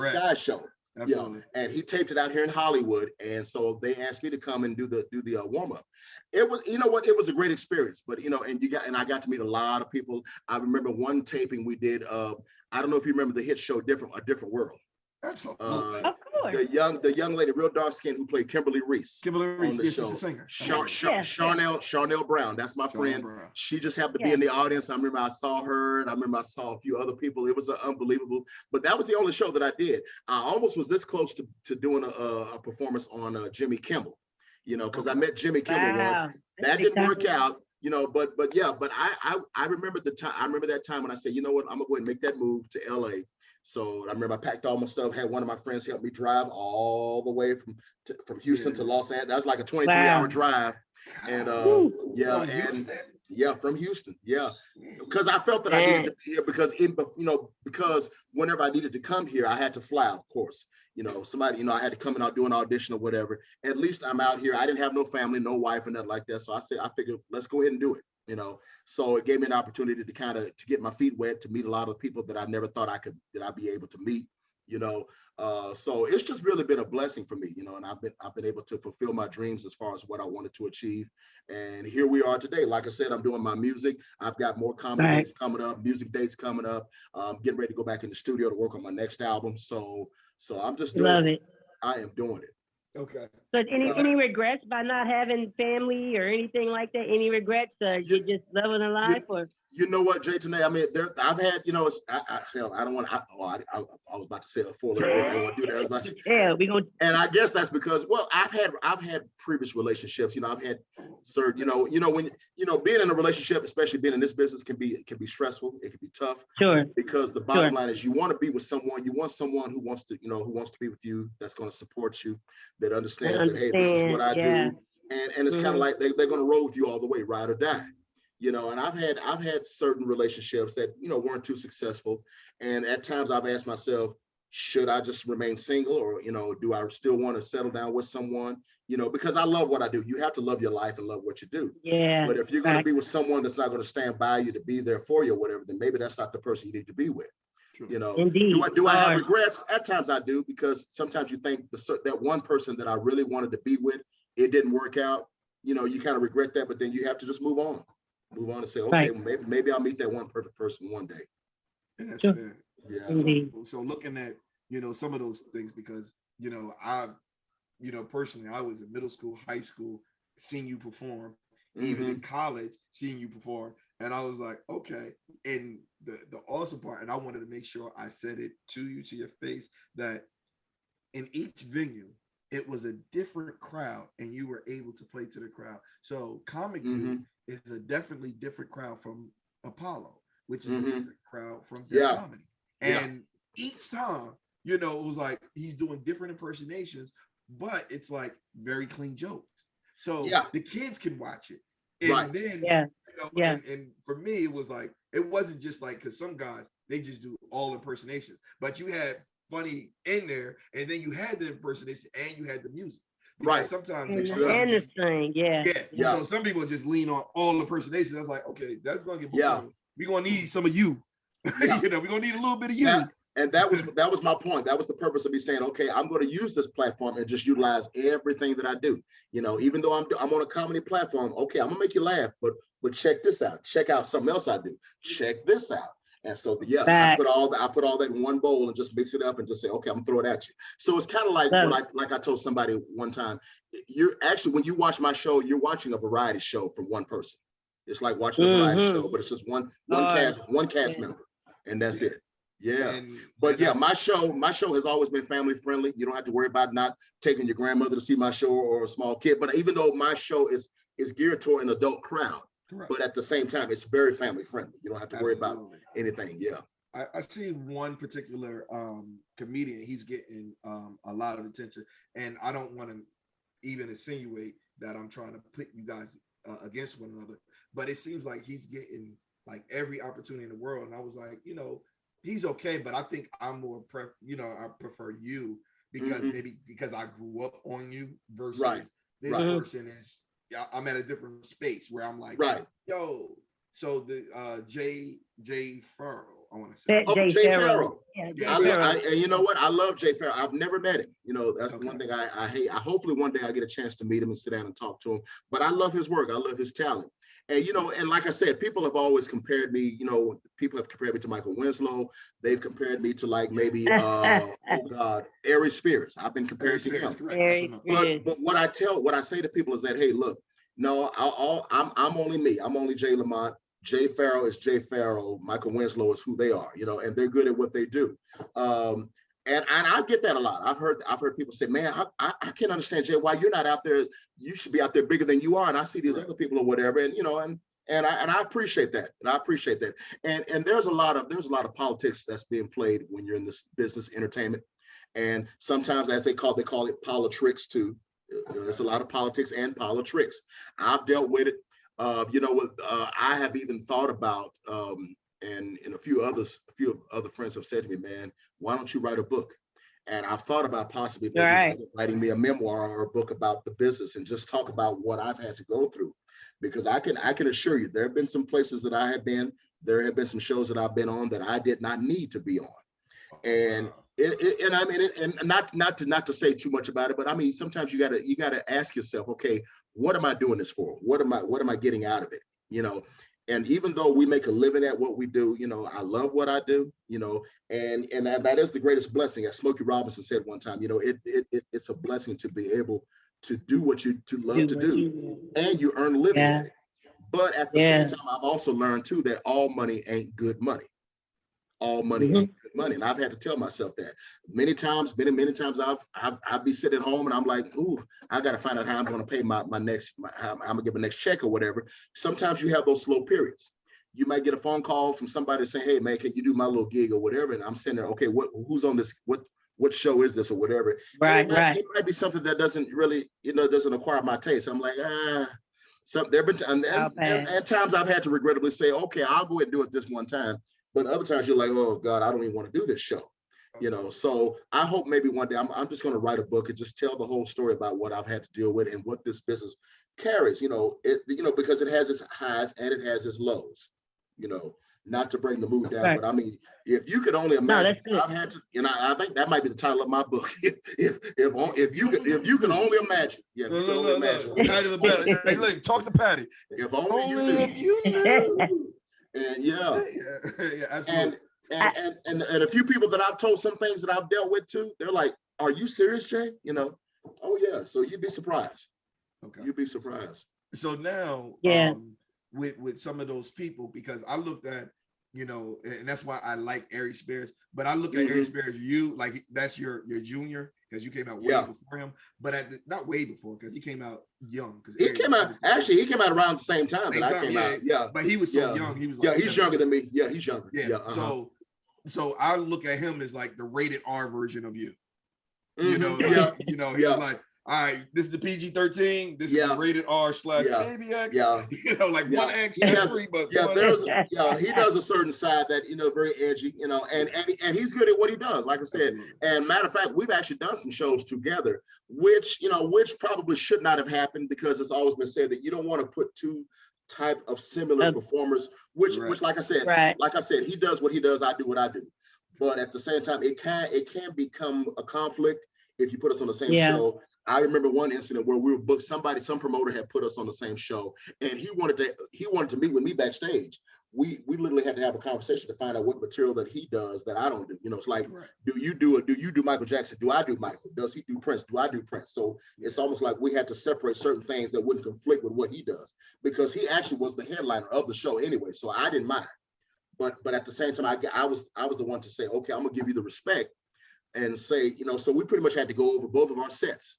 [SPEAKER 1] Sky show. Absolutely. And he taped it out here in Hollywood. And so they asked me to come and do the warm-up. It was, it was a great experience, but I got to meet a lot of people. I remember one taping we did, I don't know if you remember the hit show, A Different World.
[SPEAKER 3] Absolutely.
[SPEAKER 2] Of course.
[SPEAKER 1] The young lady, real dark skin, who played Kimberly Reese.
[SPEAKER 3] Kimberly Reese,
[SPEAKER 1] on the show.
[SPEAKER 3] She's a singer.
[SPEAKER 1] Charnel Brown, that's my friend.
[SPEAKER 3] Brown.
[SPEAKER 1] She just happened to be in the audience. I remember I saw her, and I remember I saw a few other people. It was unbelievable. But that was the only show that I did. I almost was this close to doing a performance on Jimmy Kimmel, because I met Jimmy Kimmel once. That didn't work out. But I remember the time. I remember that time when I said, you know what, I'm gonna go ahead and make that move to LA. So I remember I packed all my stuff, had one of my friends help me drive all the way from Houston to Los Angeles. That was like a 23-hour drive. And from Houston. Yeah. Because I felt that I needed to be here because whenever I needed to come here, I had to fly, of course. Somebody, I had to come and do an audition or whatever. At least I'm out here. I didn't have no family, no wife, and nothing like that. So I figured, let's go ahead and do it. So it gave me an opportunity to get my feet wet, to meet a lot of people that I never thought I'd be able to meet. you know. So it's just really been a blessing for me, you know, and I've been able to fulfill my dreams as far as what I wanted to achieve. And here we are today. Like I said, I'm doing my music. I've got more comedy dates coming up, music dates coming up. Getting ready to go back in the studio to work on my next album. So I'm just doing it. I am doing it.
[SPEAKER 3] Okay.
[SPEAKER 2] So any regrets by not having family or anything like that? Any regrets? You're just loving the life, or?
[SPEAKER 1] You know what, Jay, Tanae, I mean, I've had, you know, hell, I don't want to, I was about to say a four-letter word. I don't want to do that.
[SPEAKER 2] Yeah, we gonna.
[SPEAKER 1] And I guess that's because, well, I've had previous relationships. You know, I've had certain, when being in a relationship, especially being in this business, can be stressful. It can be tough.
[SPEAKER 2] Sure.
[SPEAKER 1] Because the bottom line is, you want to be with someone. You want someone who wants to be with you. That's going to support you. That understands that, hey, this is what I do. And it's kind of like they're going to roll with you all the way, ride or die. You know, and I've had certain relationships that, weren't too successful. And at times I've asked myself, should I just remain single, or, do I still want to settle down with someone? Because I love what I do. You have to love your life and love what you do.
[SPEAKER 2] Yeah.
[SPEAKER 1] But if you're going to be with someone that's not going to stand by you, to be there for you or whatever, then maybe that's not the person you need to be with. True.
[SPEAKER 2] Indeed.
[SPEAKER 1] Do I have regrets? At times I do, because sometimes you think that one person that I really wanted to be with, it didn't work out. You kind of regret that, but then you have to just move on and say, okay, maybe I'll meet that one perfect person one day.
[SPEAKER 3] And that's fair.
[SPEAKER 1] Yeah.
[SPEAKER 3] So looking at, some of those things, because, I, personally, I was in middle school, high school, seeing you perform, even in college, seeing you perform. And I was like, okay. And the awesome part, and I wanted to make sure I said it to you, to your face, that in each venue, it was a different crowd, and you were able to play to the crowd. So Comic View is a definitely different crowd from Apollo, which is a different crowd from comedy. And each time, it was like he's doing different impersonations, but it's like very clean jokes. So the kids can watch it. And then, and for me, it was like, it wasn't just like, because some guys, they just do all impersonations, but you had funny in there, and then you had the impersonation and you had the music. Because sometimes
[SPEAKER 2] and the thing,
[SPEAKER 3] So some people just lean on all impersonations. That's like, okay, that's gonna get boring. We're gonna need some of you. We're gonna need a little bit of you.
[SPEAKER 1] And that was my point. That was the purpose of me saying, okay, I'm going to use this platform and just utilize everything that I do. Even though I'm on a comedy platform, okay, I'm gonna make you laugh, but check this out. Check out something else I do. Check this out. And so I put all that in one bowl and just mix it up and just say, okay, I'm gonna throw it at you. So it's kind of like like I told somebody one time, you're actually, when you watch my show, you're watching a variety show from one person. It's like watching a variety show, but it's just one cast member, and that's it. Yeah. But my show has always been family friendly. You don't have to worry about not taking your grandmother to see my show, or a small kid. But even though my show is geared toward an adult crowd, but at the same time, it's very family friendly. You don't have to worry about anything. Yeah.
[SPEAKER 3] I see one particular comedian. He's getting a lot of attention, and I don't want to even insinuate that I'm trying to put you guys against one another, but it seems like he's getting like every opportunity in the world. And I was like, he's okay, but I think I'm more I prefer you, because maybe because I grew up on you versus this person is. I'm at a different space where I'm like, yo. So the Jay Farrell, I want to say.
[SPEAKER 1] Jay Farrell. And you know what? I love Jay Farrell. I've never met him. That's the one thing I hate. Hopefully one day I get a chance to meet him and sit down and talk to him. But I love his work. I love his talent. And and like I said, people have always compared me. People have compared me to Michael Winslow. They've compared me to like maybe Ari Spears. I've been compared to him. But what I say to people is that, hey, look, no, I'm only me. I'm only Jay Lamont. Jay Farrell is Jay Farrell. Michael Winslow is who they are. And they're good at what they do. And I get that a lot. I've heard people say, man, I can't understand, Jay, why you're not out there. You should be out there bigger than you are. And I see these other people or whatever. And I appreciate that. And there's a lot of politics that's being played when you're in this business, entertainment. And sometimes, as they call it politricks too. There's a lot of politics and politricks. I've dealt with it. I have even thought about, and a few other friends have said to me, man, why don't you write a book? And I've thought about possibly writing me a memoir or a book about the business and just talk about what I've had to go through. Because I can assure you, there have been some places that I have been, there have been some shows that I've been on that I did not need to be on. And And I mean, and not to say too much about it, but I mean, sometimes you gotta ask yourself, okay, what am I doing this for? What am I getting out of it? You know, and even though we make a living at what we do, you know, I love what I do, you know, and that is the greatest blessing. As Smokey Robinson said one time, you know, it's a blessing to be able to do what you love to do, and you earn a living at it. But at the same time, I've also learned too that all money ain't good money. All money ain't good money, and I've had to tell myself that many times. Many times I'll be sitting at home and I'm like, ooh, I got to find out how I'm going to pay my next, how I'm gonna get my next check or whatever. Sometimes you have those slow periods. You might get a phone call from somebody saying, hey man, can you do my little gig or whatever? And I'm sitting there, okay, who's on this? What show is this or whatever?
[SPEAKER 2] Right,
[SPEAKER 1] it might be something that doesn't really, you know, doesn't acquire my taste. I'm like, there have been and times I've had to regrettably say, okay, I'll go ahead and do it this one time. But other times you're like, oh God, I don't even want to do this show, you know. So I hope maybe one day I'm just going to write a book and just tell the whole story about what I've had to deal with and what this business carries, you know. Because it has its highs and it has its lows, you know. Not to bring the mood down, but I mean, if you could only imagine, I've had to, and I think that might be the title of my book. If you can only imagine,
[SPEAKER 3] Patty the Belly. Hey, look, talk to Patty.
[SPEAKER 1] If only you knew. And absolutely. And a few people that I've told some things that I've dealt with too, they're like, "Are you serious, Jay?" You know, oh yeah. So you'd be surprised. Okay. You'd be surprised.
[SPEAKER 3] So now, with some of those people, because I looked at, you know, and that's why I like Ari Spears. But I look at Ari Spears, like that's your junior, because you came out way before him. But not way before, because he came out young. Because
[SPEAKER 1] he came out around the same time that I came out. Yeah,
[SPEAKER 3] but he was so young. He was like
[SPEAKER 1] he's younger than me. Yeah, he's younger.
[SPEAKER 3] Yeah. So I look at him as like the rated R version of you. You know, he's like, all right, this is the PG-13. This is the rated R / baby X. You know, like 1X, but
[SPEAKER 1] he does a certain side that, you know, very edgy, you know, and he's good at what he does, like I said. And matter of fact, we've actually done some shows together, which probably should not have happened, because it's always been said that you don't want to put two type of similar performers, which like I said, he does what he does, I do what I do. But at the same time, it can become a conflict if you put us on the same show. I remember one incident where we were booked. Some promoter had put us on the same show, and he wanted to meet with me backstage. We literally had to have a conversation to find out what material that he does that I don't do. You know, it's like, do you do Michael Jackson? Do I do Michael? Does he do Prince? Do I do Prince? So it's almost like we had to separate certain things that wouldn't conflict with what he does, because he actually was the headliner of the show anyway. So I didn't mind, but at the same time, I was the one to say, okay, I'm gonna give you the respect and say, you know. So we pretty much had to go over both of our sets.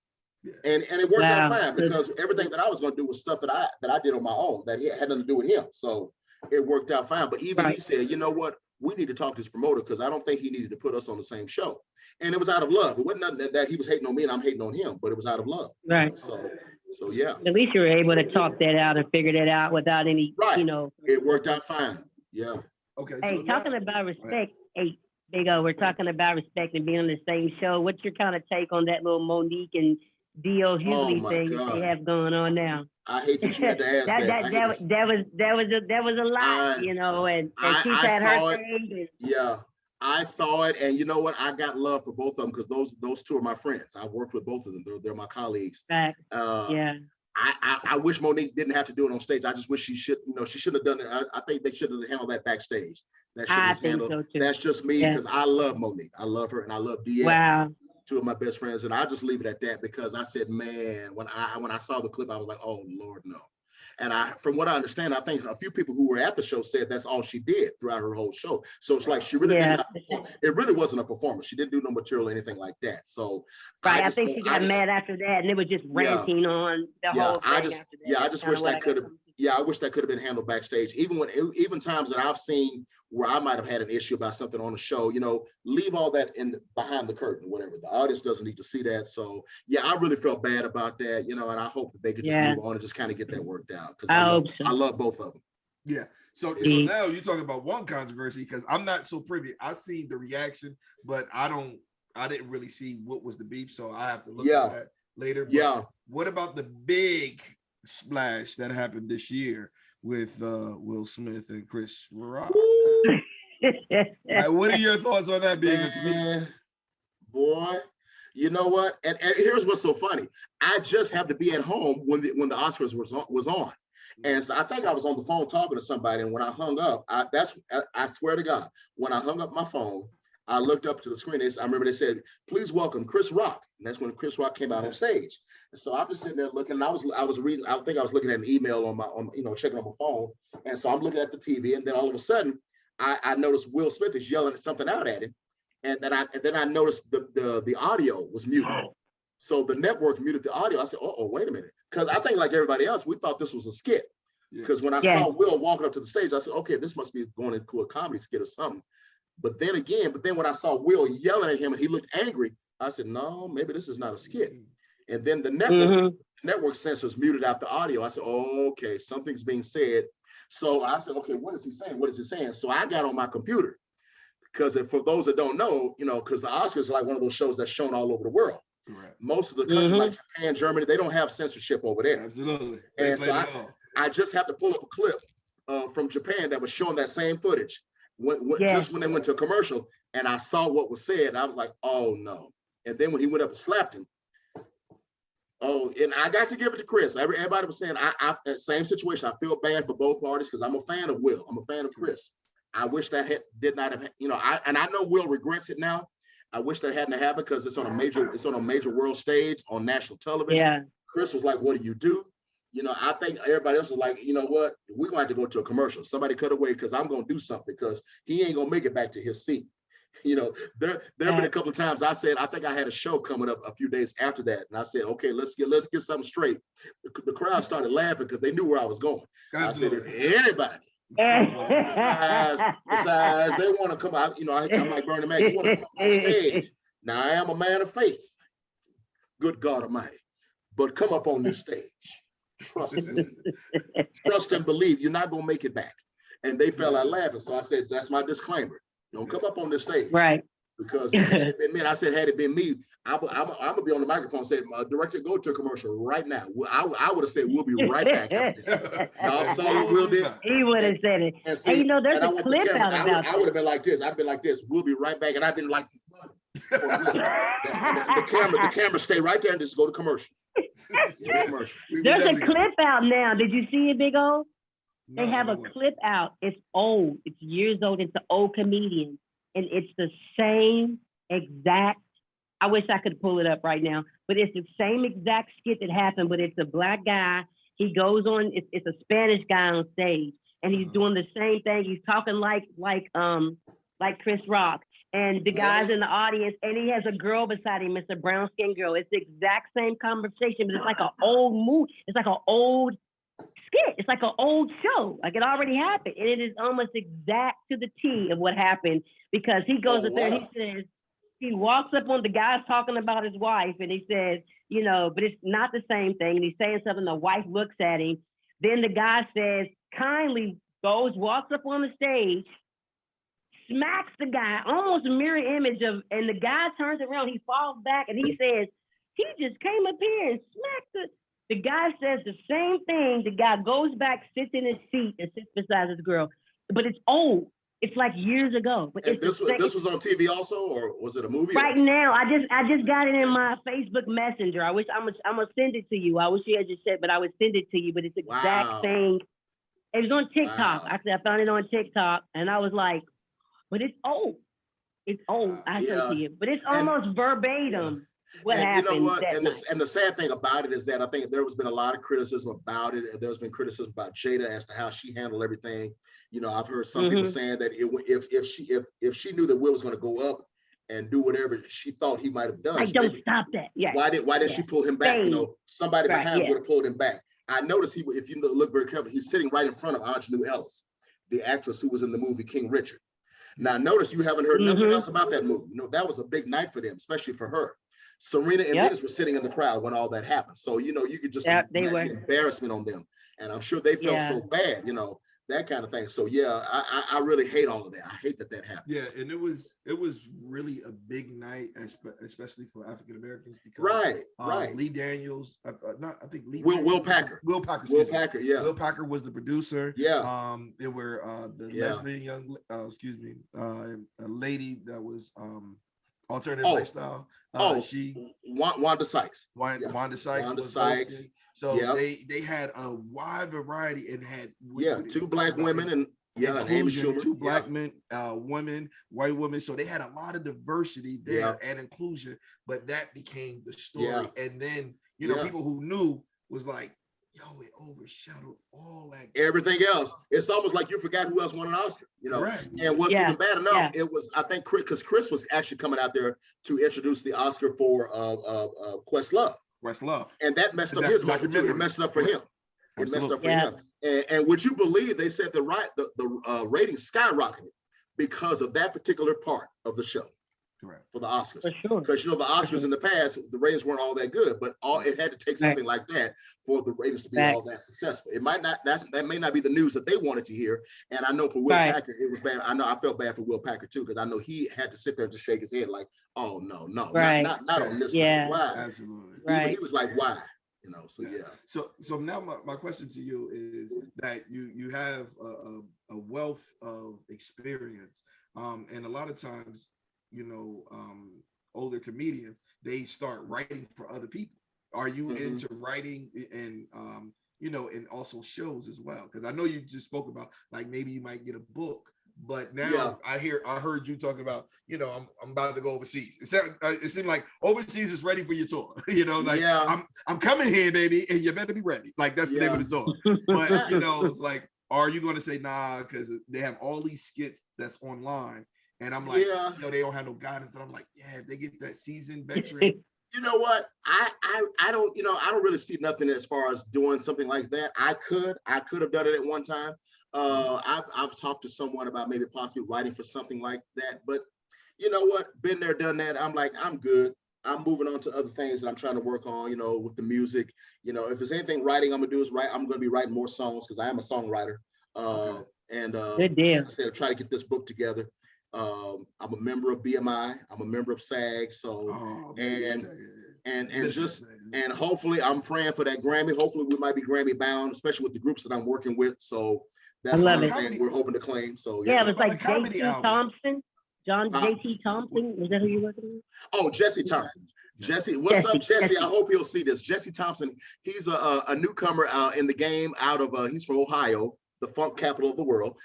[SPEAKER 1] And it worked out fine, because everything that I was going to do was stuff that I did on my own that had nothing to do with him. So it worked out fine. But even he said, you know what, we need to talk to this promoter, because I don't think he needed to put us on the same show. And it was out of love. It wasn't nothing that he was hating on me and I'm hating on him, but it was out of love.
[SPEAKER 2] Right.
[SPEAKER 1] So yeah.
[SPEAKER 2] At least you were able to talk that out and figure that out without any, you know.
[SPEAKER 1] It worked out fine. Yeah.
[SPEAKER 3] Okay.
[SPEAKER 2] Hey, talking about respect. Hey, Big O, we're talking about respect and being on the same show. What's your kind of take on that little Monique and D.O. Hughley thing that they have going on now?
[SPEAKER 1] I hate that you had to ask
[SPEAKER 2] that was a lot, you know, and she said her thing.
[SPEAKER 1] I saw it, and you know what? I got love for both of them, because those two are my friends. I've worked with both of them. They're my colleagues. I wish Monique didn't have to do it on stage. I just wish she shouldn't have done it. I think they should have handled that backstage. That's just me, because I love Monique. I love her, and I love D.A.
[SPEAKER 2] Wow.
[SPEAKER 1] Two of my best friends, and I'll just leave it at that, because I said, man, when I saw the clip, I was like, oh Lord, no. And from what I understand, I think a few people who were at the show said that's all she did throughout her whole show. So it's like she really did not perform. It really wasn't a performance. She didn't do no material or anything like that. So
[SPEAKER 2] I think she got mad after that, and it was just ranting on the whole thing.
[SPEAKER 1] I just wish that could have. I wish that could have been handled backstage. Even times that I've seen where I might have had an issue about something on the show, you know, leave all that behind the curtain, whatever. The audience doesn't need to see that. So yeah, I really felt bad about that, you know, and I hope that they could just move on and just kind of get that worked out, because I love both of them.
[SPEAKER 3] Yeah. So now you're talking about one controversy, because I'm not so privy. I seen the reaction, but I didn't really see what was the beef, so I have to look at that later. But what about the big splash that happened this year with Will Smith and Chris Rock? What are your thoughts on that, being a comedian?
[SPEAKER 1] boy, you know what? And here's what's so funny. I just happened to be at home when the Oscars was on. And so I think I was on the phone talking to somebody, and when I hung up, I swear to God, when I hung up my phone, I looked up to the screen. I remember they said, "Please welcome Chris Rock." And that's when Chris Rock came out on stage. And so I'm just sitting there looking. And I was reading. I think I was looking at an email on checking on my phone. And so I'm looking at the TV, and then all of a sudden, I noticed Will Smith is yelling something out at him, and then I noticed the audio was muted. So the network muted the audio. I said, "Oh, wait a minute," because I think like everybody else, we thought this was a skit. Because when I saw Will walking up to the stage, I said, "Okay, this must be going into a comedy skit or something." But then when I saw Will yelling at him and he looked angry, I said, "No, maybe this is not a skit." And then the network censors muted out the audio. I said, "Oh, okay, something's being said." So I said, "Okay, what is he saying? What is he saying?" So I got on my computer, because for those that don't know, because the Oscars are like one of those shows that's shown all over the world. Right. Most of the countries like Japan, Germany, they don't have censorship over there.
[SPEAKER 3] Absolutely.
[SPEAKER 1] And so I just have to pull up a clip from Japan that was showing that same footage just when they went to a commercial, and I saw what was said, and I was like, "Oh no!" And then when he went up and slapped him, and I got to give it to Chris. Everybody was saying, same situation. I feel bad for both parties because I'm a fan of Will. I'm a fan of Chris. I wish that did not have, and I know Will regrets it now. I wish that hadn't happened because it's on a major world stage on national television. Yeah. Chris was like, "What do you do?" I think everybody else was like, "You know what? We're gonna have to go to a commercial. Somebody cut away because I'm gonna do something because he ain't gonna make it back to his seat." There have been a couple of times I said, I think I had a show coming up a few days after that, and I said, "Okay, let's get something straight." The crowd started laughing because they knew where I was going. Absolutely. I said, "If anybody besides they want to come out, I'm like Bernie Mac, you want to come on stage. Now I am a man of faith, good God Almighty, but come up on this stage. Trust and believe you're not gonna make it back." And they fell out laughing. So I said, "That's my disclaimer. Don't come up on this stage." Right. Because had it been me, I'm gonna be on the microphone and say, "Director, go to a commercial right now." I would have said, "We'll be right back." Y'all saw what Will did? He would have said it. And there's a clip out about that. I would have been like this. I've been like this. "We'll be right back." And I've been like, the camera stay right there and just go to commercial. There's a clip out now. Did you see it, Big O? They have a clip out. It's old. It's years old. It's an old comedian. And it's the same exact, I wish I could pull it up right now, but it's the same exact skit that happened, but it's a Black guy. He goes on, it's a Spanish guy on stage, and he's doing the same thing. He's talking like Chris Rock. And the guy's in the audience, and he has a girl beside him. It's a brown skinned girl. It's the exact same conversation, but it's like an old movie. It's like an old skit. It's like an old show. Like it already happened. And it is almost exact to the T of what happened, because he goes up there and he says, he walks up on the guy's talking about his wife, and he says, but it's not the same thing. And he's saying something, the wife looks at him. Then the guy says, kindly walks up on the stage, smacks the guy, almost a mirror image of, and the guy turns around, he falls back, and he says, "He just came up here and smacked the guy says the same thing. The guy goes back, sits in his seat, and sits beside his girl. But it's old. It's like years ago. But this was on TV also, or was it a movie? Right now, I just got it in my Facebook Messenger. I wish I'm gonna send it to you. I wish you had just said, but I would send it to you. But it's the exact thing. It was on TikTok. Wow. I found it on TikTok, and I was like, but it's old. It's old. I sent it to you, but it's almost verbatim. What happened? You know what? And the sad thing about it is that I think there has been a lot of criticism about it. There's been criticism about Jada as to how she handled everything. I've heard some people saying that if she knew that Will was going to go up and do whatever she thought he might have done, don't stop that. Yeah. Why did she pull him back? Somebody behind would have pulled him back. I noticed if you look very carefully, he's sitting right in front of Aunjanue Ellis, the actress who was in the movie King Richard. Now, notice you haven't heard nothing else about that movie. That was a big night for them, especially for her. Serena and Venus were sitting in the crowd when all that happened. So, you could just imagine the embarrassment on them. And I'm sure they felt so bad, that kind of thing. So, I really hate all of that. I hate that happened.
[SPEAKER 3] Yeah, and it was really a big night, especially for African Americans. Because, Lee Daniels,
[SPEAKER 1] Will Packer.
[SPEAKER 3] Will Packer,
[SPEAKER 1] yeah.
[SPEAKER 3] Will Packer was the producer.
[SPEAKER 1] Yeah.
[SPEAKER 3] There were the lesbian young, a lady that was Alternative lifestyle.
[SPEAKER 1] Wanda Sykes.
[SPEAKER 3] Wanda Sykes was hosting. So they had a wide variety and had
[SPEAKER 1] two black women and
[SPEAKER 3] inclusion, two black men, women, white women. So they had a lot of diversity there and inclusion, but that became the story. And then, you know, people who knew was like, yo, it overshadowed all that.
[SPEAKER 1] Everything else. It's almost like you forgot who else won an Oscar, you know.
[SPEAKER 3] Correct.
[SPEAKER 1] And what's even bad enough, it was, I think, because Chris was actually coming out there to introduce the Oscar for Questlove.
[SPEAKER 3] Questlove.
[SPEAKER 1] And that messed up his market too. It messed up for him. It messed up for him. And would you believe they said the ratings skyrocketed because of that particular part of the show?
[SPEAKER 3] Correct.
[SPEAKER 1] For the Oscars.
[SPEAKER 2] For sure.
[SPEAKER 1] Because you know the Oscars in the past, the ratings weren't all that good, but it had to take something like that for the ratings to be all that successful. It might not, that may not be the news that they wanted to hear. And I know for Will Packer, it was bad. I know I felt bad for Will Packer too, because I know he had to sit there and just shake his head like, oh no, not on this one. Why?
[SPEAKER 3] Absolutely.
[SPEAKER 1] He was like, why? You know,
[SPEAKER 3] so now my question to you is that you have a wealth of experience, and a lot of times, you know, older comedians, they start writing for other people. Are you into writing and you know, and also shows as well? Because I know you just spoke about like maybe you might get a book, but now I heard you talking about, you know, I'm about to go overseas. It seemed like overseas is ready for your tour. You know, like I'm coming here, baby, and you better be ready. Like that's the name of the tour. But you know, it's like, are you going to say nah? Because they have all these skits that's online. And I'm like, you know, they don't have no guidance. And I'm like, if they get that seasoned veteran.
[SPEAKER 1] You know what? I don't, you know, I don't really see nothing as far as doing something like that. I could have done it at one time. I've talked to someone about maybe possibly writing for something like that. But you know what? Been there, done that. I'm like, I'm good. I'm moving on to other things that I'm trying to work on, you know, with the music. You know, if there's anything writing I'm gonna do is write. I'm gonna be writing more songs because I am a songwriter. And
[SPEAKER 2] good deal.
[SPEAKER 1] I said, try to get this book together. I'm a member of BMI. I'm a member of SAG. So and hopefully I'm praying for that Grammy. Hopefully we might be Grammy bound, especially with the groups that I'm working with. So that's another thing we're hoping to claim. So
[SPEAKER 2] it was like J.T. Thompson. J.T. Thompson. Was that who you're working with?
[SPEAKER 1] Oh, Jesse Thompson. Jesse, what's up, Jesse? I hope he'll see this. Jesse Thompson. He's a newcomer in the game. He's from Ohio, the funk capital of the world.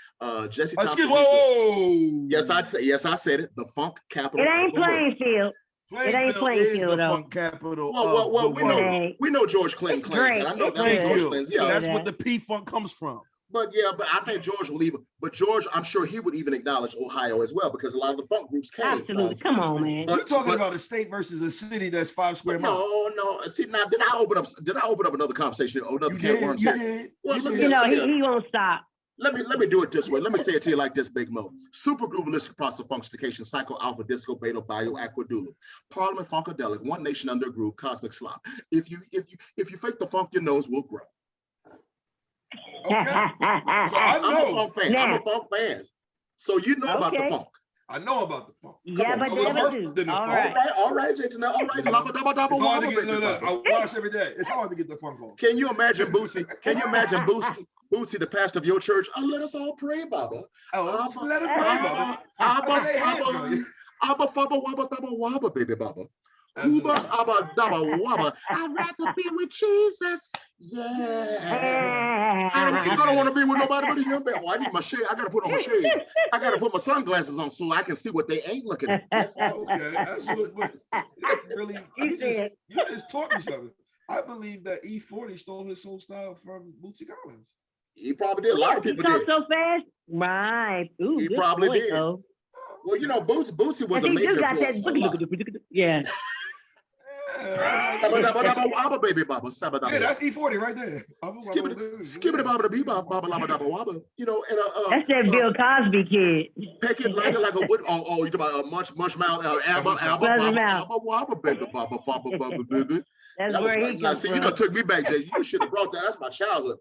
[SPEAKER 1] Jesse Thompson.
[SPEAKER 3] Whoa!
[SPEAKER 1] Yes, I said it. The funk capital.
[SPEAKER 2] It ain't Plainfield. It ain't Plainfield,
[SPEAKER 3] the funk capital.
[SPEAKER 1] Well, we know George Clinton claims. I know that's George Clinton's. Yeah,
[SPEAKER 3] that's what the P funk comes from.
[SPEAKER 1] But I think George will even. But George, I'm sure he would even acknowledge Ohio as well because a lot of the funk groups came.
[SPEAKER 2] Absolutely, come on, man.
[SPEAKER 3] You're talking about a state versus a city that's 5 square miles.
[SPEAKER 1] No. See, now did I open up another conversation? Another can of worms?
[SPEAKER 2] You did. Well, he won't stop.
[SPEAKER 1] Let me do it this way. Let me say it to you like this, Big Mo. Supergroup holistic process function, psycho alpha disco beta bio aquadula. Parliament funkadelic, one nation under a groove, cosmic slop. If you fake the funk, your nose will grow.
[SPEAKER 3] Okay. So
[SPEAKER 1] I'm a funk fan. So you know about the funk.
[SPEAKER 3] I know about the funk.
[SPEAKER 2] Yeah, but never do. All
[SPEAKER 1] right, Jason. All right.
[SPEAKER 3] I watch every day. It's hard to get the funk on.
[SPEAKER 1] Can you imagine Boosie? Boosie, the pastor of your church? Let us all pray, Baba.
[SPEAKER 3] Let us pray, Baba.
[SPEAKER 1] Abba, Faba, Wabba, Thaba, Wabba, baby Baba. Uba, Abba, Daba, Wabba. I'd rather be with Jesus. Yeah. I don't want to be with nobody but you. Oh, I need my shade. I got to put on my shades. I got to put my sunglasses on so I can see what they ain't looking at.
[SPEAKER 3] Okay, absolutely. Really, you just taught me something. I believe that E40 stole his whole style from Bootsy Collins.
[SPEAKER 1] He probably did. A lot of people did.
[SPEAKER 2] So fast, right? Ooh,
[SPEAKER 1] he probably did. Though. Well, you know, Bootsy was a major influence.
[SPEAKER 2] Yeah.
[SPEAKER 1] Baby Baba.
[SPEAKER 3] Yeah, that's E40 right there.
[SPEAKER 1] Skip it, Baba, the Baba, Baba. You know, and
[SPEAKER 2] that's that Bill Cosby kid.
[SPEAKER 1] Peck it like a wood. You talking about munch mouth, Baba, baby Baba, baby.
[SPEAKER 2] That's where he comes
[SPEAKER 1] from. You took me back, Jay. You should have brought that. That's my childhood.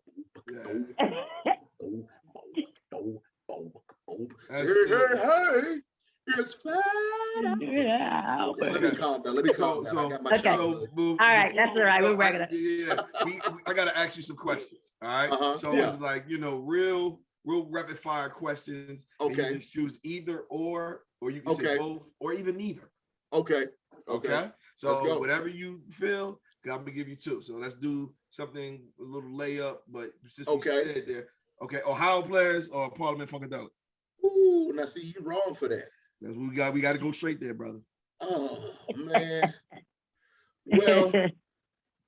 [SPEAKER 1] Hey. It's flat. Let me calm down.
[SPEAKER 2] All right, that's all right. We're wrapping up.
[SPEAKER 3] I got to ask you some questions. All right. So it's like, real rapid fire questions. Okay. You just choose either or you can say both, or even neither.
[SPEAKER 1] Okay.
[SPEAKER 3] So whatever you feel, I'm gonna give you 2. So let's do something a little layup, but since we said there, Ohio players or Parliament Funkadelic.
[SPEAKER 1] Ooh, now see, you wrong for that.
[SPEAKER 3] That's what we got. We got to go straight there, brother.
[SPEAKER 1] Oh man. Well,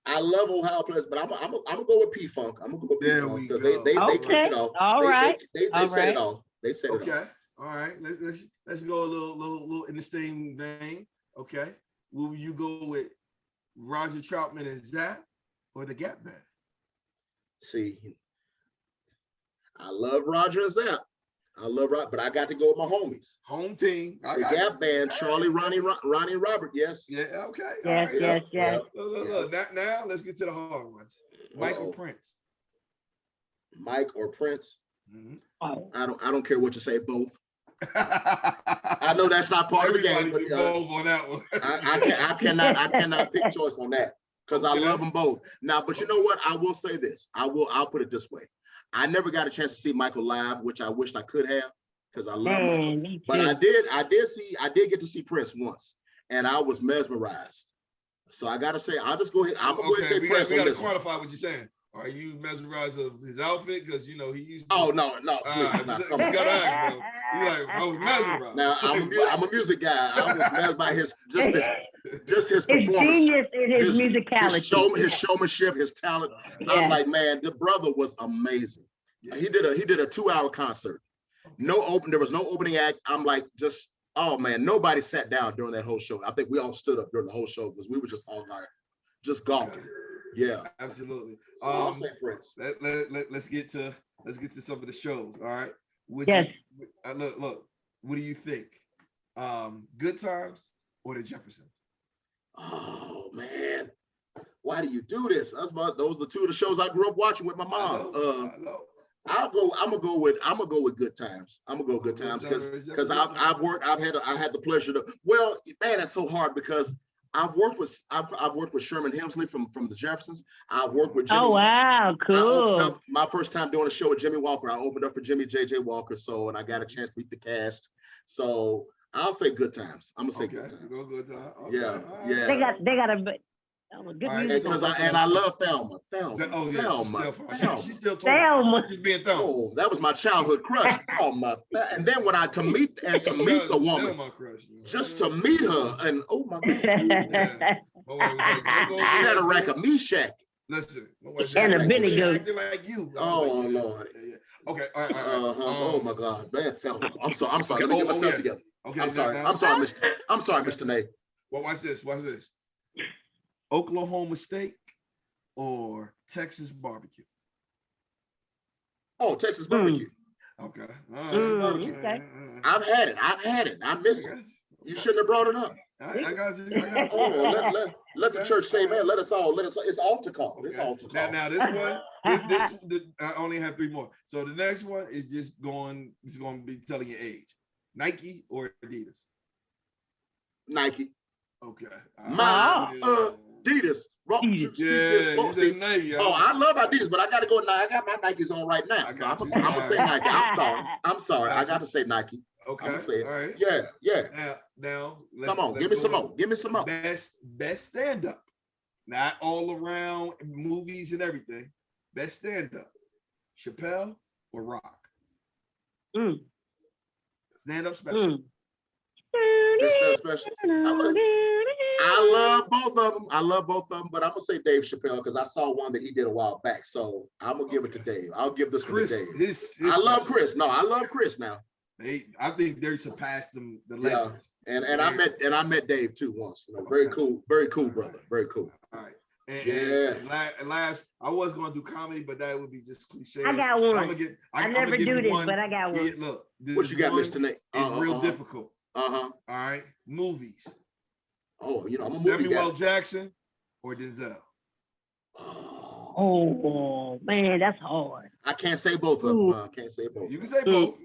[SPEAKER 1] I love Ohio players, but I'm gonna go with P Funk. I'm gonna go with P Funk because they kicked it off.
[SPEAKER 2] All right.
[SPEAKER 1] They set it off. They set it off.
[SPEAKER 3] Okay. All right. Let's go a little in the same vein. Okay. Will you go with Roger Troutman and Zap or the Gap Band?
[SPEAKER 1] See, I love Roger and Zap. I love Roger, but I got to go with my homies.
[SPEAKER 3] Home team.
[SPEAKER 1] The Gap Band, Charlie, Ronnie, and Robert. Yes.
[SPEAKER 3] Yeah. Okay.
[SPEAKER 2] Yes.
[SPEAKER 3] Look. Now let's get to the hard ones. Mike or Prince?
[SPEAKER 1] Mike or Prince?
[SPEAKER 3] Mm-hmm.
[SPEAKER 1] I don't care what you say. Both. I know that's not part of the game. But,
[SPEAKER 3] both on that one.
[SPEAKER 1] I cannot pick choice on that because I love them both. Now, but you know what? I will say this. I'll put it this way. I never got a chance to see Michael live, which I wished I could have because I love him. But I did get to see Prince once, and I was mesmerized. So I gotta say, I'll just go ahead. I'm going to say Prince.
[SPEAKER 3] We gotta quantify what you're saying. Are you mesmerized of his outfit? Because he used to.
[SPEAKER 1] Oh no.
[SPEAKER 3] You gotta ask, bro. You're like, I was mesmerized.
[SPEAKER 1] Now I'm a music guy. I was mesmerized by his performance.
[SPEAKER 2] His genius in his musicality.
[SPEAKER 1] His showmanship, his talent. Yeah. I'm like, man, the brother was amazing. Yeah. He did a 2-hour concert. There was no opening act. I'm like, oh man, nobody sat down during that whole show. I think we all stood up during the whole show because we were just all like, just golfing. Okay. Yeah,
[SPEAKER 3] absolutely.
[SPEAKER 1] So I'll say Prince.
[SPEAKER 3] Let's get to some of the shows. All right.
[SPEAKER 2] Yes.
[SPEAKER 3] Look. What do you think? Good Times or the Jeffersons?
[SPEAKER 1] Oh man, why do you do this? Those are the 2 of the shows I grew up watching with my mom. I know. I'm gonna go with Good Times. I'm gonna go with Good Times because I had the pleasure to. Well, man, that's so hard because I've worked with Sherman Hemsley from the Jeffersons. I've worked with Jimmy.
[SPEAKER 2] Oh wow, cool!
[SPEAKER 1] My first time doing a show with Jimmy Walker, I opened up for Jimmy J.J. Walker, and I got a chance to meet the cast. So I'll say Good Times. I'm gonna say Good Times.
[SPEAKER 3] Go Good Times.
[SPEAKER 1] Okay. Yeah.
[SPEAKER 2] They got a good music.
[SPEAKER 1] And I love Thelma.
[SPEAKER 3] Oh yeah,
[SPEAKER 1] Thelma.
[SPEAKER 3] She's still
[SPEAKER 2] Thelma.
[SPEAKER 3] She's being Thelma.
[SPEAKER 1] Oh, that was my childhood crush. Thelma. And then when to meet the woman, just to meet her, and oh my God, she had a rack of Meshack.
[SPEAKER 3] Listen,
[SPEAKER 2] and a Billy Goat.
[SPEAKER 3] Acting like you.
[SPEAKER 1] Oh Lord.
[SPEAKER 3] Yeah. Okay. All right.
[SPEAKER 1] Oh my God, man, Thelma. I'm sorry. Let me get myself together. Okay. I'm sorry, Mr. Tanae.
[SPEAKER 3] Well, watch this. Oklahoma steak or Texas barbecue?
[SPEAKER 1] Oh, Texas barbecue.
[SPEAKER 3] Okay.
[SPEAKER 2] Okay.
[SPEAKER 1] I've had it. I miss it. You shouldn't have brought it up.
[SPEAKER 3] I got you.
[SPEAKER 1] Oh, let the church say, man, it's altar call. Okay. It's altar call.
[SPEAKER 3] Now this one, I only have 3 more. So the next one is just going to be telling your age. Nike or Adidas?
[SPEAKER 1] Nike.
[SPEAKER 3] Okay.
[SPEAKER 1] Adidas.
[SPEAKER 3] Yeah.
[SPEAKER 1] I love Adidas, but I got to go now. I got my Nikes on right now. So I'm gonna say Nike. I'm sorry. I got to say Nike.
[SPEAKER 3] Okay.
[SPEAKER 1] I'm gonna say it.
[SPEAKER 3] All right.
[SPEAKER 1] Yeah.
[SPEAKER 3] Now
[SPEAKER 1] come on. Give me some more. Give me some more.
[SPEAKER 3] Best stand up. Not all around movies and everything. Best stand up. Chappelle or Rock? Stand up special.
[SPEAKER 1] Special. I love both of them, but I'm gonna say Dave Chappelle because I saw one that he did a while back. So I'm gonna give it to Dave. I'll give this one to Dave. I love Chris. No, I love Chris now.
[SPEAKER 3] I think they surpassed them, the legends.
[SPEAKER 1] Yeah. And I met Dave too once. Very cool brother. Very cool.
[SPEAKER 3] All right. And last, I was going to do comedy, but that would be just cliche.
[SPEAKER 2] I got one. I never do this, but I got one.
[SPEAKER 1] Yeah, look, what you got, Mr. Nate?
[SPEAKER 3] It's real difficult.
[SPEAKER 1] All
[SPEAKER 3] right, movies.
[SPEAKER 1] Oh, I'm a movie guy.
[SPEAKER 3] Samuel Jackson or Denzel?
[SPEAKER 2] Oh man, that's hard.
[SPEAKER 1] I can't say both of them. I can't say both.
[SPEAKER 3] You can say both.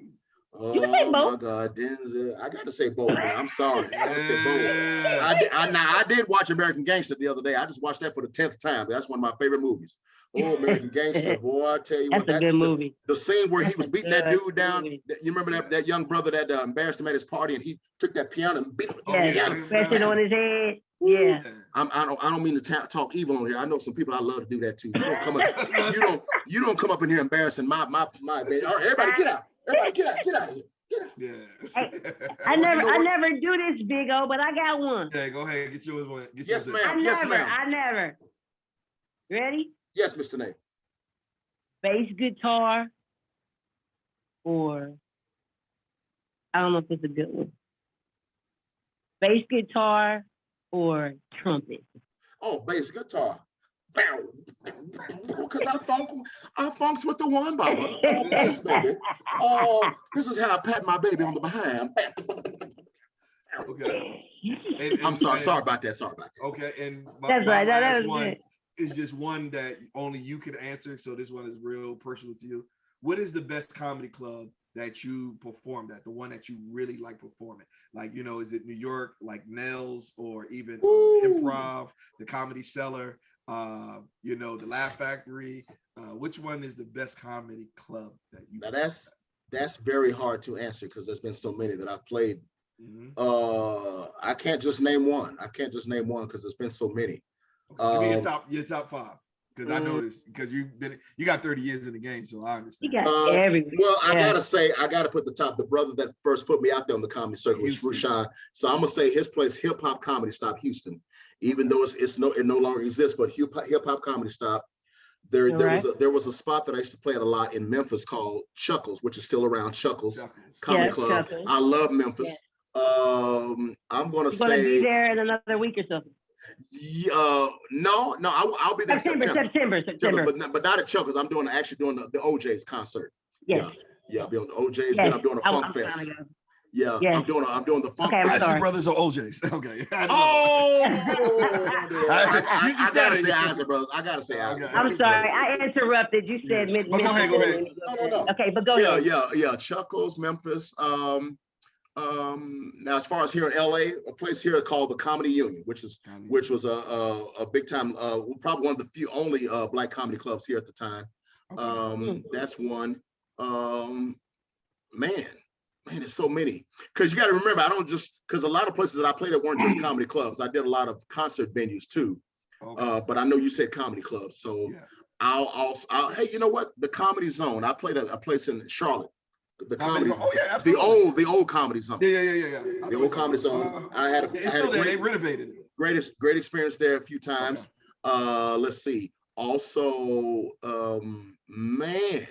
[SPEAKER 2] You can say
[SPEAKER 1] Oh
[SPEAKER 2] both.
[SPEAKER 1] my God, Denzel. I got to say both, man. I'm sorry. I got to say both.
[SPEAKER 3] Yeah.
[SPEAKER 1] I did watch American Gangster the other day. I just watched that for the 10th time. That's one of my favorite movies. Oh, American Gangster, boy, I tell you
[SPEAKER 2] That's
[SPEAKER 1] what,
[SPEAKER 2] a good movie.
[SPEAKER 1] the scene where he
[SPEAKER 2] That's
[SPEAKER 1] was
[SPEAKER 2] a
[SPEAKER 1] beating that
[SPEAKER 2] good
[SPEAKER 1] dude down.
[SPEAKER 2] movie.
[SPEAKER 1] You remember that young brother that embarrassed him at his party, and he took that piano and beat him.
[SPEAKER 3] Oh, yeah.
[SPEAKER 2] Press it on his head.
[SPEAKER 1] Woo.
[SPEAKER 2] Yeah.
[SPEAKER 1] I don't mean to talk evil on here. I know some people I love to do that too. You don't come up, you don't come up in here embarrassing my baby. All right, everybody get out. Everybody get out of here. Get out.
[SPEAKER 3] Yeah.
[SPEAKER 2] Hey, I never do this, Big O, but I got one.
[SPEAKER 3] Yeah, go ahead. Get yours one.
[SPEAKER 1] Yes, ma'am. Yes, ma'am.
[SPEAKER 2] I never. Ready?
[SPEAKER 1] Yes, Mr. Tanae.
[SPEAKER 2] Bass guitar or I don't know if it's a good one. Bass guitar or trumpet.
[SPEAKER 1] Oh, bass guitar. Because I funks with the one, Baba. Oh, bass, baby. Oh, this is how I pat my baby on the behind.
[SPEAKER 3] Okay.
[SPEAKER 1] I'm sorry about that.
[SPEAKER 3] Okay, and
[SPEAKER 2] that's right. That was
[SPEAKER 3] one
[SPEAKER 2] good.
[SPEAKER 3] is just one that only you can answer. So this one is real personal to you. What is the best comedy club that you performed at? The one that you really like performing? Like, you know, is it New York, like Nels, or even Improv, the Comedy Cellar, you know, the Laugh Factory? Which one is the best comedy club that you?
[SPEAKER 1] Now that's very hard to answer because there's been so many that I've played.
[SPEAKER 3] Mm-hmm.
[SPEAKER 1] I can't just name one. Because there's been so many.
[SPEAKER 3] Okay. Give me your top five. Because I know this, because you got 30 years in the game, so I understand.
[SPEAKER 2] You got everything.
[SPEAKER 1] Well, I gotta put the brother that first put me out there on the comedy circuit was Rushan. So I'm gonna say his place, Hip Hop Comedy Stop Houston, even though it no longer exists, but Hip Hop Comedy Stop. There was a spot that I used to play at a lot in Memphis called Chuckles, which is still around. Chuckles Comedy Club.
[SPEAKER 2] Chuckles.
[SPEAKER 1] I love Memphis. I'm gonna say
[SPEAKER 2] be there in another week or something.
[SPEAKER 1] No, I'll be there
[SPEAKER 2] September.
[SPEAKER 1] But not at Chuckles. I'm actually doing the OJ's concert.
[SPEAKER 2] Yes.
[SPEAKER 1] Yeah, I'll be on the OJ's. Then I'm doing a Funk Fest. Yeah, yes. I'm doing the Funk Fest.
[SPEAKER 3] Isley Brothers or OJ's? Okay.
[SPEAKER 1] Oh, I gotta say Isley Brothers. I gotta say Isley.
[SPEAKER 2] I'm sorry, I interrupted. You said mid.
[SPEAKER 3] Go ahead.
[SPEAKER 1] No.
[SPEAKER 2] Okay, but go ahead.
[SPEAKER 1] Yeah. Chuckles, Memphis. Now, as far as here in LA, a place here called the Comedy Union, which was a big time, probably one of the few only Black comedy clubs here at the time. That's one. Man, there's so many. Because you got to remember, I don't just because a lot of places that I played at weren't just comedy clubs. I did a lot of concert venues too. But I know you said comedy clubs, so I'll hey, you know what? The Comedy Zone. I played a place in Charlotte. The comedy,
[SPEAKER 3] absolutely.
[SPEAKER 1] the old Comedy Zone.
[SPEAKER 3] Yeah.
[SPEAKER 1] The old Comedy Zone. I had a
[SPEAKER 3] they renovated it.
[SPEAKER 1] Great experience there a few times. Let's see. Also, man,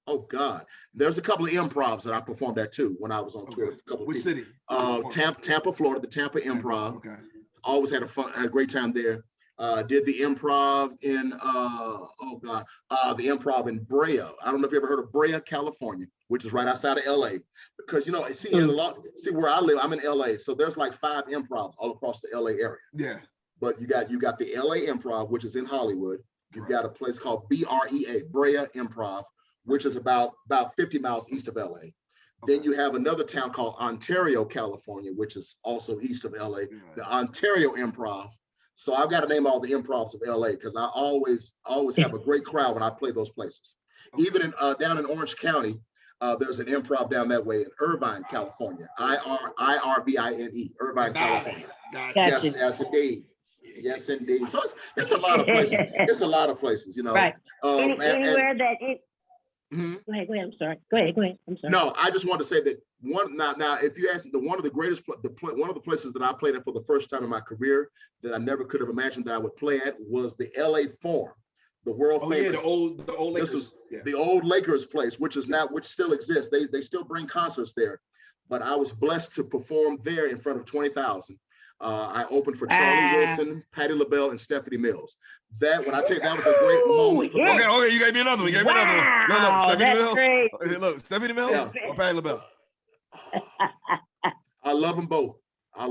[SPEAKER 1] oh God, there's a couple of improvs that I performed at too when I was on tour.
[SPEAKER 3] Which city?
[SPEAKER 1] Tampa, Florida. The Tampa Improv.
[SPEAKER 3] Okay.
[SPEAKER 1] Always had a great time there. Did the improv in the improv in Brea. I don't know if you ever heard of Brea, California, which is right outside of LA. Because you know, see where I live, I'm in LA, so there's like 5 improvs all across the LA area.
[SPEAKER 3] Yeah.
[SPEAKER 1] But you got the LA Improv, which is in Hollywood. You've got a place called BREA, Brea Improv, which is about 50 miles east of LA. Then you have another town called Ontario, California, which is also east of LA, the Ontario Improv. So I've got to name all the improvs of LA because I always have a great crowd when I play those places. Even in down in Orange County, there's an improv down that way in Irvine, California. IRVINE, Irvine, California. Yes, indeed. So it's a lot of places. It's a lot of places, you know.
[SPEAKER 2] Right. Anywhere that it. Go ahead. I'm sorry. Go ahead. I'm sorry.
[SPEAKER 1] No, I just want to say that now, if you ask me, one of the places that I played at for the first time in my career that I never could have imagined that I would play at was the LA Forum, the world famous.
[SPEAKER 3] The old Lakers.
[SPEAKER 1] This is the old Lakers place, which still exists. They still bring concerts there, but I was blessed to perform there in front of 20,000. I opened for Charlie Wilson, Patti LaBelle, and Stephanie Mills. That when I tell you that was a great moment.
[SPEAKER 3] Okay, you gave me another one. No, Stephanie Mills.
[SPEAKER 2] Great.
[SPEAKER 3] Look, Stephanie Mills or Patti LaBelle.
[SPEAKER 1] I love them both. But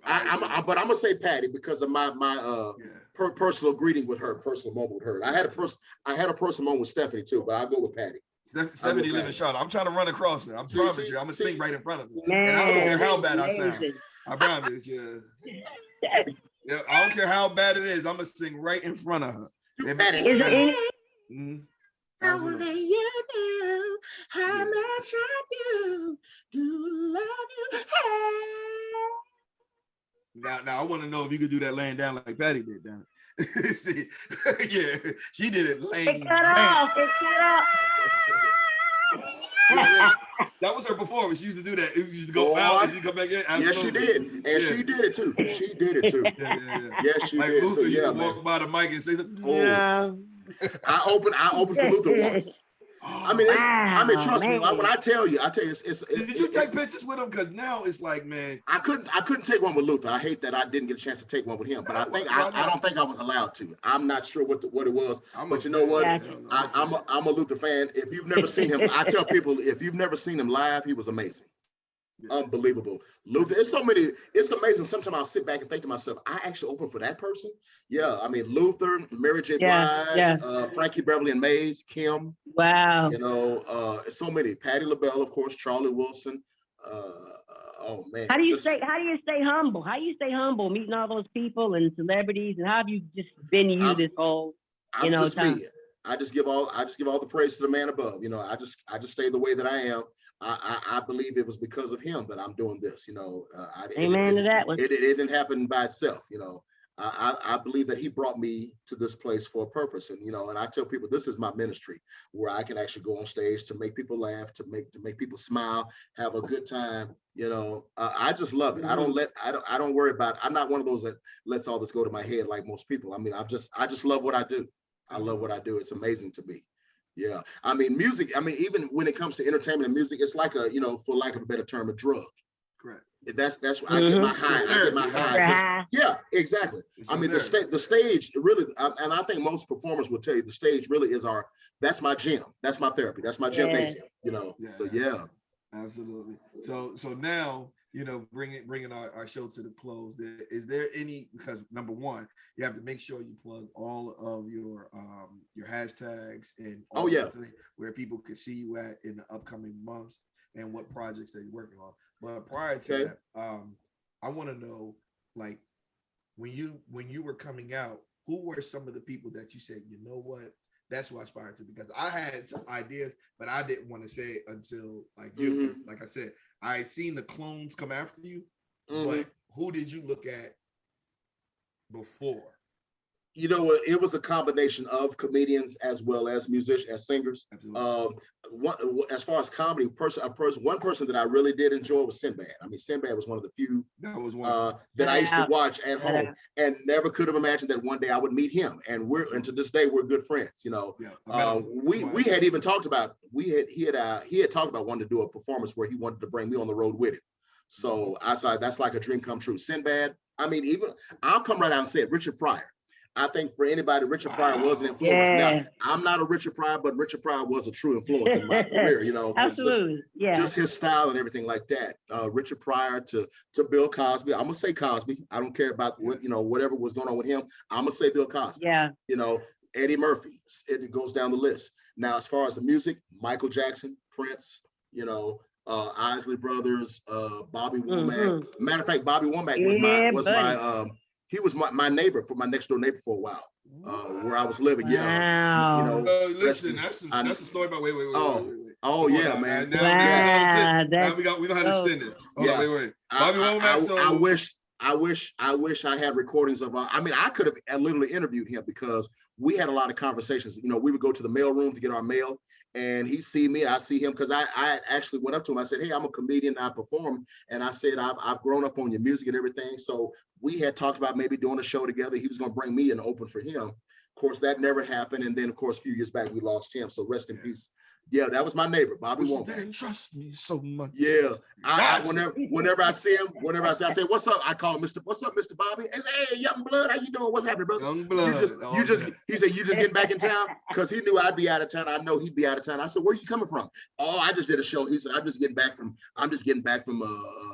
[SPEAKER 1] I'm gonna say Patti because of my personal greeting with her, personal moment with her. I had a personal moment with Stephanie too, but I'll go with Patti.
[SPEAKER 3] 70 live in Charlotte. I'm trying to run across her. I'm promise you, I'm gonna sing right in front of her. And I don't care how bad I sound. I promise you. Yeah, I don't care how bad it is. I'm gonna sing right in front of her.
[SPEAKER 2] Is there any?
[SPEAKER 1] How much I do love you.
[SPEAKER 3] Now I want to know if you could do that laying down like Patty did, damn it. See, yeah, she did it laying down.
[SPEAKER 2] It cut off.
[SPEAKER 3] That was her performance. She used to do that. It used to go out and you come back in.
[SPEAKER 1] Yes, she did. And she did it too. She did it too.
[SPEAKER 3] Yeah.
[SPEAKER 1] Yes, she
[SPEAKER 3] like
[SPEAKER 1] did.
[SPEAKER 3] Luther
[SPEAKER 1] too.
[SPEAKER 3] used to walk by the mic and say,
[SPEAKER 1] yeah. I opened for Luther once. I mean, trust me. When I tell you, it's.
[SPEAKER 3] Did you take pictures with him? Because now it's like, man,
[SPEAKER 1] I couldn't take one with Luther. I hate that I didn't get a chance to take one with him. But I don't think I was allowed to. I'm not sure what it was. But you know what? I'm a Luther fan. If you've never seen him, I tell people, if you've never seen him live, he was amazing. Yeah. Unbelievable. Luther, it's amazing. Sometimes I'll sit back and think to myself, I actually opened for that person. Yeah, I mean, Luther, Mary J. Blige, Frankie Beverly and Mays, Kim.
[SPEAKER 2] Wow.
[SPEAKER 1] You know, so many. Patti LaBelle, of course, Charlie Wilson. Oh man.
[SPEAKER 2] How do you stay humble? How do you stay humble meeting all those people and celebrities? And how have you just been this whole time?
[SPEAKER 1] Me. I just give all the praise to the man above. You know, I just stay the way that I am. I believe it was because of him that I'm doing this, you know.
[SPEAKER 2] Amen to that one.
[SPEAKER 1] It didn't happen by itself, you know. I believe that he brought me to this place for a purpose. And, you know, and I tell people this is my ministry where I can actually go on stage to make people laugh, to make people smile, have a good time. You know, I just love it. Mm-hmm. I don't worry about it. I'm not one of those that lets all this go to my head like most people. I mean, I just love what I do. I love what I do. It's amazing to me. Yeah, I mean, music. I mean, even when it comes to entertainment and music, it's like a, you know, for lack of a better term, a drug.
[SPEAKER 3] Correct.
[SPEAKER 1] That's where I get my high. I get my high. Yeah, exactly. I mean, the stage really, and I think most performers will tell you, the stage really is that's my gym. That's my therapy. That's my gymnasium. You know. Yeah. So yeah.
[SPEAKER 3] Absolutely. So now, you know, bringing our show to the close. Is there any, because number one, you have to make sure you plug all of your hashtags and where people can see you at in the upcoming months and what projects that you're working on. But prior to that, I want to know, like, when you were coming out, who were some of the people that you said, you know what, that's who I aspired to? Because I had some ideas, but I didn't want to say it until like you. Mm-hmm. Like I said, I seen the clones come after you, but who did you look at before?
[SPEAKER 1] You know what? It was a combination of comedians as well as musicians, as singers. As far as comedy, one person that I really did enjoy was Sinbad. I mean, Sinbad was one of the few that I used to watch at home, and never could have imagined that one day I would meet him. And to this day we're good friends. You know, we had even talked about he had talked about wanting to do a performance where he wanted to bring me on the road with him. So I said that's like a dream come true. Sinbad. I mean, even I'll come right out and say it. Richard Pryor. I think for anybody, Richard Pryor was an influence. Yeah. Now, I'm not a Richard Pryor, but Richard Pryor was a true influence in my career, you know.
[SPEAKER 2] Absolutely,
[SPEAKER 1] just his style and everything like that. Richard Pryor to Bill Cosby. I'm gonna say Cosby. I don't care about what, you know, whatever was going on with him. I'm gonna say Bill Cosby.
[SPEAKER 2] Yeah.
[SPEAKER 1] You know, Eddie Murphy. It goes down the list. Now, as far as the music, Michael Jackson, Prince, you know, Isley Brothers, Bobby Womack. Matter of fact, Bobby Womack he was my neighbor, my next door neighbor for a while, where I was living. Yeah, you know.
[SPEAKER 3] Listen, that's a story about wait.
[SPEAKER 1] Oh yeah, man.
[SPEAKER 3] Now we don't have to extend this. Hold on, wait. Bobby Womack.
[SPEAKER 1] I wish I had recordings of. I mean, I could have literally interviewed him because we had a lot of conversations. You know, we would go to the mail room to get our mail, and he'd see me, I see him, because I actually went up to him. I said, hey, I'm a comedian, I perform, and I said I've grown up on your music and everything. So we had talked about maybe doing a show together. He was going to bring me and open for him. Of course, that never happened. And then, of course, a few years back, we lost him. So rest in peace. Yeah, that was my neighbor, Bobby Womack.
[SPEAKER 3] Trust me so much.
[SPEAKER 1] Yeah, whenever I see him, I say, "What's up?" I call him Mr. What's up, Mr. Bobby? I say, "Hey, young blood, how you doing? What's happening, brother?"
[SPEAKER 3] Young blood.
[SPEAKER 1] He said, "You just getting back in town?" Because he knew I'd be out of town. I know he'd be out of town. I said, "Where are you coming from?" "Oh, I just did a show." He said, "I'm just getting back from."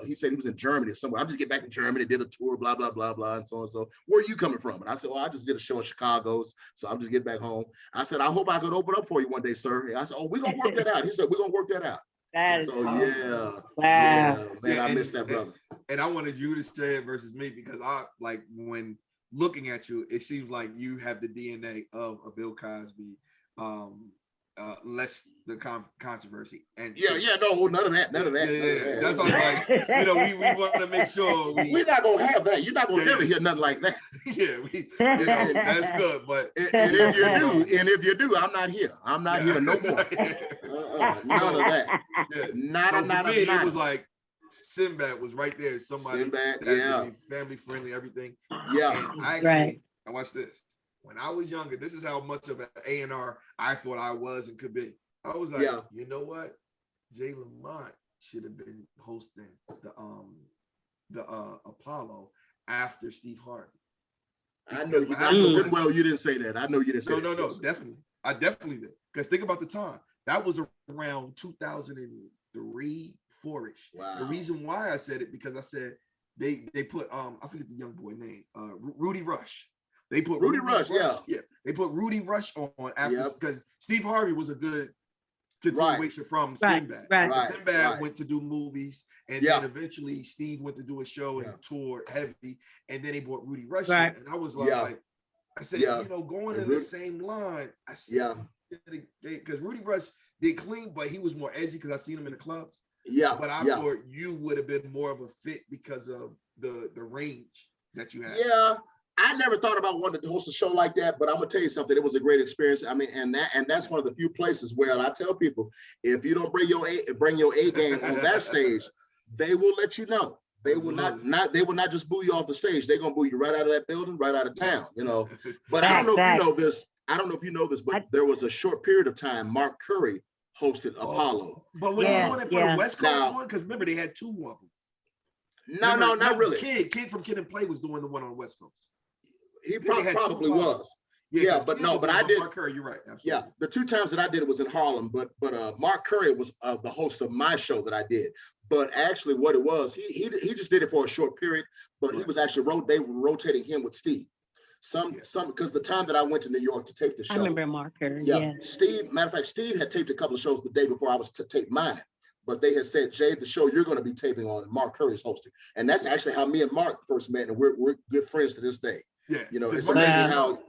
[SPEAKER 1] He said he was in Germany or somewhere. "I'm just getting back to Germany. Did a tour, blah blah blah blah, and so and so." "Where are you coming from?" And I said, "Oh, I just did a show in Chicago, so I'm just getting back home." I said, "I hope I could open up for you one day, sir." I said, "Oh, we're gonna work that out. He said, we're gonna work that out.
[SPEAKER 2] That is
[SPEAKER 1] so
[SPEAKER 2] awesome.
[SPEAKER 1] yeah.
[SPEAKER 2] Wow.
[SPEAKER 1] Yeah, man, I miss that brother.
[SPEAKER 3] And I wanted you to say it versus me because I like when looking at you, it seems like you have the DNA of a Bill Cosby, less the controversy. And
[SPEAKER 1] no, none of that.
[SPEAKER 3] Yeah. That's what I'm like, we want to make sure
[SPEAKER 1] we're not gonna have that. You're not gonna never hear nothing like that.
[SPEAKER 3] That's good. But
[SPEAKER 1] and if you do, I'm not here. I'm not here no more. None of that.
[SPEAKER 3] Yeah.
[SPEAKER 1] Not
[SPEAKER 3] for me, it was like Sinbad was right there. Somebody
[SPEAKER 1] Sinbad,
[SPEAKER 3] that's family friendly, everything.
[SPEAKER 1] Yeah.
[SPEAKER 3] And I actually, I watch this. When I was younger, this is how much of an A&R I thought I was and could be. I was like, you know what? Jay Lamont should have been hosting the Apollo after Steve Harvey.
[SPEAKER 1] I know you. Well, you didn't say that. I know you didn't say that.
[SPEAKER 3] No, definitely. I definitely did. Because think about the time. That was around 2003, 4-ish.
[SPEAKER 1] Wow.
[SPEAKER 3] The reason why I said it because I said they put I forget the young boy name, Rudy Rush. They put Rudy Rush. Yeah. They put Rudy Rush on after because Steve Harvey was a good continuation from Sinbad. Sinbad went to do movies, and then eventually Steve went to do a show and toured heavy, and then they brought Rudy Rush in, and I was like, I said, going in the same line, I said, because Rudy Rush did clean, but he was more edgy because I seen him in the clubs. Yeah, but I thought you would have been more of a fit because of the range that you had.
[SPEAKER 1] Yeah. I never thought about wanting to host a show like that, but I'm gonna tell you something. It was a great experience. I mean, and that's one of the few places where I tell people, if you don't bring your A game on that stage, they will let you know. They will not just boo you off the stage. They're gonna boo you right out of that building, right out of town. But I don't know if you know this. I don't know if you know this, but there was a short period of time Mark Curry hosted Apollo.
[SPEAKER 3] But was he doing it for the West Coast one? Because remember they had two of them.
[SPEAKER 1] No, not really.
[SPEAKER 3] Kid from Kid and Play was doing the one on the West Coast.
[SPEAKER 1] He probably was. But I did.
[SPEAKER 3] Mark Curry, you're right. Absolutely.
[SPEAKER 1] Yeah, the two times that I did it was in Harlem, but Mark Curry was the host of my show that I did. But actually, what it was, he just did it for a short period. But he was actually they were rotating him with Steve. Some because the time that I went to New York to tape the show,
[SPEAKER 2] I remember Mark Curry. Yeah.
[SPEAKER 1] Steve. Matter of fact, Steve had taped a couple of shows the day before I was to tape mine. But they had said, Jay, the show you're going to be taping on, Mark Curry is hosting, and that's actually how me and Mark first met, and we're good friends to this day.
[SPEAKER 3] Yeah,
[SPEAKER 1] it's amazing how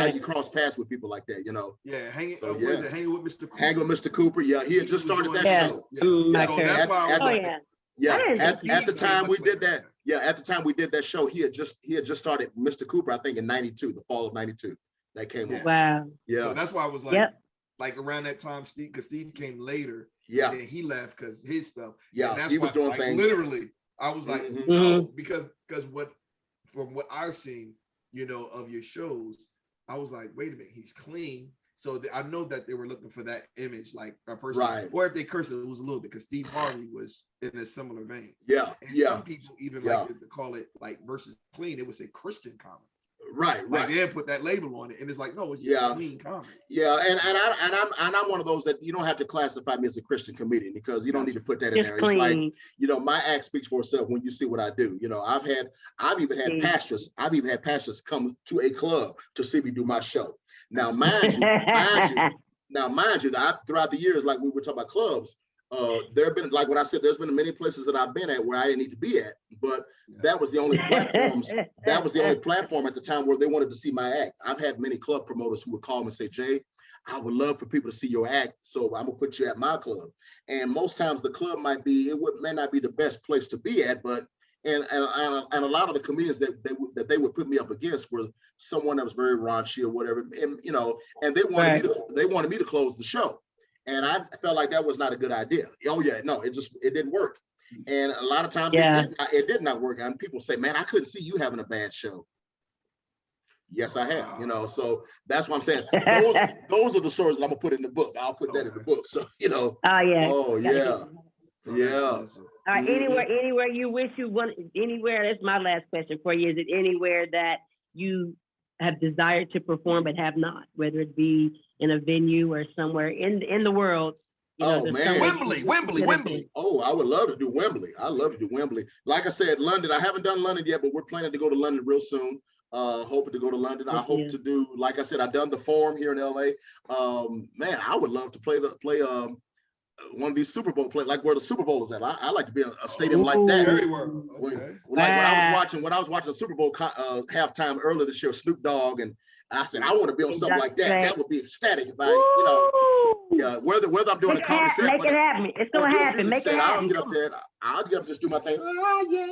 [SPEAKER 1] you cross paths with people like that.
[SPEAKER 3] Yeah, hanging with Mr. Cooper.
[SPEAKER 1] Hanging with Mr. Cooper. Yeah, he had just started that show.
[SPEAKER 3] So that's why
[SPEAKER 1] at the time we did that. Yeah, at the time we did that show, he had just started Mr. Cooper. I think in '92, the fall of '92, that came on.
[SPEAKER 2] Wow.
[SPEAKER 1] Yeah,
[SPEAKER 3] so that's why I was like. Like around that time, Steve, because Steve came later. Yeah. And then he left because his stuff.
[SPEAKER 1] Yeah.
[SPEAKER 3] And that's
[SPEAKER 1] he was
[SPEAKER 3] why,
[SPEAKER 1] doing things.
[SPEAKER 3] Literally, I was like, no, because from what I've seen, of your shows, I was like, wait a minute, he's clean. So I know that they were looking for that image, like a person, or if they cursed it was a little bit because Steve Harvey was in a similar vein. Yeah. And some people even like to call it like versus clean. It would say Christian comedy.
[SPEAKER 1] Right.
[SPEAKER 3] They put that label on it, and it's like, no, it's just clean comedy.
[SPEAKER 1] Yeah, and I'm one of those that you don't have to classify me as a Christian comedian because you don't need to put that in there. It's like, my act speaks for itself when you see what I do. I've even had pastors come to a club to see me do my show. Now, mind you, that throughout the years, like we were talking about clubs, there have been, like what I said, there's been many places that I've been at where I didn't need to be at, but that was the only platforms. That was the only platform at the time where they wanted to see my act. I've had many club promoters who would call me and say, Jay, I would love for people to see your act, so I'm gonna put you at my club. And most times the club may not be the best place to be at, but and a lot of the comedians that they would put me up against were someone that was very raunchy or whatever, and they wanted me to close the show. And I felt like that was not a good idea. It didn't work. And a lot of times it did not work. And people say, man, I couldn't see you having a bad show. Yes, I have, so that's what I'm saying. Those are the stories that I'm gonna put in the book. I'll put that in the book. So,
[SPEAKER 2] Oh, yeah.
[SPEAKER 1] Oh, yeah. Yeah.
[SPEAKER 2] All right, anywhere you wish you want, anywhere, that's my last question for you. Is it anywhere that you have desired to perform but have not, whether it be in a venue or somewhere in the world?
[SPEAKER 3] Wembley.
[SPEAKER 1] Oh, I would love to do Wembley. I love to do Wembley. Like I said, London, I haven't done London yet, but we're planning to go to London real soon. Hoping to go to London. I
[SPEAKER 2] Thank
[SPEAKER 1] hope
[SPEAKER 2] you.
[SPEAKER 1] to do, like I said, I've done the Forum here in LA. Man, I would love to play one of these Super Bowl play, like where the Super Bowl is at. I like to be in a stadium like that.
[SPEAKER 3] Very well.
[SPEAKER 1] Like
[SPEAKER 3] Okay.
[SPEAKER 1] when I was watching the Super Bowl halftime earlier this year, Snoop Dogg, and I said I want to be on something like that.
[SPEAKER 2] Right.
[SPEAKER 1] That would be ecstatic if I, whether I'm doing a comedy set,
[SPEAKER 2] make it happen. It's gonna happen. Make it happen.
[SPEAKER 1] I'll get up and just do my thing. Oh yeah.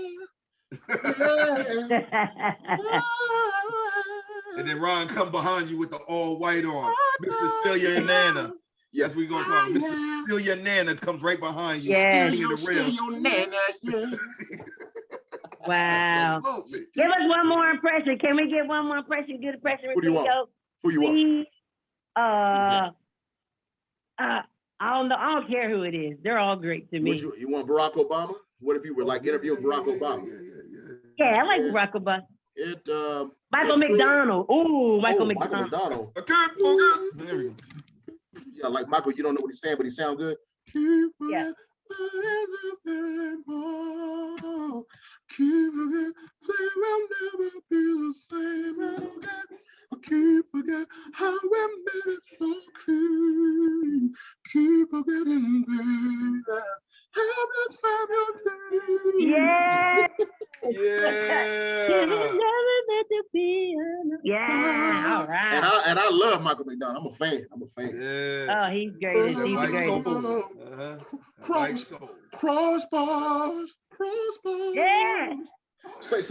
[SPEAKER 3] And then Ron come behind you with the all white on. Mr. Steal Your Nana. Yes, we gonna call him. Mr. Steal Your Nana comes right behind you.
[SPEAKER 2] Yes.
[SPEAKER 1] Steal your nana, yeah.
[SPEAKER 2] Wow.
[SPEAKER 3] Absolutely.
[SPEAKER 2] Give us one more impression. Can we get one more impression? Good impression.
[SPEAKER 1] Who do you want? Who you want?
[SPEAKER 2] Please. I don't know. I don't care who it is. They're all great to me.
[SPEAKER 1] You want Barack Obama? What if you were like interviewing Barack Obama?
[SPEAKER 2] Yeah, I like Barack Obama. Michael McDonald. Ooh, Michael McDonald.
[SPEAKER 3] There we go.
[SPEAKER 1] Yeah, like Michael, you don't know what he's saying, but he sounds good.
[SPEAKER 2] Yeah.
[SPEAKER 1] Keep forget how we made it so clean. Keep forgetting, baby. Every time you say,
[SPEAKER 2] Yeah.
[SPEAKER 3] Yeah.
[SPEAKER 2] Yeah. All right.
[SPEAKER 1] And I love Michael McDonald. I'm a fan.
[SPEAKER 3] Yeah.
[SPEAKER 2] Oh, he's great. He's great.
[SPEAKER 1] Cross bars.
[SPEAKER 2] Yeah.
[SPEAKER 1] Say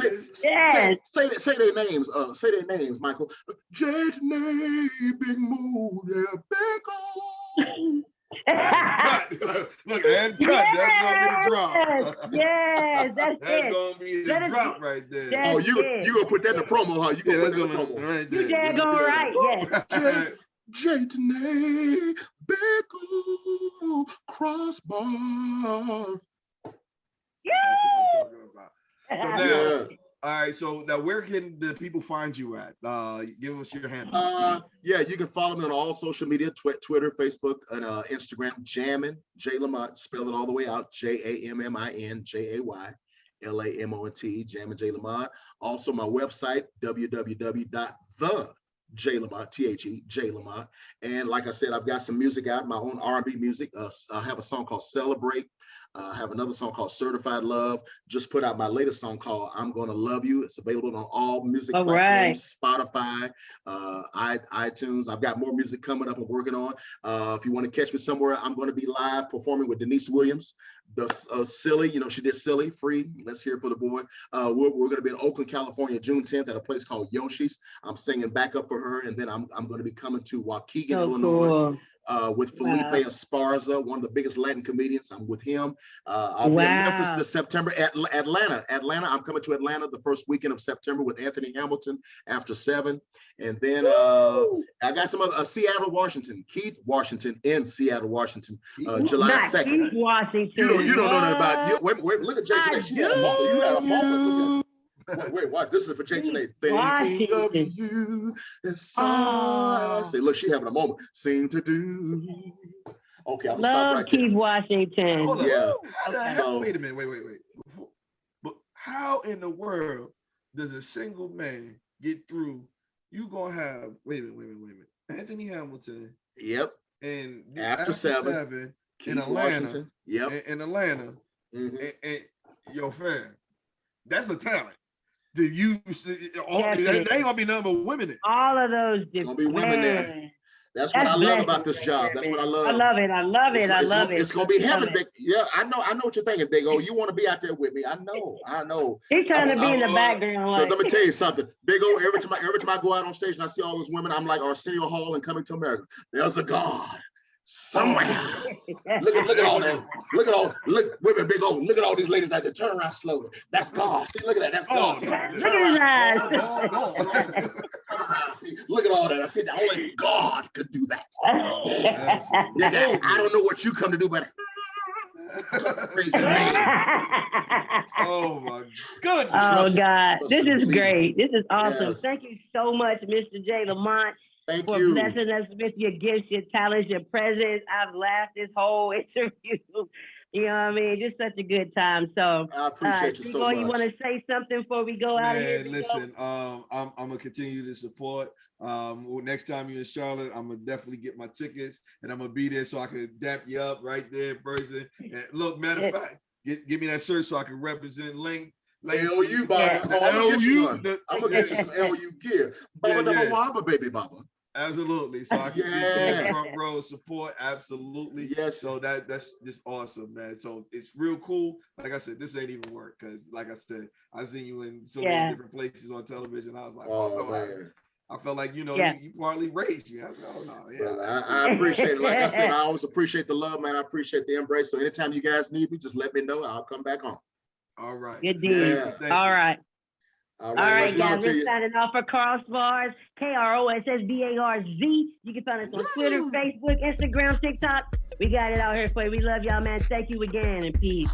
[SPEAKER 2] Yes.
[SPEAKER 1] their names. Say their names, Michael. Jay, Tanae, Big Mood, yeah, Big O.
[SPEAKER 3] Cut. Look, and cut.
[SPEAKER 2] Yes.
[SPEAKER 3] That's gonna be the drop.
[SPEAKER 2] Yes, that's
[SPEAKER 3] gonna be the drop right there.
[SPEAKER 2] That's
[SPEAKER 1] You gonna put that in the promo, huh? You gonna put that in the promo.
[SPEAKER 3] Right
[SPEAKER 2] You
[SPEAKER 3] there.
[SPEAKER 2] daggone right. Yes.
[SPEAKER 1] Jay, Tanae, Big O, Cross Bars.
[SPEAKER 2] Yeah.
[SPEAKER 3] That's what I'm talking about. So now,
[SPEAKER 1] Yeah.
[SPEAKER 3] all right. So now, where can the people find you at? Give us your handle.
[SPEAKER 1] Yeah, you can follow me on all social media: Twitter, Facebook, and Instagram. Jammin Jay Lamont. Spell it all the way out: JAMMIN JAYLAMONT. Jammin Jay Lamont. Also, my website: www.thejaylamont Jay Lamont. And like I said, I've got some music out, my own R&B music. I have a song called Celebrate. I have another song called Certified Love. Just put out my latest song called I'm Gonna Love You. It's available on all music platforms, Spotify, iTunes. I've got more music coming up I'm working on. If you want to catch me somewhere, I'm going to be live performing with Denise Williams. The Silly, she did Silly, free. Let's hear it for the boy. We're going to be in Oakland, California, June 10th at a place called Yoshi's. I'm singing backup for her. And then I'm going to be coming to Waukegan, Illinois.
[SPEAKER 2] Cool.
[SPEAKER 1] With Felipe Esparza, one of the biggest Latin comedians. I'm with him. I'll be in Memphis this September. Atlanta, I'm coming to Atlanta the first weekend of September with Anthony Hamilton after 7. And then I got some other, Seattle, Washington, Keith Washington in Seattle, Washington, July 2nd.
[SPEAKER 2] Keith Washington.
[SPEAKER 1] You don't know nothing about you. Wait, look at Jay Tanae. She had a moment. You had a moment. Wait, what? This is for Jay Tanae. Thinking of you is so I say, look, she having a moment. Seem to do. Okay, I'm gonna stop right
[SPEAKER 2] Keith
[SPEAKER 1] there.
[SPEAKER 2] Washington.
[SPEAKER 3] Hold on.
[SPEAKER 1] Yeah.
[SPEAKER 3] Wait a minute. Wait. But how in the world does a single man get through? You gonna have wait a minute. Anthony Hamilton.
[SPEAKER 1] Yep.
[SPEAKER 3] And
[SPEAKER 1] after 7
[SPEAKER 3] in Atlanta.
[SPEAKER 1] Washington. Yep.
[SPEAKER 3] In Atlanta.
[SPEAKER 1] Mm-hmm.
[SPEAKER 3] And yo, fam, that's a talent. They ain't gonna be nothing but women in.
[SPEAKER 2] All of those
[SPEAKER 1] gonna be women there. That's what I love about this job. That's what I love.
[SPEAKER 2] I love it.
[SPEAKER 1] It's gonna be heaven, Big. Yeah, I know what you're thinking, Big O. You want to be out there with me? I know.
[SPEAKER 2] He's trying to be in the background.
[SPEAKER 1] Because let me tell you something, Big O. Every time I go out on stage and I see all those women, I'm like Arsenio Hall and Coming to America. There's a God somewhere. Look at all that. Look, women, Big O. Look at all these ladies out there. Turn around slowly. That's God. See, look at that. That's God.
[SPEAKER 2] Look at his eyes.
[SPEAKER 1] See, look at all that. I said only God could do that. I don't know what you come to do, but crazy man.
[SPEAKER 3] Oh my goodness.
[SPEAKER 2] Oh God. This is great. This is awesome.
[SPEAKER 1] Yes.
[SPEAKER 2] Thank you so much, Mr. Jay Lamont.
[SPEAKER 1] Thank
[SPEAKER 2] for
[SPEAKER 1] you.
[SPEAKER 2] blessing us with your gifts, your talents, your presence. I've laughed this whole interview. You know what I mean? Just such a good time. So
[SPEAKER 1] I appreciate you so much.
[SPEAKER 2] You want to say something before we go out of here?
[SPEAKER 3] Listen, I'm gonna continue to support. Next time you're in Charlotte, I'm gonna definitely get my tickets and I'm gonna be there so I can dap you up right there in person. And look, matter of fact, give me that shirt so I can represent Langston.
[SPEAKER 1] LU, Baba. I'm gonna get you some LU gear. Baba, Wamba, baby, Baba.
[SPEAKER 3] Absolutely. So I can get that front row support. Absolutely.
[SPEAKER 1] Yes.
[SPEAKER 3] So that's just awesome, man. So it's real cool. Like I said, this ain't even work because, like I said, I seen you in so many different places on television. I was like, man. I felt like, you partly raised me. I was like, oh no, yeah.
[SPEAKER 1] Well, I appreciate it. Like I said, I always appreciate the love, man. I appreciate the embrace. So anytime you guys need me, just let me know. I'll come back on.
[SPEAKER 3] All right.
[SPEAKER 2] Good deal. All right.
[SPEAKER 1] All
[SPEAKER 2] right, guys, we're signing off for KROSS BARZ, KROSS BARZ. You can find us on Twitter, Facebook, Instagram, TikTok. We got it out here for you. We love y'all, man. Thank you again, and peace.